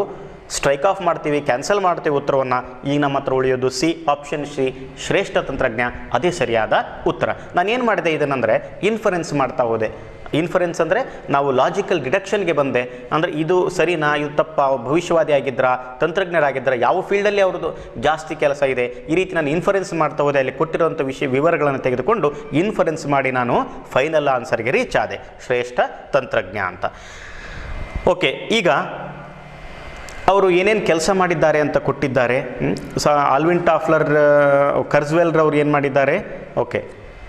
ಸ್ಟ್ರೈಕ್ ಆಫ್ ಮಾಡ್ತೀವಿ, ಕ್ಯಾನ್ಸಲ್ ಮಾಡ್ತೀವಿ ಉತ್ತರವನ್ನು. ಈಗ ನಮ್ಮ ಹತ್ರ ಉಳಿಯೋದು ಸಿ, ಆಪ್ಷನ್ ಸಿ, ಶ್ರೇಷ್ಠ ತಂತ್ರಜ್ಞ, ಅದೇ ಸರಿಯಾದ ಉತ್ತರ. ನಾನೇನು ಮಾಡಿದೆ ಇದನ್ನಂದರೆ ಇನ್ಫರೆನ್ಸ್ ಮಾಡ್ತಾ ಹೋದೆ. ಇನ್ಫರೆನ್ಸ್ ಅಂದರೆ ನಾವು ಲಾಜಿಕಲ್ ಡಿಡಕ್ಷನ್ಗೆ ಬಂದೆ. ಅಂದರೆ ಇದು ಸರಿನಾ, ಇದು ತಪ್ಪ, ಭವಿಷ್ಯವಾದಿ ಆಗಿದ್ರಾ, ತಂತ್ರಜ್ಞರಾಗಿದ್ದರೆ, ಯಾವ ಫೀಲ್ಡಲ್ಲಿ ಅವ್ರದ್ದು ಜಾಸ್ತಿ ಕೆಲಸ ಇದೆ, ಈ ರೀತಿ ನಾನು ಇನ್ಫರೆನ್ಸ್ ಮಾಡ್ತಾ ಹೋದೆ. ಅಲ್ಲಿ ಕೊಟ್ಟಿರುವಂಥ ವಿವರಗಳನ್ನು ತೆಗೆದುಕೊಂಡು ಇನ್ಫರೆನ್ಸ್ ಮಾಡಿ ನಾನು ಫೈನಲ್ ಆನ್ಸರ್ಗೆ ರೀಚ್ ಆದೆ, ಶ್ರೇಷ್ಠ ತಂತ್ರಜ್ಞ ಅಂತ. ಓಕೆ, ಈಗ ಅವರು ಏನೇನು ಕೆಲಸ ಮಾಡಿದ್ದಾರೆ ಅಂತ ಕೊಟ್ಟಿದ್ದಾರೆ. ಆಲ್ವಿನ್ ಟಾಫ್ಲರ್, ಕರ್ಸ್ವೆಲ್ರವ್ರು ಏನು ಮಾಡಿದ್ದಾರೆ? ಓಕೆ,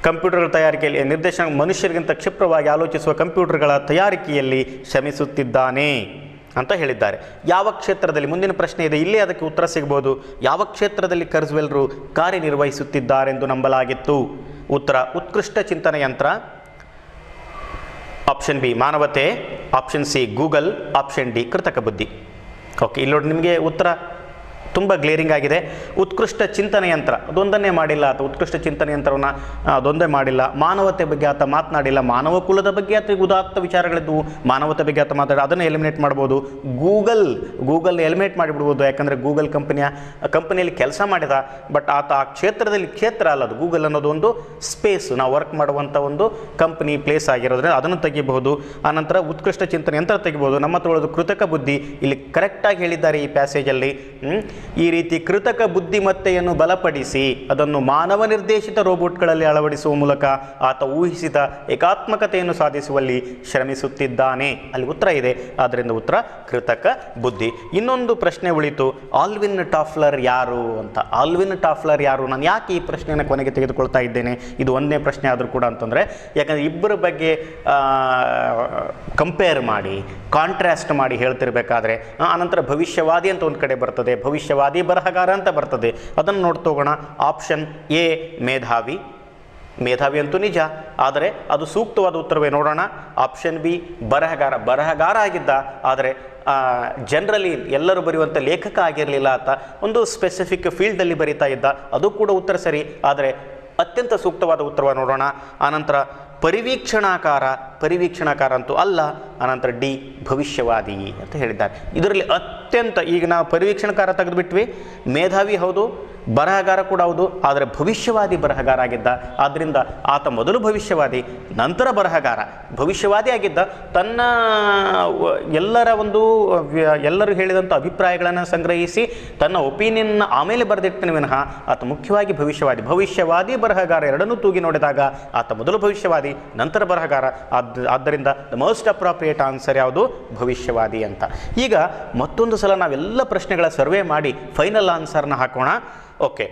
ಕಂಪ್ಯೂಟರ್ಗಳ ತಯಾರಿಕೆಯಲ್ಲಿ ನಿರ್ದೇಶನ, ಮನುಷ್ಯರಿಗಿಂತ ಕ್ಷಿಪ್ರವಾಗಿ ಆಲೋಚಿಸುವ ಕಂಪ್ಯೂಟರ್ಗಳ ತಯಾರಿಕೆಯಲ್ಲಿ ಶ್ರಮಿಸುತ್ತಿದ್ದಾನೆ ಅಂತ ಹೇಳಿದ್ದಾರೆ. ಯಾವ ಕ್ಷೇತ್ರದಲ್ಲಿ, ಮುಂದಿನ ಪ್ರಶ್ನೆ ಇದೆ, ಇಲ್ಲೇ ಅದಕ್ಕೆ ಉತ್ತರ ಸಿಗ್ಬೋದು. ಯಾವ ಕ್ಷೇತ್ರದಲ್ಲಿ ಕರ್ಸ್ವೆಲ್ರು ಕಾರ್ಯನಿರ್ವಹಿಸುತ್ತಿದ್ದಾರೆಂದು ನಂಬಲಾಗಿತ್ತು? ಉತ್ತರ ಉತ್ಕೃಷ್ಟ ಚಿಂತನ ಯಂತ್ರ, ಆಪ್ಷನ್ ಬಿ ಮಾನವತೆ, option C Google, option D ಕೃತಕ ಬುದ್ಧಿ. ಓಕೆ, ಇಲ್ಲಿ ನೋಡಿ ನಿಮಗೆ ಉತ್ತರ ತುಂಬ ಗ್ಲೇರಿಂಗ್ ಆಗಿದೆ. ಉತ್ಕೃಷ್ಟ ಚಿಂತನೆ ಯಂತ್ರ ಅದೊಂದನ್ನೇ ಮಾಡಿಲ್ಲ ಆತ, ಉತ್ಕೃಷ್ಟ ಚಿಂತನೆ ಯಂತ್ರವನ್ನು ಅದೊಂದೇ ಮಾಡಿಲ್ಲ. ಮಾನವತೆ ಬಗ್ಗೆ ಆತ ಮಾತನಾಡಿಲ್ಲ, ಮಾನವ ಕುಲದ ಬಗ್ಗೆ ಆತ ಉದಾತ್ತ ವಿಚಾರಗಳಿದ್ದವು, ಮಾನವತೆ ಬಗ್ಗೆ ಆತ ಮಾತಾಡಿ ಅದನ್ನು ಎಲಿಮಿನೇಟ್ ಮಾಡ್ಬೋದು. ಗೂಗಲ್ ಎಲಿಮಿನೇಟ್ ಮಾಡಿಬಿಡ್ಬೋದು, ಯಾಕಂದರೆ ಗೂಗಲ್ ಕಂಪನಿಯಲ್ಲಿ ಕೆಲಸ ಮಾಡಿದ, ಬಟ್ ಆತ ಆ ಕ್ಷೇತ್ರ ಅಲ್ಲ, ಅದು ಗೂಗಲ್ ಅನ್ನೋದು ಒಂದು ಸ್ಪೇಸ್, ನಾವು ವರ್ಕ್ ಮಾಡುವಂಥ ಒಂದು ಕಂಪನಿ ಪ್ಲೇಸ್ ಆಗಿರೋದ್ರಿಂದ ಅದನ್ನು ತೆಗಿಬಹುದು. ಆನಂತರ ಉತ್ಕೃಷ್ಟ ಚಿಂತನೆ ಯಂತ್ರ ತೆಗಿಬೋದು. ನಮ್ಮ ಹತ್ರ ಉಳಿದು ಕೃತಕ ಬುದ್ಧಿ, ಇಲ್ಲಿ ಕರೆಕ್ಟಾಗಿ ಹೇಳಿದ್ದಾರೆ ಈ ಪ್ಯಾಸೇಜಲ್ಲಿ. ಈ ರೀತಿ ಕೃತಕ ಬುದ್ಧಿಮತ್ತೆಯನ್ನು ಬಲಪಡಿಸಿ ಅದನ್ನು ಮಾನವ ನಿರ್ದೇಶಿತ ರೋಬೋಟ್ಗಳಲ್ಲಿ ಅಳವಡಿಸುವ ಮೂಲಕ ಆತ ಊಹಿಸಿದ ಏಕಾತ್ಮಕತೆಯನ್ನು ಸಾಧಿಸುವಲ್ಲಿ ಶ್ರಮಿಸುತ್ತಿದ್ದಾನೆ. ಅಲ್ಲಿ ಉತ್ತರ ಇದೆ, ಆದ್ದರಿಂದ ಉತ್ತರ ಕೃತಕ ಬುದ್ಧಿ. ಇನ್ನೊಂದು ಪ್ರಶ್ನೆ ಉಳಿತು, ಆಲ್ವಿನ್ ಟಾಫ್ಲರ್ ಯಾರು ಅಂತ. ಆಲ್ವಿನ್ ಟಾಫ್ಲರ್ ಯಾರು? ನಾನು ಯಾಕೆ ಈ ಪ್ರಶ್ನೆಯನ್ನು ಕೊನೆಗೆ ತೆಗೆದುಕೊಳ್ತಾ ಇದ್ದೇನೆ, ಇದು ಒಂದೇ ಪ್ರಶ್ನೆ ಆದರೂ ಕೂಡ ಅಂತಂದರೆ, ಯಾಕಂದರೆ ಇಬ್ಬರ ಬಗ್ಗೆ ಕಂಪೇರ್ ಮಾಡಿ ಕಾಂಟ್ರಾಸ್ಟ್ ಮಾಡಿ ಹೇಳ್ತಿರ್ಬೇಕಾದ್ರೆ, ಆನಂತರ ಭವಿಷ್ಯವಾದಿ ಅಂತ ಒಂದು ಕಡೆ ಬರ್ತದೆ, ಭವಿಷ್ಯವಾದಿ ಬರಹಗಾರ ಅಂತ ಬರ್ತದೆ, ಅದನ್ನು ನೋಡ್ತೋಗೋಣ. ಆಪ್ಷನ್ ಎ ಮೇಧಾವಿ ಅಂತೂ ನಿಜ, ಆದರೆ ಅದು ಸೂಕ್ತವಾದ ಉತ್ತರವೇ ನೋಡೋಣ. ಆಪ್ಷನ್ ಬಿ ಬರಹಗಾರ ಆಗಿದ್ದ, ಆದರೆ ಜನರಲಿ ಎಲ್ಲರೂ ಬರೆಯುವಂಥ ಲೇಖಕ ಆಗಿರಲಿಲ್ಲ ಆತ, ಒಂದು ಸ್ಪೆಸಿಫಿಕ್ ಫೀಲ್ಡಲ್ಲಿ ಬರೀತಾ ಇದ್ದ, ಅದು ಕೂಡ ಉತ್ತರ ಸರಿ, ಆದರೆ ಅತ್ಯಂತ ಸೂಕ್ತವಾದ ಉತ್ತರವನ್ನು ನೋಡೋಣ. ಆನಂತರ ಪರಿವೀಕ್ಷಣಾಕಾರ ಅಂತೂ ಅಲ್ಲ, ಅನಂತರ ಡಿ ಭವಿಷ್ಯವಾದಿ ಅಂತ ಹೇಳಿದ್ದಾರೆ. ಇದರಲ್ಲಿ ಅತ್ಯಂತ, ಈಗ ನಾವು ಪರಿವೀಕ್ಷಣಕಾರ ತೆಗೆದುಬಿಟ್ವಿ, ಮೇಧಾವಿ ಹೌದು, ಬರಹಗಾರ ಕೂಡ ಹೌದು, ಆದರೆ ಭವಿಷ್ಯವಾದಿ ಬರಹಗಾರ ಆಗಿದ್ದ, ಆದ್ದರಿಂದ ಆತ ಮೊದಲು ಭವಿಷ್ಯವಾದಿ ನಂತರ ಬರಹಗಾರ. ಭವಿಷ್ಯವಾದಿ ಆಗಿದ್ದ, ತನ್ನ ಎಲ್ಲರೂ ಹೇಳಿದಂಥ ಅಭಿಪ್ರಾಯಗಳನ್ನು ಸಂಗ್ರಹಿಸಿ ತನ್ನ ಒಪಿನಿಯನ್ನ ಆಮೇಲೆ ಬರೆದಿಟ್ಟನ ವಿನಃ ಆತ ಮುಖ್ಯವಾಗಿ ಭವಿಷ್ಯವಾದಿ ಬರಹಗಾರ ಎರಡನ್ನೂ ತೂಗಿ ನೋಡಿದಾಗ ಆತ ಮೊದಲು ಭವಿಷ್ಯವಾದಿ ನಂತರ ಬರಹಗಾರ. ಆದ್ದರಿಂದ ದ ಮೋಸ್ಟ್ ಅಪ್ರಾಪ್ರಿಯೇಟ್ ಆನ್ಸರ್ ಯಾವುದು? ಭವಿಷ್ಯವಾದಿ ಅಂತ. ಈಗ ಮತ್ತೊಂದು ಸಲ ನಾವೆಲ್ಲ ಪ್ರಶ್ನೆಗಳ ಸರ್ವೆ ಮಾಡಿ ಫೈನಲ್ ಆನ್ಸರ್ನ ಹಾಕೋಣ. ಓಕೆ,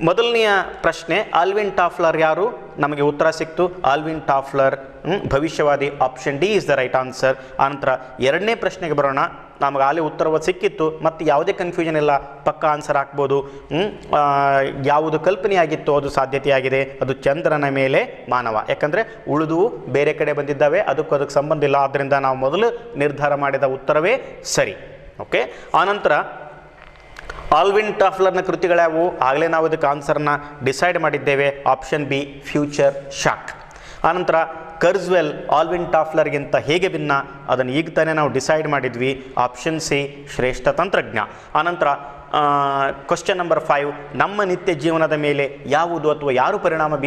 ಮೊದಲನೆಯ ಪ್ರಶ್ನೆ ಆಲ್ವಿನ್ ಟಾಫ್ಲರ್ ಯಾರು? ನಮಗೆ ಉತ್ತರ ಸಿಕ್ತು, ಆಲ್ವಿನ್ ಟಾಫ್ಲರ್ ಭವಿಷ್ಯವಾದಿ. Option D is the right answer. ಆನಂತರ ಎರಡನೇ ಪ್ರಶ್ನೆಗೆ ಬರೋಣ. ನಮಗೆ ಅಲ್ಲಿ ಉತ್ತರವ ಸಿಕ್ಕಿತ್ತು, ಮತ್ತು ಯಾವುದೇ ಕನ್ಫ್ಯೂಷನ್ ಇಲ್ಲ, ಪಕ್ಕ ಆನ್ಸರ್ ಹಾಕ್ಬೋದು. ಯಾವುದು ಕಲ್ಪನೆಯಾಗಿತ್ತು ಅದು ಸಾಧ್ಯತೆಯಾಗಿದೆ, ಅದು ಚಂದ್ರನ ಮೇಲೆ ಮಾನವ. ಯಾಕಂದರೆ ಉಳಿದು ಬೇರೆ ಕಡೆ ಬಂದಿದ್ದಾವೆ, ಅದಕ್ಕೆ ಸಂಬಂಧ ಇಲ್ಲ, ಆದ್ದರಿಂದ ನಾವು ಮೊದಲು ನಿರ್ಧಾರ ಮಾಡಿದ ಉತ್ತರವೇ ಸರಿ. ಓಕೆ, ಆನಂತರ ಆಲ್ವಿನ್ ಟಾಫ್ಲರ್ನ ಕೃತಿಗಳ್ಯಾವು? ಆಗಲೇ ನಾವು ಇದಕ್ಕೆ ಆನ್ಸರ್ನ ಡಿಸೈಡ್ ಮಾಡಿದ್ದೇವೆ, ಆಪ್ಷನ್ ಬಿ ಫ್ಯೂಚರ್ ಶಾಕ್. ಆನಂತರ ಕರ್ಜ್ವೆಲ್ ಆಲ್ವಿನ್ ಟಾಫ್ಲರ್ಗಿಂತ ಹೇಗೆ ಭಿನ್ನ? ಅದನ್ನು ಈಗ ತಾನೇ ನಾವು ಡಿಸೈಡ್ ಮಾಡಿದ್ವಿ, ಆಪ್ಷನ್ ಸಿ ಶ್ರೇಷ್ಠ ತಂತ್ರಜ್ಞ. ಆನಂತರ ಕ್ವಶ್ಚನ್ ನಂಬರ್ 5, ನಮ್ಮ ನಿತ್ಯ ಜೀವನದ ಮೇಲೆ ಯಾವುದು ಅಥವಾ ಯಾರು ಪರಿಣಾಮ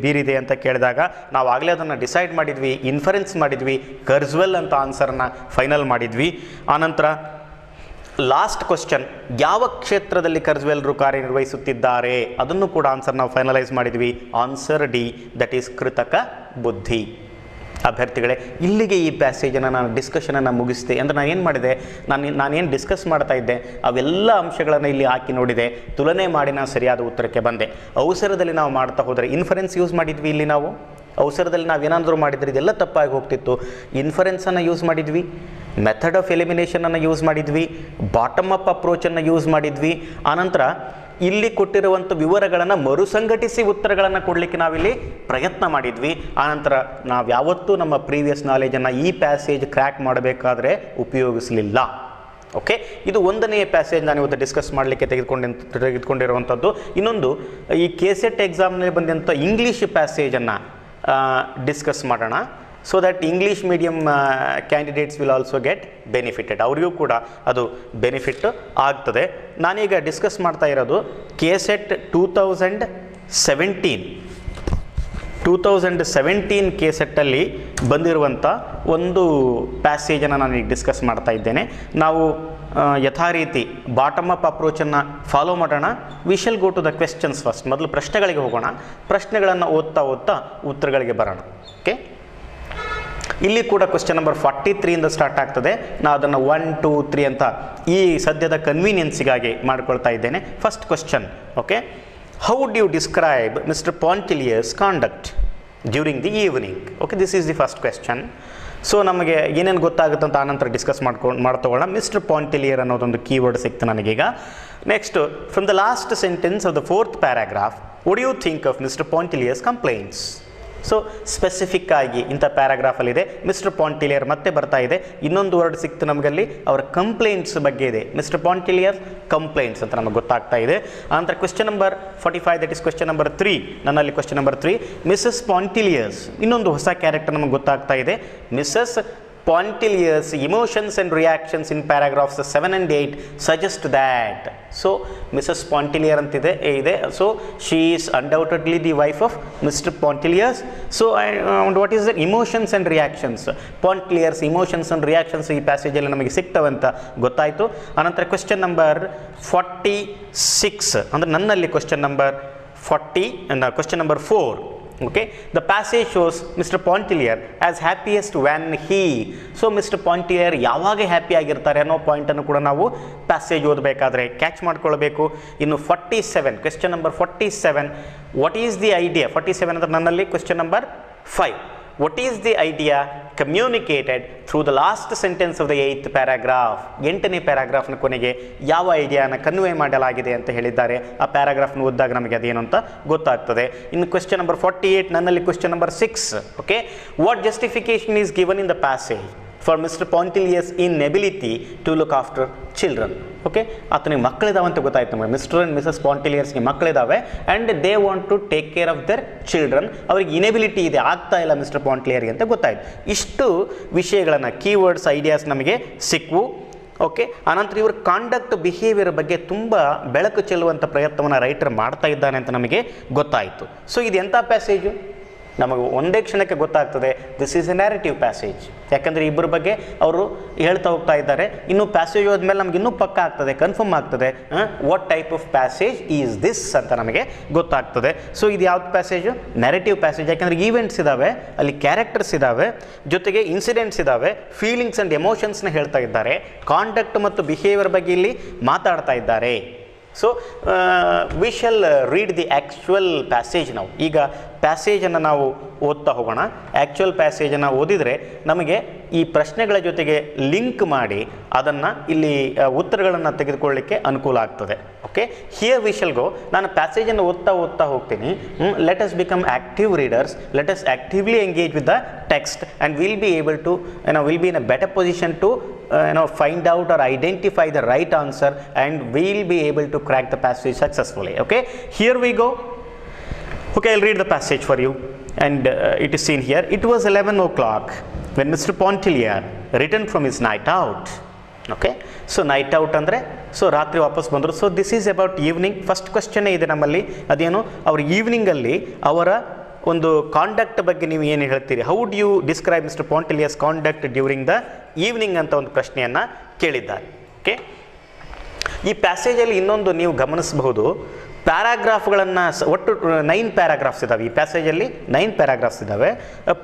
ಬೀರಿದೆ ಅಂತ ಕೇಳಿದಾಗ ನಾವು ಆಗಲೇ ಅದನ್ನು ಡಿಸೈಡ್ ಮಾಡಿದ್ವಿ, ಇನ್ಫರೆನ್ಸ್ ಮಾಡಿದ್ವಿ, ಕರ್ಜ್ವೆಲ್ ಅಂತ ಆನ್ಸರ್ನ ಫೈನಲ್ ಮಾಡಿದ್ವಿ. ಆನಂತರ ಲಾಸ್ಟ್ ಕ್ವಶ್ಚನ್, ಯಾವ ಕ್ಷೇತ್ರದಲ್ಲಿ ಕರ್ಜ್ವೆಲ್ರು ಕಾರ್ಯನಿರ್ವಹಿಸುತ್ತಿದ್ದಾರೆ? ಅದನ್ನು ಕೂಡ ಆನ್ಸರ್ ನಾವು ಫೈನಲೈಸ್ ಮಾಡಿದ್ವಿ, ಆನ್ಸರ್ ಡಿ, ದಟ್ ಈಸ್ ಕೃತಕ ಬುದ್ಧಿ. ಅಭ್ಯರ್ಥಿಗಳೇ, ಇಲ್ಲಿಗೆ ಈ ಪ್ಯಾಸೇಜನ್ನು ನಾನು ಡಿಸ್ಕಷನನ್ನು ಮುಗಿಸಿದೆ. ಅಂದರೆ ನಾನೇನು ಮಾಡಿದೆ, ನಾನೇನು ಡಿಸ್ಕಸ್ ಮಾಡ್ತಾ ಇದ್ದೆ ಅವೆಲ್ಲ ಅಂಶಗಳನ್ನು ಇಲ್ಲಿ ಹಾಕಿ ನೋಡಿದೆ, ತುಲನೆ ಮಾಡಿ ನಾನು ಸರಿಯಾದ ಉತ್ತರಕ್ಕೆ ಬಂದೆ. ಅವಸರದಲ್ಲಿ ನಾವು ಮಾಡ್ತಾ ಹೋದರೆ ಇನ್ಫರೆನ್ಸ್ ಯೂಸ್ ಮಾಡಿದ್ವಿ, ಇಲ್ಲಿ ನಾವು ಅವಸರದಲ್ಲಿ ನಾವೇನಾದರೂ ಮಾಡಿದರೆ ಇದೆಲ್ಲ ತಪ್ಪಾಗಿ ಹೋಗ್ತಿತ್ತು. ಇನ್ಫರೆನ್ಸನ್ನು ಯೂಸ್ ಮಾಡಿದ್ವಿ, ಮೆಥಡ್ ಆಫ್ ಎಲಿಮಿನೇಷನನ್ನು ಯೂಸ್ ಮಾಡಿದ್ವಿ, ಬಾಟಮ್ ಅಪ್ ಅಪ್ರೋಚನ್ನು ಯೂಸ್ ಮಾಡಿದ್ವಿ. ಆನಂತರ ಇಲ್ಲಿ ಕೊಟ್ಟಿರುವಂಥ ವಿವರಗಳನ್ನು ಮರುಸಂಘಟಿಸಿ ಉತ್ತರಗಳನ್ನು ಕೊಡಲಿಕ್ಕೆ ನಾವಿಲ್ಲಿ ಪ್ರಯತ್ನ ಮಾಡಿದ್ವಿ. ಆನಂತರ ನಾವು ಯಾವತ್ತೂ ನಮ್ಮ ಪ್ರೀವಿಯಸ್ ನಾಲೆಜನ್ನು ಈ ಪ್ಯಾಸೇಜ್ ಕ್ರ್ಯಾಕ್ ಮಾಡಬೇಕಾದ್ರೆ ಉಪಯೋಗಿಸಲಿಲ್ಲ. ಓಕೆ, ಇದು ಒಂದನೆಯ ಪ್ಯಾಸೇಜ್ ನಾನು ಇವತ್ತು ಡಿಸ್ಕಸ್ ಮಾಡಲಿಕ್ಕೆ ತೆಗೆದುಕೊಂಡಿರುವಂಥದ್ದು. ಇನ್ನೊಂದು, ಈ ಕೆಸೆಟ್ ಎಕ್ಸಾಮ್ನಲ್ಲಿ ಬಂದಂಥ ಇಂಗ್ಲೀಷ್ ಪ್ಯಾಸೇಜನ್ನು ಡಿಸ್ಕಸ್ ಮಾಡೋಣ, so that English medium candidates will also get benefited. ಅವರಿಗೂ ಕೂಡ ಅದು ಬೆನಿಫಿಟ್ ಆಗ್ತದೆ. ನಾನೀಗ ಡಿಸ್ಕಸ್ ಮಾಡ್ತಾ ಇರೋದು ಕೆಸೆಟ್ 2017 ಕೆಸೆಟ್ಟಲ್ಲಿ ಬಂದಿರುವಂಥ ಒಂದು ಪ್ಯಾಸೇಜನ್ನು ನಾನೀಗ ಡಿಸ್ಕಸ್ ಮಾಡ್ತಾ ಇದ್ದೇನೆ. ನಾವು ಯಥಾ ರೀತಿ ಬಾಟಮ್ ಅಪ್ ಅಪ್ರೋಚನ್ನು ಫಾಲೋ ಮಾಡೋಣ. We shall go to the questions first. ಮೊದಲು ಪ್ರಶ್ನೆಗಳಿಗೆ ಹೋಗೋಣ, ಪ್ರಶ್ನೆಗಳನ್ನು ಓದ್ತಾ ಉತ್ತರಗಳಿಗೆ ಬರೋಣ. ಓಕೆ, ಇಲ್ಲಿ ಕೂಡ ಕ್ವೆಶ್ಚನ್ ನಂಬರ್ 43 ಸ್ಟಾರ್ಟ್ ಆಗ್ತದೆ. ನಾನು ಅದನ್ನು 1, 2, 3 ಅಂತ ಈ ಸದ್ಯದ ಕನ್ವೀನಿಯನ್ಸಿಗಾಗಿ ಮಾಡ್ಕೊಳ್ತಾ ಇದ್ದೇನೆ. First question, okay, how would you describe Mister Pontellier's conduct during the evening? Okay, this is the first question. So ನಮಗೆ ಏನೇನು ಗೊತ್ತಾಗುತ್ತೆ ಅಂತ ಆನಂತರ ಡಿಸ್ಕಸ್ ಮಾಡ್ತೋಗೋಣ. ಮಿಸ್ಟರ್ ಪಾಂಟಿಲಿಯರ್ ಅನ್ನೋದೊಂದು ಕೀವರ್ಡ್ ಸಿಕ್ತು ನನಗೀಗ. Next, from the last sentence of the 4th paragraph, what do you think of mister Pontellier's complaints? So specific ಆಗಿ ಇಂಥ ಪ್ಯಾರಾಗ್ರಾಫಲ್ಲಿದೆ. ಮಿಸ್ಟರ್ ಪಾಂಟಿಲಿಯರ್ ಮತ್ತೆ ಬರ್ತಾ ಇದೆ, ಇನ್ನೊಂದು ವರ್ಡ್ ಸಿಕ್ತು ನಮಗಲ್ಲಿ, ಅವರ ಕಂಪ್ಲೇಂಟ್ಸ್ ಬಗ್ಗೆ ಇದೆ. ಮಿಸ್ಟರ್ ಪಾಂಟಿಲಿಯರ್ ಕಂಪ್ಲೇಂಟ್ಸ್ ಅಂತ ನಮಗೆ ಗೊತ್ತಾಗ್ತಾ ಇದೆ. ಆನಂತರ question number 45, that is question number 3. ನನ್ನಲ್ಲಿ ಕ್ವೆಶ್ಚನ್ ನಂಬರ್ 3, ಮಿಸಸ್ ಪಾಂಟಿಲಿಯರ್ಸ್, ಇನ್ನೊಂದು ಹೊಸ ಕ್ಯಾರೆಕ್ಟರ್ ನಮಗೆ ಗೊತ್ತಾಗ್ತಾ ಇದೆ. Mrs Pontilius' emotions and reactions in paragraphs 7 and 8 suggest that. So, Mrs. Pontilier ಅಂತಿದೆ ಇದೆ. So, she is undoubtedly the wife of Mr. Pontilius. So, and what is the emotions and reactions? Pontilier's emotions and reactions ಈ ಪ್ಯಾಸೇಜಲ್ಲಿ ನಮಗೆ ಸಿಗ್ತವಂತ ಗೊತ್ತಾಯಿತು. ಅನಂತರ question number 46, ಅಂದರೆ ನನ್ನಲ್ಲಿ question number 40 and question number 4. Okay, the passage shows Mr. Pontilier as happiest when he. So Mr. Pontilier ಯಾವಾಗ happy ಆಗಿರ್ತಾರೆ ಅನ್ನೋ ಪಾಯಿಂಟನ್ನು ಕೂಡ ನಾವು ಪ್ಯಾಸೇಜ್ ಓದಬೇಕಾದ್ರೆ ಕ್ಯಾಚ್ ಮಾಡ್ಕೊಳ್ಬೇಕು. ಇನ್ನು 47, question number 47, what is the idea? 47 ಅಂದರೆ ನನ್ನಲ್ಲಿ question number 5. What is the idea communicated through the last sentence of the 8th paragraph? 8ನೇ ಪ್ಯಾರಾಗ್ರಾಫ್ನ ಕೊನೆಗೆ ಯಾವ ಐಡಿಯಾನ ಕನ್ವೆ ಮಾಡಲಾಗಿದೆ ಅಂತ ಹೇಳಿದ್ದಾರೆ. ಆ ಪ್ಯಾರಾಗ್ರಾಫ್ನ ಓದಿದಾಗ ನಮಗೆ ಅದೇನು ಅಂತ ಗೊತ್ತಾಗ್ತದೆ. ಇನ್ನು ಕ್ವೆಶ್ಚನ್ ನಂಬರ್ 48, ನನ್ನಲ್ಲಿ question number 6. Okay, what justification is given in the passage for Mr Pontellier's inability to look after children? Okay, ಆತನಿಗೆ ಮಕ್ಕಳಿದಾವೆ ಅಂತ ಗೊತ್ತಾಯ್ತು ನಮಗೆ. ಮಿಸ್ಟರ್ ಆ್ಯಂಡ್ ಮಿಸಸ್ ಪಾಂಟಿಲಿಯರ್ಸ್ಗೆ ಮಕ್ಕಳಿದ್ದಾವೆ and they want to take care of their children. ಅವ್ರಿಗೆ inability ಇದೆ, ಆಗ್ತಾ ಇಲ್ಲ ಮಿಸ್ಟರ್ ಪಾಂಟಿಲಿಯರ್ಗೆ ಅಂತ ಗೊತ್ತಾಯ್ತು. ಇಷ್ಟು ವಿಷಯಗಳನ್ನು, ಕೀವರ್ಡ್ಸ್, ಐಡಿಯಾಸ್ ನಮಗೆ ಸಿಕ್ವು. ಓಕೆ, ಆನಂತರ ಇವ್ರ ಕಾಂಡಕ್ಟ್, ಬಿಹೇವಿಯರ್ ಬಗ್ಗೆ ತುಂಬ ಬೆಳಕು ಚೆಲ್ಲುವಂಥ ಪ್ರಯತ್ನವನ್ನು ರೈಟರ್ ಮಾಡ್ತಾ ಇದ್ದಾನೆ ಅಂತ ನಮಗೆ ಗೊತ್ತಾಯಿತು. ಸೊ ಇದು ಎಂಥ ಪ್ಯಾಸೇಜು? ನಮಗೆ ಒಂದೇ ಕ್ಷಣಕ್ಕೆ ಗೊತ್ತಾಗ್ತದೆ this is A narrative passage. ಯಾಕಂದರೆ ಇಬ್ಬರ ಬಗ್ಗೆ ಅವರು ಹೇಳ್ತಾ ಹೋಗ್ತಾ ಇದ್ದಾರೆ. ಇನ್ನು ಪ್ಯಾಸೇಜ್ ಹೋದ್ಮೇಲೆ ನಮ್ಗೆ ಇನ್ನೂ ಪಕ್ಕ ಆಗ್ತದೆ, ಕನ್ಫರ್ಮ್ ಆಗ್ತದೆ what type of passage is this ಅಂತ ನಮಗೆ ಗೊತ್ತಾಗ್ತದೆ. ಸೊ ಇದು ಯಾವ್ದು ಪ್ಯಾಸೇಜು? Narrative passage. ಯಾಕಂದರೆ ಈವೆಂಟ್ಸ್ ಇದ್ದಾವೆ, ಅಲ್ಲಿ ಕ್ಯಾರೆಕ್ಟರ್ಸ್ ಇದ್ದಾವೆ, ಜೊತೆಗೆ ಇನ್ಸಿಡೆಂಟ್ಸ್ ಇದ್ದಾವೆ, ಫೀಲಿಂಗ್ಸ್ ಆ್ಯಂಡ್ ಎಮೋಷನ್ಸ್ನ ಹೇಳ್ತಾ ಇದ್ದಾರೆ, ಕಾಂಡಕ್ಟ್ ಮತ್ತು ಬಿಹೇವಿಯರ್ ಬಗ್ಗೆ ಇಲ್ಲಿ ಮಾತಾಡ್ತಾ ಇದ್ದಾರೆ. So we shall read the actual passage. ನಾವು ಈಗ ಪ್ಯಾಸೇಜನ್ನು ನಾವು ಓದ್ತಾ ಹೋಗೋಣ. ಆ್ಯಕ್ಚುಯಲ್ ಪ್ಯಾಸೇಜನ್ನು ಓದಿದರೆ ನಮಗೆ ಈ ಪ್ರಶ್ನೆಗಳ ಜೊತೆಗೆ ಲಿಂಕ್ ಮಾಡಿ ಅದನ್ನು ಇಲ್ಲಿ ಉತ್ತರಗಳನ್ನು ತೆಗೆದುಕೊಳ್ಳಲಿಕ್ಕೆ ಅನುಕೂಲ ಆಗ್ತದೆ. Okay, here we shall go. ನಾನು ಪ್ಯಾಸೇಜನ್ನು ಓದ್ತಾ ಹೋಗ್ತೀನಿ. Let us become active readers, let us actively engage with the text and will be able to will be in a better position to find out or identify the right answer and we'll be able to crack the passage successfully. Okay, here we go. Okay, I'll read the passage for you and it is seen here. It was 11 o'clock when Mr. Pontilier returned from his night out. Okay, so night out ಅಂದರೆ so ರಾತ್ರಿ ವಾಪಸ್ ಬಂದರು. So this is about evening. First ಕ್ವೆಶ್ಚನ್ನೇ ಇದೆ ನಮ್ಮಲ್ಲಿ, ಅದೇನು ಅವ್ರ ಈವ್ನಿಂಗಲ್ಲಿ ಅವರ ಒಂದು ಕಾಂಡಕ್ಟ್ ಬಗ್ಗೆ ನೀವು ಏನು ಹೇಳ್ತೀರಿ? How do you describe Mr Pontellier's conduct during the evening ಅಂತ ಒಂದು ಪ್ರಶ್ನೆಯನ್ನು ಕೇಳಿದ್ದಾರೆ. ಓಕೆ, ಈ ಪ್ಯಾಸೇಜಲ್ಲಿ ಇನ್ನೊಂದು ನೀವು ಗಮನಿಸಬಹುದು, ಪ್ಯಾರಾಗ್ರಾಫ್ಗಳನ್ನು ಒಟ್ಟು 9 ಪ್ಯಾರಾಗ್ರಾಫ್ಸ್ ಇದ್ದಾವೆ. ಈ ಪ್ಯಾಸೇಜಲ್ಲಿ 9 ಪ್ಯಾರಾಗ್ರಾಫ್ಸ್ ಇದ್ದಾವೆ.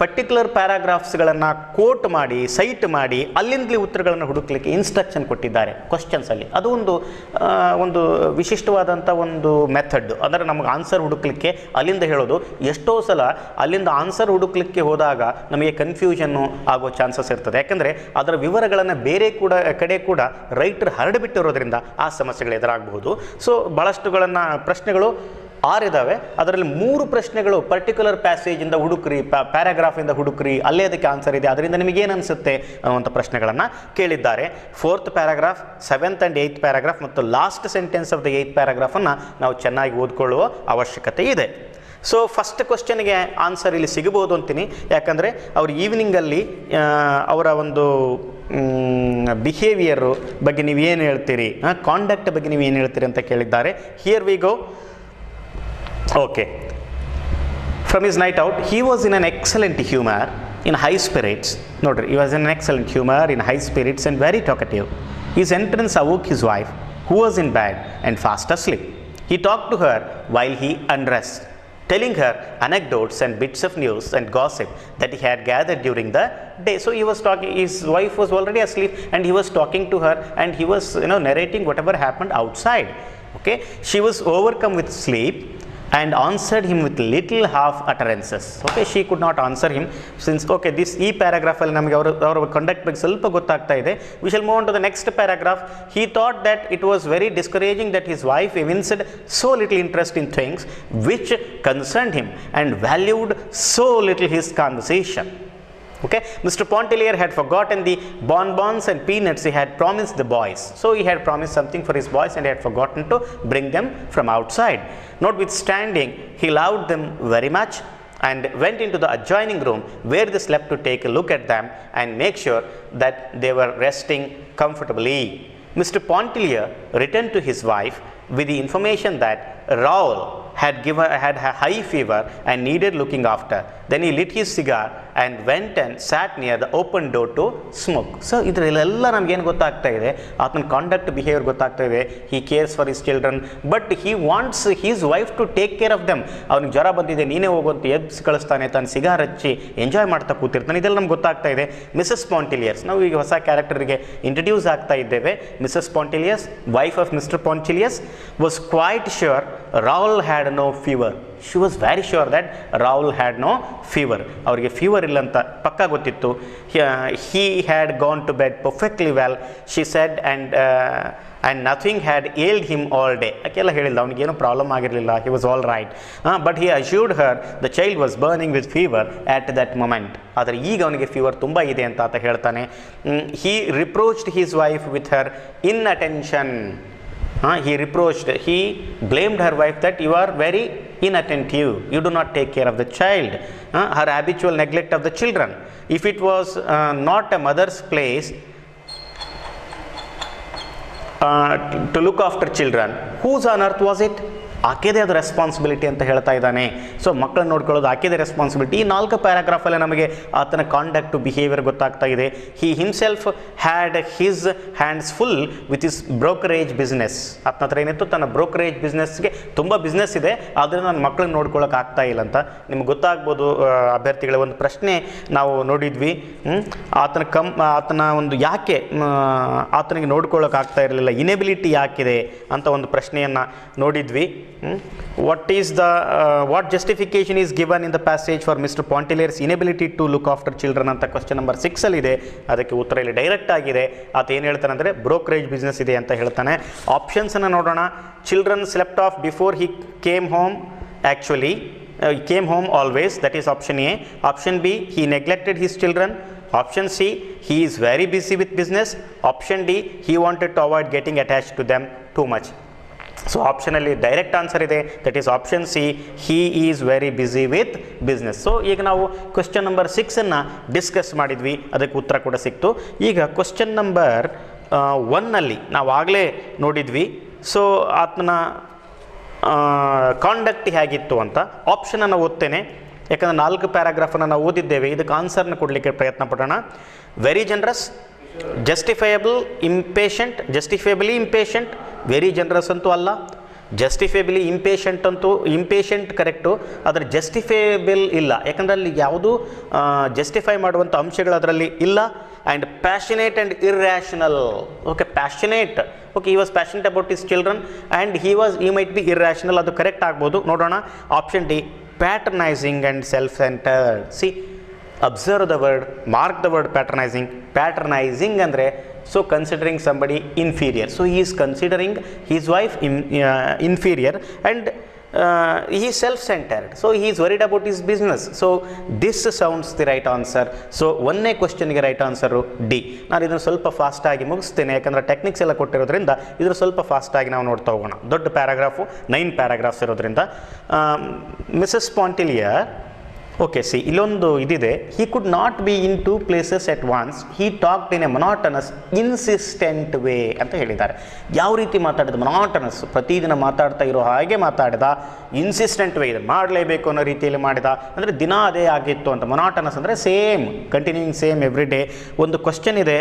ಪರ್ಟಿಕ್ಯುಲರ್ ಪ್ಯಾರಾಗ್ರಾಫ್ಸ್ಗಳನ್ನು ಕೋಟ್ ಮಾಡಿ, ಸೈಟ್ ಮಾಡಿ, ಅಲ್ಲಿಂದಲೇ ಉತ್ತರಗಳನ್ನು ಹುಡುಕಲಿಕ್ಕೆ ಇನ್ಸ್ಟ್ರಕ್ಷನ್ ಕೊಟ್ಟಿದ್ದಾರೆ ಕ್ವಶನ್ಸಲ್ಲಿ. ಅದು ಒಂದು ವಿಶಿಷ್ಟವಾದಂಥ ಒಂದು ಮೆಥಡ್. ಅಂದರೆ ನಮಗೆ ಆನ್ಸರ್ ಹುಡುಕಲಿಕ್ಕೆ ಅಲ್ಲಿಂದ ಹೇಳೋದು. ಎಷ್ಟೋ ಸಲ ಅಲ್ಲಿಂದ ಆನ್ಸರ್ ಹುಡುಕಲಿಕ್ಕೆ ಹೋದಾಗ ನಮಗೆ ಕನ್ಫ್ಯೂಷನ್ನು ಆಗೋ ಚಾನ್ಸಸ್ ಇರ್ತದೆ. ಯಾಕಂದರೆ ಅದರ ವಿವರಗಳನ್ನು ಬೇರೆ ಕಡೆ ಕೂಡ ರೈಟರ್ ಹರಡಿಬಿಟ್ಟಿರೋದ್ರಿಂದ ಆ ಸಮಸ್ಯೆಗಳು ಎದುರಾಗಬಹುದು. ಸೊ ಭಾಳಷ್ಟುಗಳನ್ನು ಪ್ರಶ್ನೆಗಳು 6 ಇದ್ದಾವೆ. ಅದರಲ್ಲಿ 3 ಪ್ರಶ್ನೆಗಳು ಪರ್ಟಿಕ್ಯುಲರ್ ಪ್ಯಾಸೇಜಿಂದ ಹುಡುಕ್ರಿ, ಪ್ಯಾರಾಗ್ರಾಫಿಂದ ಹುಡುಕ್ರಿ, ಅಲ್ಲೇ ಅದಕ್ಕೆ ಆನ್ಸರ್ ಇದೆ, ಅದರಿಂದ ನಿಮಗೇನು ಅನಿಸುತ್ತೆ ಅನ್ನುವಂಥ ಪ್ರಶ್ನೆಗಳನ್ನು ಕೇಳಿದ್ದಾರೆ. 4th paragraph, 7th and 8th paragraph ಮತ್ತು last sentence of the 8th ಪ್ಯಾರಾಗ್ರಾಫನ್ನು ನಾವು ಚೆನ್ನಾಗಿ ಓದ್ಕೊಳ್ಳುವ ಅವಶ್ಯಕತೆ ಇದೆ. ಸೊ ಫಸ್ಟ್ ಕ್ವಶನ್ಗೆ ಆನ್ಸರ್ ಇಲ್ಲಿ ಸಿಗಬಹುದು ಅಂತೀನಿ. ಯಾಕಂದರೆ ಅವ್ರು ಈವ್ನಿಂಗಲ್ಲಿ ಅವರ ಒಂದು ಬಿಹೇವಿಯರು ಬಗ್ಗೆ ನೀವು ಏನು ಹೇಳ್ತೀರಿ, ಕಾಂಡಕ್ಟ್ ಬಗ್ಗೆ ನೀವು ಏನು ಹೇಳ್ತೀರಿ ಅಂತ ಕೇಳಿದ್ದಾರೆ. Here we go. Okay, from his night out he was in an excellent humour, in high spirits. ನೋಡ್ರಿ, he was in an excellent humor, in high spirits and very talkative. His entrance awoke his wife, who was in bed and fast asleep. He talked to her while he undressed, telling her anecdotes and bits of news and gossip that he had gathered during the day. So he was talking, his wife was already asleep and he was talking to her and he was narrating whatever happened outside. Okay, she was overcome with sleep and answered him with little half utterances. Okay, she could not answer him since, okay, this ಈ paragraph ಅಲ್ಲಿ ನಮಗೆ ಅವರ conduct ಬಗ್ಗೆ ಸ್ವಲ್ಪ ಗೊತ್ತಾಗ್ತಾ ಇದೆ. We shall move on to the next paragraph. He thought that it was very discouraging that his wife evinced so little interest in things which concerned him and valued so little his conversation. Okay, Mr. Pontellier had forgotten the bonbons and peanuts he had promised the boys. So he had promised something for his boys and he had forgotten to bring them from outside. Notwithstanding, he loved them very much and went into the adjoining room where they slept to take a look at them and make sure that they were resting comfortably. Mr. Pontellier returned to his wife with the information that Raoul had a high fever and needed looking after. Then he lit his cigar and went and sat near the open door to smoke. So ಇದರಲ್ಲೆಲ್ಲ ನಮಗೇನು ಗೊತ್ತಾಗ್ತಾ ಇದೆ, ಆತನ conduct behaviour ಗೊತ್ತಾಗ್ತಾ ಇದೆ. He cares for his children but he wants his wife to take care of them. ಅವ್ನಿಗೆ ಜ್ವರ ಬಂದಿದೆ, ನೀನೇ ಹೋಗುವಂತ ಎಬ್ಸ್ ಕಳಿಸ್ತಾನೆ, ತಾನು ಸಿಗಾರ್ ಹಚ್ಚಿ ಎಂಜಾಯ್ ಮಾಡ್ತಾ ಕೂತಿರ್ತಾನೆ. ಇದೆಲ್ಲ ನಮ್ಗೆ ಗೊತ್ತಾಗ್ತಾ ಇದೆ. ಮಿಸಸ್ ಪಾಂಟಿಲಿಯರ್ಸ್, ನಾವು ಈಗ ಹೊಸ ಕ್ಯಾರೆಕ್ಟರ್ಗೆ ಇಂಟ್ರಡ್ಯೂಸ್ ಆಗ್ತಾ ಇದ್ದೇವೆ. Mrs Pontellier's, wife of Mr Pontellier's, was quite sure Raoul had no fever. She was very sure that Raoul had no fever. ಅವರಿಗೆ ಫೀವರ್ ಇಲ್ಲ ಅಂತ ಪಕ್ಕಾ ಗೊತ್ತಿತ್ತು. He had gone to bed perfectly well, she said, and nothing had ailed him all day. ಆಕೆಲ್ಲ ಹೇಳಿಲ್ಲ, ಅವನಿಗೇನು problem ಆಗಿರಲಿಲ್ಲ, he was all right. But he assured her the child was burning with fever at that moment. ಆದರೆ ಈಗ ಅವನಿಗೆ fever ತುಂಬ ಇದೆ ಅಂತ ಆತ ಹೇಳ್ತಾನೆ. He reproached his wife with her inattention. He blamed her wife that you are very inattentive, you do not take care of the child, her habitual neglect of the children. If it was not a mother's place to look after children, whose on earth was it? ಆಕೆದೇ ಅದು responsibility ಅಂತ ಹೇಳ್ತಾ ಇದ್ದಾನೆ. So ಮಕ್ಕಳನ್ನ ನೋಡ್ಕೊಳ್ಳೋದು ಆಕೆದೇ responsibility. ಈ 4 ಪ್ಯಾರಾಗ್ರಾಫಲ್ಲೇ ನಮಗೆ ಆತನ conduct behaviour ಗೊತ್ತಾಗ್ತಾ ಇದೆ. ಹಿ himself had his hands full with his brokerage business. ಆತನ ಹತ್ರ ಏನಿತ್ತು, ತನ್ನ ಬ್ರೋಕರೇಜ್ ಬಿಸ್ನೆಸ್ಗೆ ತುಂಬ ಬಿಸ್ನೆಸ್ ಇದೆ, ಆದರೆ ನನ್ನ ಮಕ್ಕಳನ್ನ ನೋಡ್ಕೊಳ್ಳೋಕೆ ಆಗ್ತಾ ಇಲ್ಲ ಅಂತ. ನಿಮ್ಗೆ ಗೊತ್ತಾಗ್ಬೋದು ಅಭ್ಯರ್ಥಿಗಳ ಒಂದು ಪ್ರಶ್ನೆ ನಾವು ನೋಡಿದ್ವಿ. ಆತನ ಒಂದು ಯಾಕೆ ಆತನಿಗೆ ನೋಡ್ಕೊಳ್ಳೋಕೆ ಆಗ್ತಾ ಇರಲಿಲ್ಲ, ಇನೆಬಿಲಿಟಿ ಯಾಕಿದೆ ಅಂತ ಒಂದು ಪ್ರಶ್ನೆಯನ್ನು ನೋಡಿದ್ವಿ. What justification is given in the passage for Mr. Pontellier's inability to look after children ಅಂತ ಕ್ವಶ್ಚನ್ ನಂಬರ್ 6 ಅಲ್ಲಿ ಇದೆ. ಅದಕ್ಕೆ ಉತ್ತರ ಇಲ್ಲಿ ಡೈರೆಕ್ಟ್ ಆಗಿದೆ. ಆತ ಏನು ಹೇಳ್ತಾನೆ ಅಂದರೆ ಬ್ರೋಕರೇಜ್ ಬಿಸ್ನೆಸ್ ಇದೆ ಅಂತ ಹೇಳ್ತಾನೆ. ಆಪ್ಷನ್ಸ್ ಅನ್ನು ನೋಡೋಣ. Children slept of before he came home. Actually came home always, that is option A. Option B, he neglected his children. Option C, he is very busy with business. Option D, he wanted to avoid getting attached to them too much. So ಆಪ್ಷನಲ್ಲಿ direct answer ಇದೆ, that is option C, he is very busy with business. So ಈಗ ನಾವು question number 6 discuss ಮಾಡಿದ್ವಿ, ಅದಕ್ಕೆ ಉತ್ತರ ಕೂಡ ಸಿಕ್ತು. ಈಗ ಕ್ವಶ್ಚನ್ ನಂಬರ್ 1 ನಾವು ಆಗಲೇ ನೋಡಿದ್ವಿ. ಸೊ ಆತನ ಕಾಂಡಕ್ಟ್ ಹೇಗಿತ್ತು ಅಂತ. ಆಪ್ಷನನ್ನು ಓದ್ತೇನೆ, ಯಾಕಂದರೆ 4 ಪ್ಯಾರಾಗ್ರಾಫನ್ನು ನಾವು ಓದಿದ್ದೇವೆ. ಇದಕ್ಕೆ ಆನ್ಸರ್ನ ಕೊಡಲಿಕ್ಕೆ ಪ್ರಯತ್ನ ಪಡೋಣ. Very generous, justifiably impatient. Very generous ಅಂತೂ ಅಲ್ಲ, ಜಸ್ಟಿಫೇಬಲಿ ಇಂಪೇಷಂಟ್ ಅಂತೂ, ಇಂಪೇಷಂಟ್ ಕರೆಕ್ಟು, ಆದರೆ ಜಸ್ಟಿಫೇಬಲ್ ಇಲ್ಲ, ಯಾಕಂದರೆ ಅಲ್ಲಿ ಯಾವುದೂ ಜಸ್ಟಿಫೈ ಮಾಡುವಂಥ ಅಂಶಗಳು ಅದರಲ್ಲಿ ಇಲ್ಲ. And passionate and irrational. Okay, passionate, okay, he was passionate about his children and he might be irrational. ಅದು ಕರೆಕ್ಟ್ ಆಗ್ಬೋದು. ನೋಡೋಣ option D, patronising and self centred. C, observe the word, mark the word patronising. Patronising ಅಂದರೆ so considering somebody inferior. So he is considering his wife inferior and he is self-centered. So he is worried about his business. So this sounds the right answer. So ಒಂದನೇ ಕ್ವಶನ್ಗೆ right answer D. ನಾನು ಇದನ್ನು ಸ್ವಲ್ಪ ಫಾಸ್ಟಾಗಿ ಮುಗಿಸ್ತೇನೆ, ಯಾಕಂದರೆ techniques ಎಲ್ಲ ಕೊಟ್ಟಿರೋದ್ರಿಂದ ಇದ್ರ ಸ್ವಲ್ಪ ಫಾಸ್ಟಾಗಿ ನಾವು ನೋಡ್ತಾ ಹೋಗೋಣ. ದೊಡ್ಡ ಪ್ಯಾರಾಗ್ರಾಫು, 9 ಪ್ಯಾರಾಗ್ರಾಫ್ಸ್ ಇರೋದ್ರಿಂದ. ಮಿಸಸ್ ಪಾಂಟಿಲಿಯರ್, ಓಕೆ, ಸಿ ಇಲ್ಲೊಂದು ಇದಿದೆ. He could not be in 2 places at once. He talked in a monotonous insistent way ಅಂತ ಹೇಳಿದ್ದಾರೆ. ಯಾವ ರೀತಿ ಮಾತಾಡಿದ? ಮೊನಾಟನಸ್, ಪ್ರತಿದಿನ ಮಾತಾಡ್ತಾ ಇರೋ ಹಾಗೆ ಮಾತಾಡಿದ. ಇನ್ಸಿಸ್ಟೆಂಟ್ ವೇ ಇದೆ, ಮಾಡಲೇಬೇಕು ಅನ್ನೋ ರೀತಿಯಲ್ಲಿ ಮಾಡಿದ, ಅಂದರೆ ದಿನ ಅದೇ ಆಗಿತ್ತು ಅಂತ. ಮೊನಾಟನಸ್ ಅಂದರೆ same, continuing same every day. ಒಂದು ಕ್ವಶನ್ ಇದೆ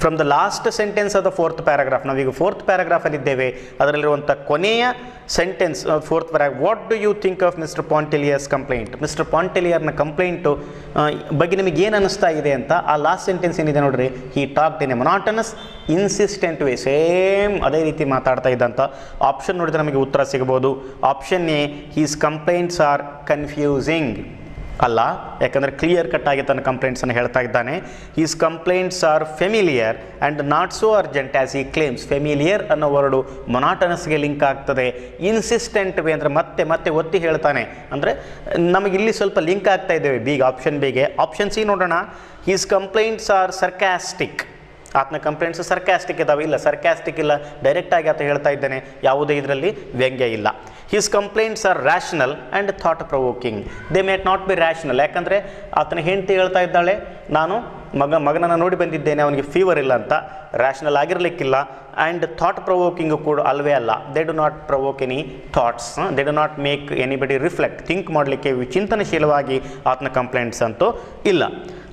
from the last sentence of the 4th paragraph. ನಾವೀಗ 4th ಪ್ಯಾರಾಗ್ರಾಫಲ್ಲಿದ್ದೇವೆ, ಅದರಲ್ಲಿರುವಂಥ ಕೊನೆಯ sentence 4th paragraph. What do you think of mister Pontellier's complaint? Mister ಸ್ಪಾಂಟಿಲಿಯರ್ನ ಕಂಪ್ಲೇಂಟು ಬಗ್ಗೆ ನಿಮಗೆ ಏನು ಅನ್ನಿಸ್ತಾ ಇದೆ ಅಂತ. ಆ ಲಾಸ್ಟ್ ಸೆಂಟೆನ್ಸ್ ಏನಿದೆ ನೋಡ್ರಿ, he talked in a monotonous insistent way, same ಅದೇ ರೀತಿ ಮಾತಾಡ್ತಾ ಇದ್ದಂಥ. ಆಪ್ಷನ್ ನೋಡಿದ್ರೆ ನಮಗೆ ಉತ್ತರ ಸಿಗ್ಬೋದು. Option A, his complaints are confusing ಅಲ್ಲ, ಯಾಕಂದರೆ ಕ್ಲಿಯರ್ ಕಟ್ ಆಗಿ ತನ್ನ ಕಂಪ್ಲೇಂಟ್ಸನ್ನು ಹೇಳ್ತಾ ಇದ್ದಾನೆ. His complaints are familiar and not so urgent as he claims. Familiar ಅನ್ನೋ ವರ್ಡು ಮೊನಾಟನಸ್ಗೆ ಲಿಂಕ್ ಆಗ್ತದೆ. ಇನ್ಸಿಸ್ಟೆಂಟ್ ವೇ ಅಂದರೆ ಮತ್ತೆ ಮತ್ತೆ ಒತ್ತಿ ಹೇಳ್ತಾನೆ, ಅಂದರೆ ನಮಗಿಲ್ಲಿ ಸ್ವಲ್ಪ ಲಿಂಕ್ ಆಗ್ತಾ ಇದ್ದೇವೆ ಬಿಗೆ, ಆಪ್ಷನ್ ಬಿಗೆ. ಆಪ್ಷನ್ ಸಿ ನೋಡೋಣ, ಹೀಸ್ ಕಂಪ್ಲೇಂಟ್ಸ್ ಆರ್ ಸರ್ಕ್ಯಾಸ್ಟಿಕ್. ಆತನ ಕಂಪ್ಲೇಂಟ್ಸ್ ಸರ್ಕ್ಯಾಸ್ಟಿಕ್ ಇದ್ದಾವೆ, ಇಲ್ಲ ಸರ್ಕ್ಯಾಸ್ಟಿಕ್ ಇಲ್ಲ, ಡೈರೆಕ್ಟಾಗಿ ಆತ ಹೇಳ್ತಾ ಇದ್ದಾನೆ, ಯಾವುದೇ ಇದರಲ್ಲಿ ವ್ಯಂಗ್ಯ ಇಲ್ಲ. His complaints are rational and thought provoking. They may not be rational, ಯಾಕಂದರೆ ಆತನ ಹೆಂಡತಿ ಹೇಳ್ತಾ ಇದ್ದಾಳೆ, ನಾನು ಮಗನನ್ನು ನೋಡಿ ಬಂದಿದ್ದೇನೆ, ಅವನಿಗೆ ಫೀವರ್ ಇಲ್ಲ ಅಂತ. ರ್ಯಾಷನಲ್ ಆಗಿರಲಿಕ್ಕಿಲ್ಲ. ಆ್ಯಂಡ್ ಥಾಟ್ ಪ್ರೊವೋಕಿಂಗು ಕೂಡ ಅಲ್ವೇ ಅಲ್ಲ. They do not provoke any thoughts, they do not make anybody reflect, think ಮಾಡಲಿಕ್ಕೆ ಚಿಂತನಶೀಲವಾಗಿ ಆತನ ಕಂಪ್ಲೇಂಟ್ಸ್ ಅಂತೂ ಇಲ್ಲ.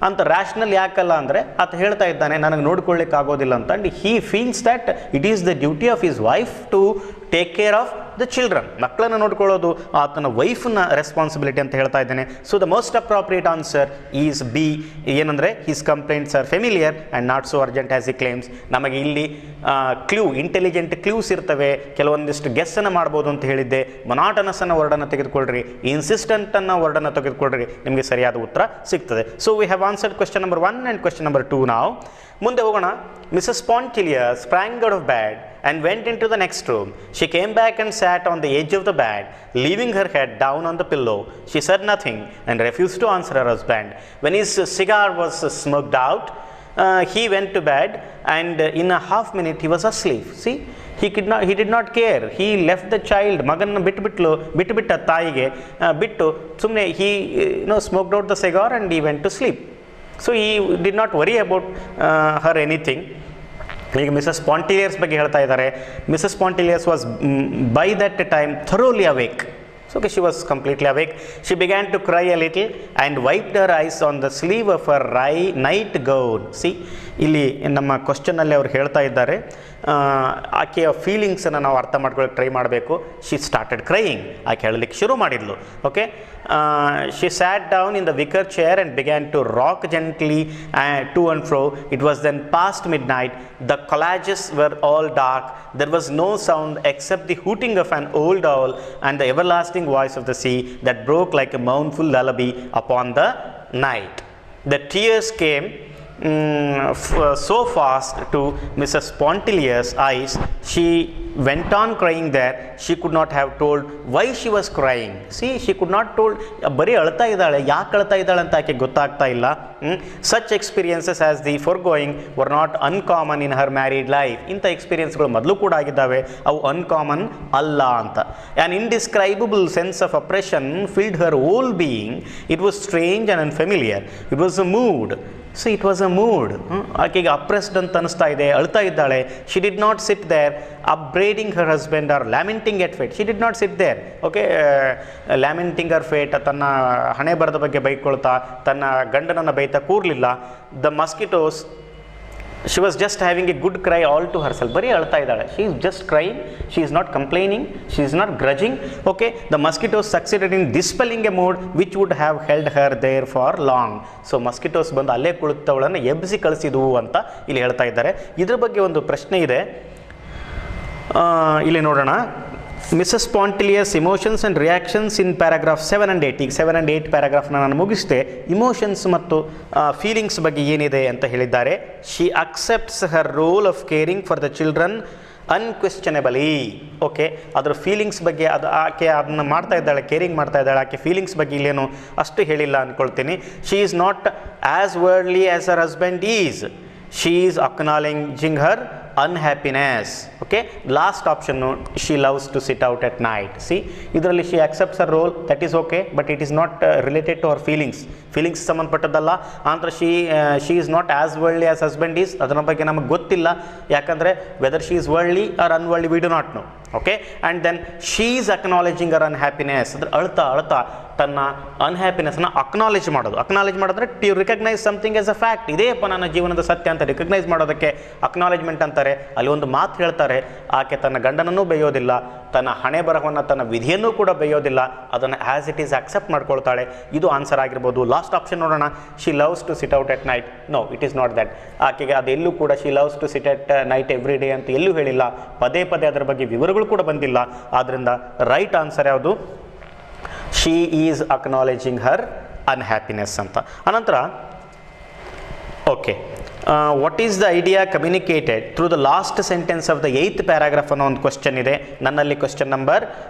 ಅಂತ ರ್ಯಾಷನಲ್ ಯಾಕಲ್ಲ ಅಂದರೆ ಆತ ಹೇಳ್ತಾ ಇದ್ದಾನೆ, ನನಗೆ ನೋಡ್ಕೊಳ್ಳಿಕ್ಕೆ ಆಗೋದಿಲ್ಲ ಅಂತ. And he feels that it is the duty of his wife to take care of the children. ಮಕ್ಕಳನ್ನು ನೋಡ್ಕೊಳ್ಳೋದು ಆತನ ವೈಫ್ನ ರೆಸ್ಪಾನ್ಸಿಬಿಲಿಟಿ ಅಂತ ಹೇಳ್ತಾ ಇದ್ದೇನೆ. So the most appropriate answer is B, ಏನಂದರೆ his complaints are familiar and not so urgent as he claims. ನಮಗೆ ಇಲ್ಲಿ ಕ್ಲೂ, ಇಂಟೆಲಿಜೆಂಟ್ ಕ್ಲೂಸ್ ಇರ್ತವೆ, ಕೆಲವೊಂದಿಷ್ಟು ಗೆಸ್ಸನ್ನು ಮಾಡ್ಬೋದು ಅಂತ ಹೇಳಿದ್ದೆ. ಮೊನಾಟನಸ್ ಅನ್ನೋ ವರ್ಡನ್ನು ತೆಗೆದುಕೊಳ್ಳ್ರಿ, ಇನ್ಸಿಸ್ಟೆಂಟ್ ಅನ್ನೋ ವರ್ಡನ್ನು ತೆಗೆದುಕೊಳ್ಳ್ರಿ, ನಿಮಗೆ ಸರಿಯಾದ ಉತ್ತರ ಸಿಗ್ತದೆ. So we have answered question number 1 and question number 2 ನಾವು. ಮುಂದೆ ಹೋಗೋಣ. Mrs Pontellier sprang out of bed and went into the next room. She came back and sat on the edge of the bed, leaving her head down on the pillow. She said nothing and refused to answer her husband. When his cigar was smoked out, he went to bed and in a half minute he was asleep. See, he did not care. He left the child, ಮಗನ ಬಿಟ್ಟ ತಾಯಿಗೆ ಬಿಟ್ಟು ಸುಮ್ಮನೆ he smoked out the cigar and he went to sleep. So he did not worry about her anything. ಈಗ Mrs Pontellier's ಬಗ್ಗೆ ಹೇಳ್ತಾ ಇದ್ದಾರೆ. Mrs Pontellier's was by that time thoroughly awake. So okay, she was completely awake. She began to cry a little and wiped her eyes on the sleeve of her night gown. See, ಇಲ್ಲಿ ನಮ್ಮ ಕ್ವಶನಲ್ಲಿ ಅವ್ರು ಹೇಳ್ತಾ ಇದ್ದಾರೆ, ಆಕೆಯ ಫೀಲಿಂಗ್ಸನ್ನು ನಾವು ಅರ್ಥ ಮಾಡ್ಕೊಳ್ಳೋಕೆ try ಮಾಡಬೇಕು. ಶಿ ಸ್ಟಾರ್ಟೆಡ್ ಕ್ರೈಯಿಂಗ್, ಆಕೆ ಹೇಳಲಿಕ್ಕೆ ಶುರು ಮಾಡಿದ್ಲು. Okay, she sat down in the wicker chair and began to rock gently to and fro. It was then past midnight. The collages were all dark. There was no sound except the hooting of an old owl and the everlasting voice of the sea that broke like a mournful lullaby upon the night. The tears came so fast to Mrs. Spontilier's eyes. She went on crying there. She could not have told why she was crying. See, she could not told, ಬರೀ ಅಳ್ತಾ ಇದ್ದಾಳೆ, ಯಾಕೆ ಅಳ್ತಾ ಇದ್ದಾಳೆ ಅಂತ ಆಕೆ ಗೊತ್ತಾಗ್ತಾ ಇಲ್ಲ. Such experiences as the foregoing were not uncommon in her married life. ಇಂಥ ಎಕ್ಸ್ಪೀರಿಯನ್ಸ್ಗಳು ಮೊದಲು ಕೂಡ ಆಗಿದ್ದಾವೆ, ಅವು ಅನ್ಕಾಮನ್ ಅಲ್ಲ ಅಂತ. An indescribable sense of oppression filled her whole being. It was strange and unfamiliar. It was a mood. So it was a mood. ಆಕೆಗೆ oppressed ಅಂತ ಅನಿಸ್ತಾ ಇದೆ, ಅಳ್ತಾ ಇದ್ದಾಳೆ. She did not sit there upbraiding her husband or lamenting at fate. She did not sit there, okay, lamenting her fate, ತನ್ನ ಹಣೆ ಬರದ ಬಗ್ಗೆ ಬೈಕೊಳ್ತಾ ತನ್ನ ಗಂಡನನ್ನು ಬೈತಾ ಕೂರಲಿಲ್ಲ. The mosquitoes, she was just having a good cry all to herself. ಬರೀ ಅಳ್ತಾ ಇದ್ದಾಳೆ. she is just crying, she is not complaining, she is not grudging. Okay, the mosquitoes succeeded in dispelling a mood which would have held her there for long. so mosquitoes ಬಂದು ಅಲ್ಲೇ ಕುಳಿತವಳನ್ನು ಎಬ್ಬಿಸಿ ಕಳಿಸಿದವು ಅಂತ ಇಲ್ಲಿ ಹೇಳ್ತಾ ಇದ್ದಾರೆ. ಇದ್ರ ಬಗ್ಗೆ ಒಂದು ಪ್ರಶ್ನೆ ಇದೆ, ಇಲ್ಲಿ ನೋಡೋಣ. Mrs Pontellier's emotions and reactions in paragraph 7 and 8. ಈಗ 7 and 8 ಪ್ಯಾರಾಗ್ರಾಫ್ನ ನಾನು ಮುಗಿಸ್ತೆ. ಇಮೋಷನ್ಸ್ ಮತ್ತು ಫೀಲಿಂಗ್ಸ್ ಬಗ್ಗೆ ಏನಿದೆ ಅಂತ ಹೇಳಿದ್ದಾರೆ. She accepts her role of caring for the children unquestionably. Okay, ಅದರ ಫೀಲಿಂಗ್ಸ್ ಬಗ್ಗೆ ಆಕೆ ಅದನ್ನು ಮಾಡ್ತಾ ಇದ್ದಾಳೆ, ಕೇರಿಂಗ್ ಮಾಡ್ತಾ ಇದ್ದಾಳೆ. ಆಕೆ ಫೀಲಿಂಗ್ಸ್ ಬಗ್ಗೆ ಇಲ್ಲೇನು ಅಷ್ಟು ಹೇಳಿಲ್ಲ ಅಂದ್ಕೊಳ್ತೀನಿ. She is not as worldly as her husband is. She is ಅಕ್ನಾಲೇಜಿಂಗ್ Har unhappiness. okay, last option, she loves to sit out at night. see, ಇದರಲ್ಲಿ she accepts her role, that is okay, but it is not related to her feelings ಸಂಬಂಧಪಟ್ಟದ್ದಲ್ಲ. ಅಂದ್ರೆ she is not as worldly as husband is. ಅದರ ಬಗ್ಗೆ ನಮಗೆ ಗೊತ್ತಿಲ್ಲ, ಯಾಕಂದರೆ whether she is worldly or unworldly we do not know. okay, and then she is acknowledging her unhappiness. ಅಂದ್ರೆ ಅಳ್ತಾ ತನ್ನ ಅನ್ಹ್ಯಾಪಿನೆಸ್ನ ಅಕ್ನಾಲೇಜ್ ಮಾಡಿದ್ರೆ to recognise something as a fact, ಇದೇಪ್ಪ ನನ್ನ ಜೀವನದ ಸತ್ಯ ಅಂತ ರಿಕಗ್ನೈಸ್ ಮಾಡೋದಕ್ಕೆ ಅಕ್ನಾಲೇಜ್ಮೆಂಟ್ ಅಂತಾರೆ. ಅಲ್ಲಿ ಒಂದು ಮಾತು ಹೇಳ್ತಾರೆ, ಆಕೆ ತನ್ನ ಗಂಡನನ್ನೂ ಬೇಯೋದಿಲ್ಲ, ತನ್ನ ಹಣೆ ಬರಹವನ್ನು ತನ್ನ ವಿಧಿಯನ್ನೂ ಕೂಡ ಬೇಯೋದಿಲ್ಲ, ಅದನ್ನು ಆ್ಯಸ್ ಇಟ್ ಈಸ್ ಅಕ್ಸೆಪ್ಟ್ ಮಾಡ್ಕೊಳ್ತಾಳೆ. ಇದು ಆನ್ಸರ್ ಆಗಿರ್ಬೋದು. ಲಾಸ್ಟ್ ಆಪ್ಷನ್ ನೋಡೋಣ, she loves to sit out at night. No, it is not that. ಆಕೆಗೆ ಅದೆಲ್ಲೂ ಕೂಡ she loves to sit at night every day ಅಂತ ಎಲ್ಲೂ ಹೇಳಿಲ್ಲ, ಪದೇ ಪದೇ ಅದರ ಬಗ್ಗೆ ವಿವರಗಳು ಕೂಡ ಬಂದಿಲ್ಲ. ಆದ್ದರಿಂದ ರೈಟ್ ಆನ್ಸರ್ ಯಾವುದು? ಶಿ ಈಸ್ ಅಕ್ನಾಲೇಜಿಂಗ್ ಹರ್ ಅನ್ಹ್ಯಾಪಿನೆಸ್ ಅಂತ. ಅನಂತರ okay, what is the idea communicated through the last sentence of the 8th paragraph ಅನ್ನೋ ಒಂದು ಕ್ವಶನ್ ಇದೆ ನನ್ನಲ್ಲಿ, ಕ್ವಶನ್ ನಂಬರ್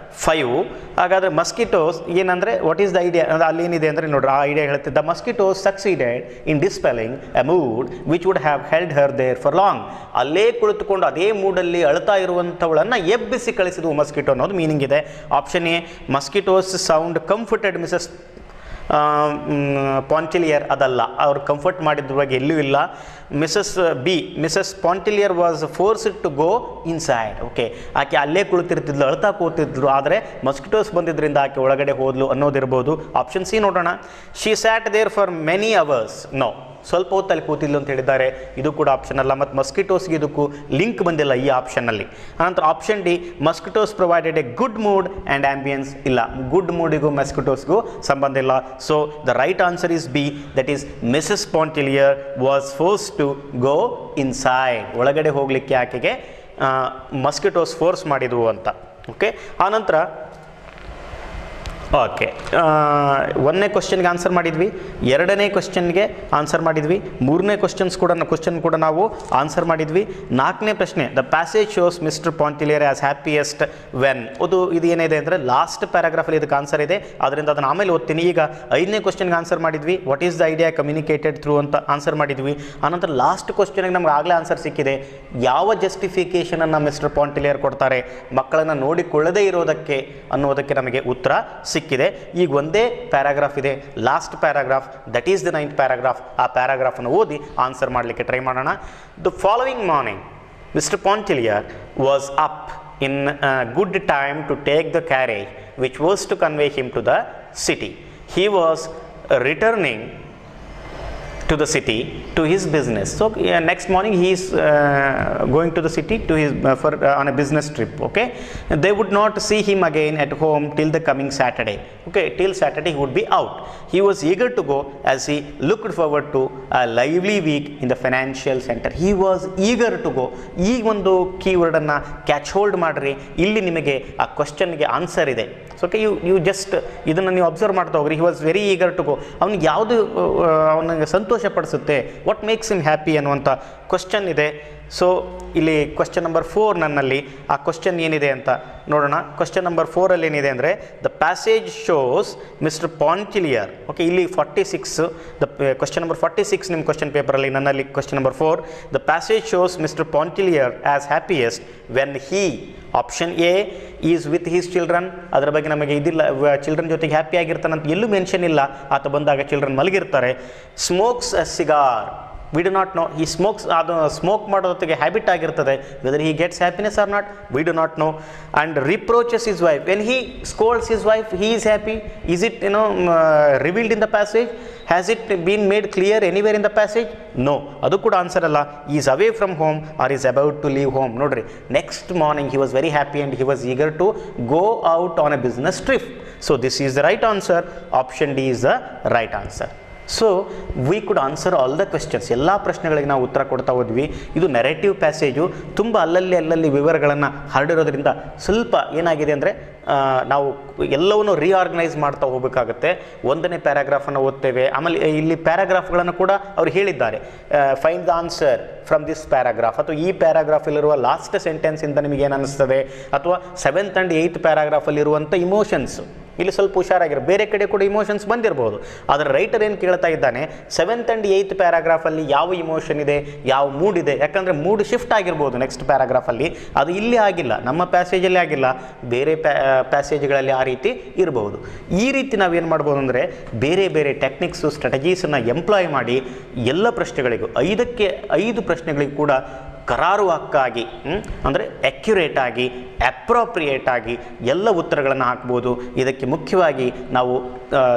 5. ಹಾಗಾದರೆ ಮಸ್ಕಿಟೋಸ್ ಏನಂದರೆ ವಾಟ್ ಈಸ್ ದ ಐಡಿಯಾ ಅಲ್ಲಿ ಏನಿದೆ ಅಂದರೆ ನೋಡ್ರಿ, ಆ ಐಡಿಯಾ ಹೇಳ್ತಿದ್ದ mosquitoes succeeded in dispelling a mood which would have held her there for long. ಅಲ್ಲೇ ಕುಳಿತುಕೊಂಡು ಅದೇ ಮೂಡಲ್ಲಿ ಅಳ್ತಾ ಇರುವಂಥವಳನ್ನು ಎಬ್ಬಿಸಿ ಕಳಿಸಿದ್ವು ಮಸ್ಕಿಟೋ ಅನ್ನೋದು ಮೀನಿಂಗ್ ಇದೆ. Option A, mosquitoes sound comforted Mrs Pontellier, ಅದಲ್ಲ, ಅವ್ರು ಕಂಫರ್ಟ್ ಮಾಡಿದ್ರ ಬಗ್ಗೆ ಎಲ್ಲೂ ಇಲ್ಲ. Mrs Pontellier was forced to go inside. Okay, ಆಕೆ ಅಲ್ಲೇ ಕುಳಿತಿರ್ತಿದ್ಲು, ಅಳ್ತಾ ಕೂತಿದ್ಲು, ಆದರೆ ಮಸ್ಕಿಟೋಸ್ ಬಂದಿದ್ದರಿಂದ ಆಕೆ ಒಳಗಡೆ ಹೋದ್ಲು ಅನ್ನೋದಿರ್ಬೋದು. ಆಪ್ಷನ್ ಸಿ ನೋಡೋಣ, she sat there for many hours. No, ಸ್ವಲ್ಪ ಹೊತ್ತಲ್ಲಿ ಕೂತಿದ್ಲು ಅಂತ ಹೇಳಿದ್ದಾರೆ, ಇದು ಕೂಡ ಆಪ್ಷನ್ ಅಲ್ಲ. ಮತ್ತು ಮಸ್ಕಿಟೋಸ್ಗೆ ಇದಕ್ಕೂ ಲಿಂಕ್ ಬಂದಿಲ್ಲ ಈ ಆಪ್ಷನ್ನಲ್ಲಿ. ಅನಂತರ option D, mosquitoes provided a good mood and ambience. ಇಲ್ಲ, ಗುಡ್ ಮೂಡಿಗೂ ಮಸ್ಕಿಟೋಸ್ಗೂ ಸಂಬಂಧ ಇಲ್ಲ. So the right answer is B, that is Mrs Pontellier was force to go inside. ಒಳಗಡೆ ಹೋಗಲಿಕ್ಕೆ ಆಕೆಗೆ ಮಸ್ಕಿಟೋಸ್ ಫೋರ್ಸ್ ಮಾಡಿದ್ವು ಅಂತ. ಓಕೆ, ಆನಂತರ ಓಕೆ, 1ನೇ ಕ್ವಶನ್ಗೆ ಆನ್ಸರ್ ಮಾಡಿದ್ವಿ, 2ನೇ ಕ್ವಶನ್ಗೆ ಆನ್ಸರ್ ಮಾಡಿದ್ವಿ, 3ನೇ ಕ್ವಶನ್ ಕೂಡ ನಾವು ಆನ್ಸರ್ ಮಾಡಿದ್ವಿ. 4ನೇ ಪ್ರಶ್ನೆ, the passage shows Mr Pontellier as happiest when. ಇದು ಏನಿದೆ ಅಂದರೆ ಲಾಸ್ಟ್ ಪ್ಯಾರಾಗ್ರಾಫಲ್ಲಿ ಇದಕ್ಕೆ ಆನ್ಸರ್ ಇದೆ, ಅದರಿಂದ ಅದನ್ನು ಆಮೇಲೆ ಓದ್ತೀನಿ. ಈಗ 5ನೇ ಕ್ವಶನ್ಗೆ ಆನ್ಸರ್ ಮಾಡಿದ್ವಿ, what is the idea communicated through ಅಂತ ಆನ್ಸರ್ ಮಾಡಿದ್ವಿ. ಆನಂತರ ಲಾಸ್ಟ್ ಕ್ವಶನ್ಗೆ ನಮ್ಗೆ ಆಗಲೇ ಆನ್ಸರ್ ಸಿಕ್ಕಿದೆ, ಯಾವ ಜಸ್ಟಿಫಿಕೇಷನನ್ನು ಮಿಸ್ಟರ್ ಪಾಂಟಿಲಿಯರ್ ಕೊಡ್ತಾರೆ ಮಕ್ಕಳನ್ನು ನೋಡಿಕೊಳ್ಳದೇ ಇರೋದಕ್ಕೆ ಅನ್ನೋದಕ್ಕೆ ನಮಗೆ ಉತ್ತರ ಸಿಕ್ಕಿದೆ. ಈಗ ಒಂದೇ ಪ್ಯಾರಾಗ್ರಾಫ್ ಇದೆ, last paragraph, that is the 9th paragraph. ಆ ಪ್ಯಾರಾಗ್ರಾಫನ್ನು ಓದಿ ಆನ್ಸರ್ ಮಾಡಲಿಕ್ಕೆ ಟ್ರೈ ಮಾಡೋಣ. The following morning Mr Pontellier was up in good time to take the carriage which was to convey him to the city. He was returning to the city to his business. So next morning he is going to the city to his on a business trip. Okay, and they would not see him again at home till the coming Saturday. Okay, till Saturday he would be out. He was eager to go as he looked forward to a lively week in the financial center. He was eager to go. ಈ ಒಂದು keyword ಅನ್ನು catch hold ಮಾಡ್ರಿ, ಇಲ್ಲಿ ನಿಮಗೆ ಆ ಕ್ವಶನ್ಗೆ answer ಇದೆ. So okay, you just ಇದನ್ನು ನೀವು ಅಬ್ಸರ್ವ್ ಮಾಡ್ತಾ ಹೋಗ್ರಿ. He was very eager to go. ಅವ್ನಿಗೆ ಯಾವುದು ಅವನಿಗೆ ಸಂತೋಷಪಡಿಸುತ್ತೆ, ವಾಟ್ ಮೇಕ್ಸ್ ಹಿಮ್ ಹ್ಯಾಪಿ ಅನ್ನುವಂಥ ಕ್ವಶನ್ ಇದೆ. ಸೊ ಇಲ್ಲಿ ಕ್ವಶನ್ ನಂಬರ್ 4 ನನ್ನಲ್ಲಿ ಆ ಕ್ವಶನ್ ಏನಿದೆ ಅಂತ ನೋಡೋಣ. ಕ್ವಶನ್ ನಂಬರ್ 4ಅಲ್ಲಿ ಏನಿದೆ ಅಂದರೆ the passage shows Mr Pontellier. Okay, ಇಲ್ಲಿ 46 ದ ಕ್ವಶನ್ ನಂಬರ್ 46 ನಿಮ್ಮ ಕ್ವಶನ್ ಪೇಪರಲ್ಲಿ, ನನ್ನಲ್ಲಿ question number 4, the passage shows Mr Pontellier as happiest when he, option A, is with his children. ಅದರ ಬಗ್ಗೆ ನಮಗೆ ಇದಿಲ್ಲ, ಚಿಲ್ಡ್ರನ್ ಜೊತೆಗೆ ಹ್ಯಾಪಿ ಆಗಿರ್ತಾನಂತ ಎಲ್ಲೂ ಮೆನ್ಷನ್ ಇಲ್ಲ. ಆತ ಬಂದಾಗ ಚಿಲ್ಡ್ರನ್ ಮಲಗಿರ್ತಾರೆ. Smokes a cigar, we do not know. ಈ ಅದು ಸ್ಮೋಕ್ ಮಾಡೋದಕ್ಕೆ ಹ್ಯಾಬಿಟ್ ಆಗಿರ್ತದೆ. Whether he gets happiness or not, we do not know. And reproaches his wife, when he scolds his wife, he is happy. Is it revealed in the passage? Has it been made clear anywhere in the passage? No, ಅದು ಕೂಡ answer ಅಲ್ಲ. Is away from home or is about to leave home. ನೋಡ್ರಿ, next morning he was very happy and he was eager to go out on a business trip. So this is the right answer. Option D is the right answer. So we could answer all the questions. ಎಲ್ಲ ಪ್ರಶ್ನೆಗಳಿಗೆ ನಾವು ಉತ್ತರ ಕೊಡ್ತಾ ಹೋದ್ವಿ. ಇದು narrative passage, ತುಂಬ ಅಲ್ಲಲ್ಲಿ ವಿವರಗಳನ್ನು ಹರಡಿರೋದ್ರಿಂದ ಸ್ವಲ್ಪ ಏನಾಗಿದೆ ಅಂದರೆ ನಾವು ಎಲ್ಲವನ್ನೂ ರೀಆರ್ಗನೈಸ್ ಮಾಡ್ತಾ ಹೋಗಬೇಕಾಗುತ್ತೆ. 1ನೇ ಪ್ಯಾರಾಗ್ರಾಫನ್ನು ಓದ್ತೇವೆ, ಆಮೇಲೆ ಇಲ್ಲಿ ಪ್ಯಾರಾಗ್ರಾಫ್ಗಳನ್ನು ಕೂಡ ಅವ್ರು ಹೇಳಿದ್ದಾರೆ. Find the answer from this paragraph, ಅಥವಾ ಈ ಪ್ಯಾರಾಗ್ರಾಫಲ್ಲಿರುವ ಲಾಸ್ಟ್ ಸೆಂಟೆನ್ಸಿಂದ ನಿಮಗೇನು ಅನ್ನಿಸ್ತದೆ, ಅಥವಾ 7th and 8th ಪ್ಯಾರಾಗ್ರಾಫಲ್ಲಿರುವಂಥ ಇಮೋಷನ್ಸ್ ಇಲ್ಲಿ ಸ್ವಲ್ಪ ಹುಷಾರಾಗಿರೋ. ಬೇರೆ ಕಡೆ ಕೂಡ ಇಮೋಷನ್ಸ್ ಬಂದಿರ್ಬೋದು, ಆದರೆ ರೈಟರ್ ಏನು ಕೇಳ್ತಾ ಇದ್ದಾನೆ, 7th and 8th ಪ್ಯಾರಾಗ್ರಾಫಲ್ಲಿ ಯಾವ ಇಮೋಷನ್ ಇದೆ, ಯಾವ ಮೂಡ್ ಇದೆ. ಯಾಕಂದರೆ ಮೂಡ್ ಶಿಫ್ಟ್ ಆಗಿರ್ಬೋದು ನೆಕ್ಸ್ಟ್ ಪ್ಯಾರಾಗ್ರಾಫಲ್ಲಿ, ಅದು ಇಲ್ಲಿ ಆಗಿಲ್ಲ, ನಮ್ಮ ಪ್ಯಾಸೇಜಲ್ಲಿ ಆಗಿಲ್ಲ, ಬೇರೆ ಪ್ಯಾಸೇಜ್ಗಳಲ್ಲಿ ಆ ರೀತಿ ಇರಬಹುದು. ಈ ರೀತಿ ನಾವೇನು ಮಾಡ್ಬೋದು ಅಂದರೆ ಬೇರೆ ಬೇರೆ ಟೆಕ್ನಿಕ್ಸು, ಸ್ಟ್ರಾಟಜೀಸನ್ನು ಎಂಪ್ಲಾಯ್ ಮಾಡಿ ಎಲ್ಲ ಪ್ರಶ್ನೆಗಳಿಗೂ 5ಕ್ಕೆ 5 ಪ್ರಶ್ನೆಗಳಿಗೂ ಕೂಡ ಕರಾರುವಕ್ಕಾಗಿ ಅಂದರೆ ಅಕ್ಯುರೇಟ್ ಆಗಿ ಅಪ್ರೋಪ್ರಿಯೇಟ್ ಆಗಿ ಎಲ್ಲ ಉತ್ತರಗಳನ್ನು ಹಾಕ್ಬೋದು. ಇದಕ್ಕೆ ಮುಖ್ಯವಾಗಿ ನಾವು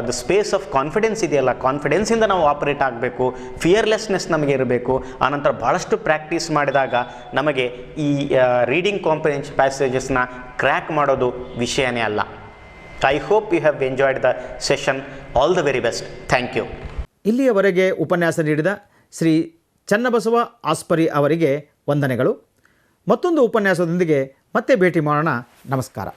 ದ ಸ್ಪೇಸ್ ಆಫ್ ಕಾನ್ಫಿಡೆನ್ಸ್ ಇದೆಯಲ್ಲ, ಕಾನ್ಫಿಡೆನ್ಸಿಂದ ನಾವು ಆಪರೇಟ್ ಆಗಬೇಕು, ಫಿಯರ್ಲೆಸ್ನೆಸ್ ನಮಗೆ ಇರಬೇಕು. ಆನಂತರ ಭಾಳಷ್ಟು ಪ್ರಾಕ್ಟೀಸ್ ಮಾಡಿದಾಗ ನಮಗೆ ಈ ರೀಡಿಂಗ್ ಕಾಂಪ್ರಿಹೆನ್ಷನ್ ಪ್ಯಾಸೇಜಸ್ನ ಕ್ರ್ಯಾಕ್ ಮಾಡೋದು ವಿಷಯನೇ ಅಲ್ಲ. I hope you have enjoyed the session. All the very best. Thank you. ಇಲ್ಲಿಯವರೆಗೆ ಉಪನ್ಯಾಸ ನೀಡಿದ ಶ್ರೀ ಚನ್ನಬಸವ ಆಸ್ಪರಿ ಅವರಿಗೆ ವಂದನೆಗಳು. ಮತ್ತೊಂದು ಉಪನ್ಯಾಸದೊಂದಿಗೆ ಮತ್ತೆ ಭೇಟಿ ಮಾಡೋಣ. ನಮಸ್ಕಾರ.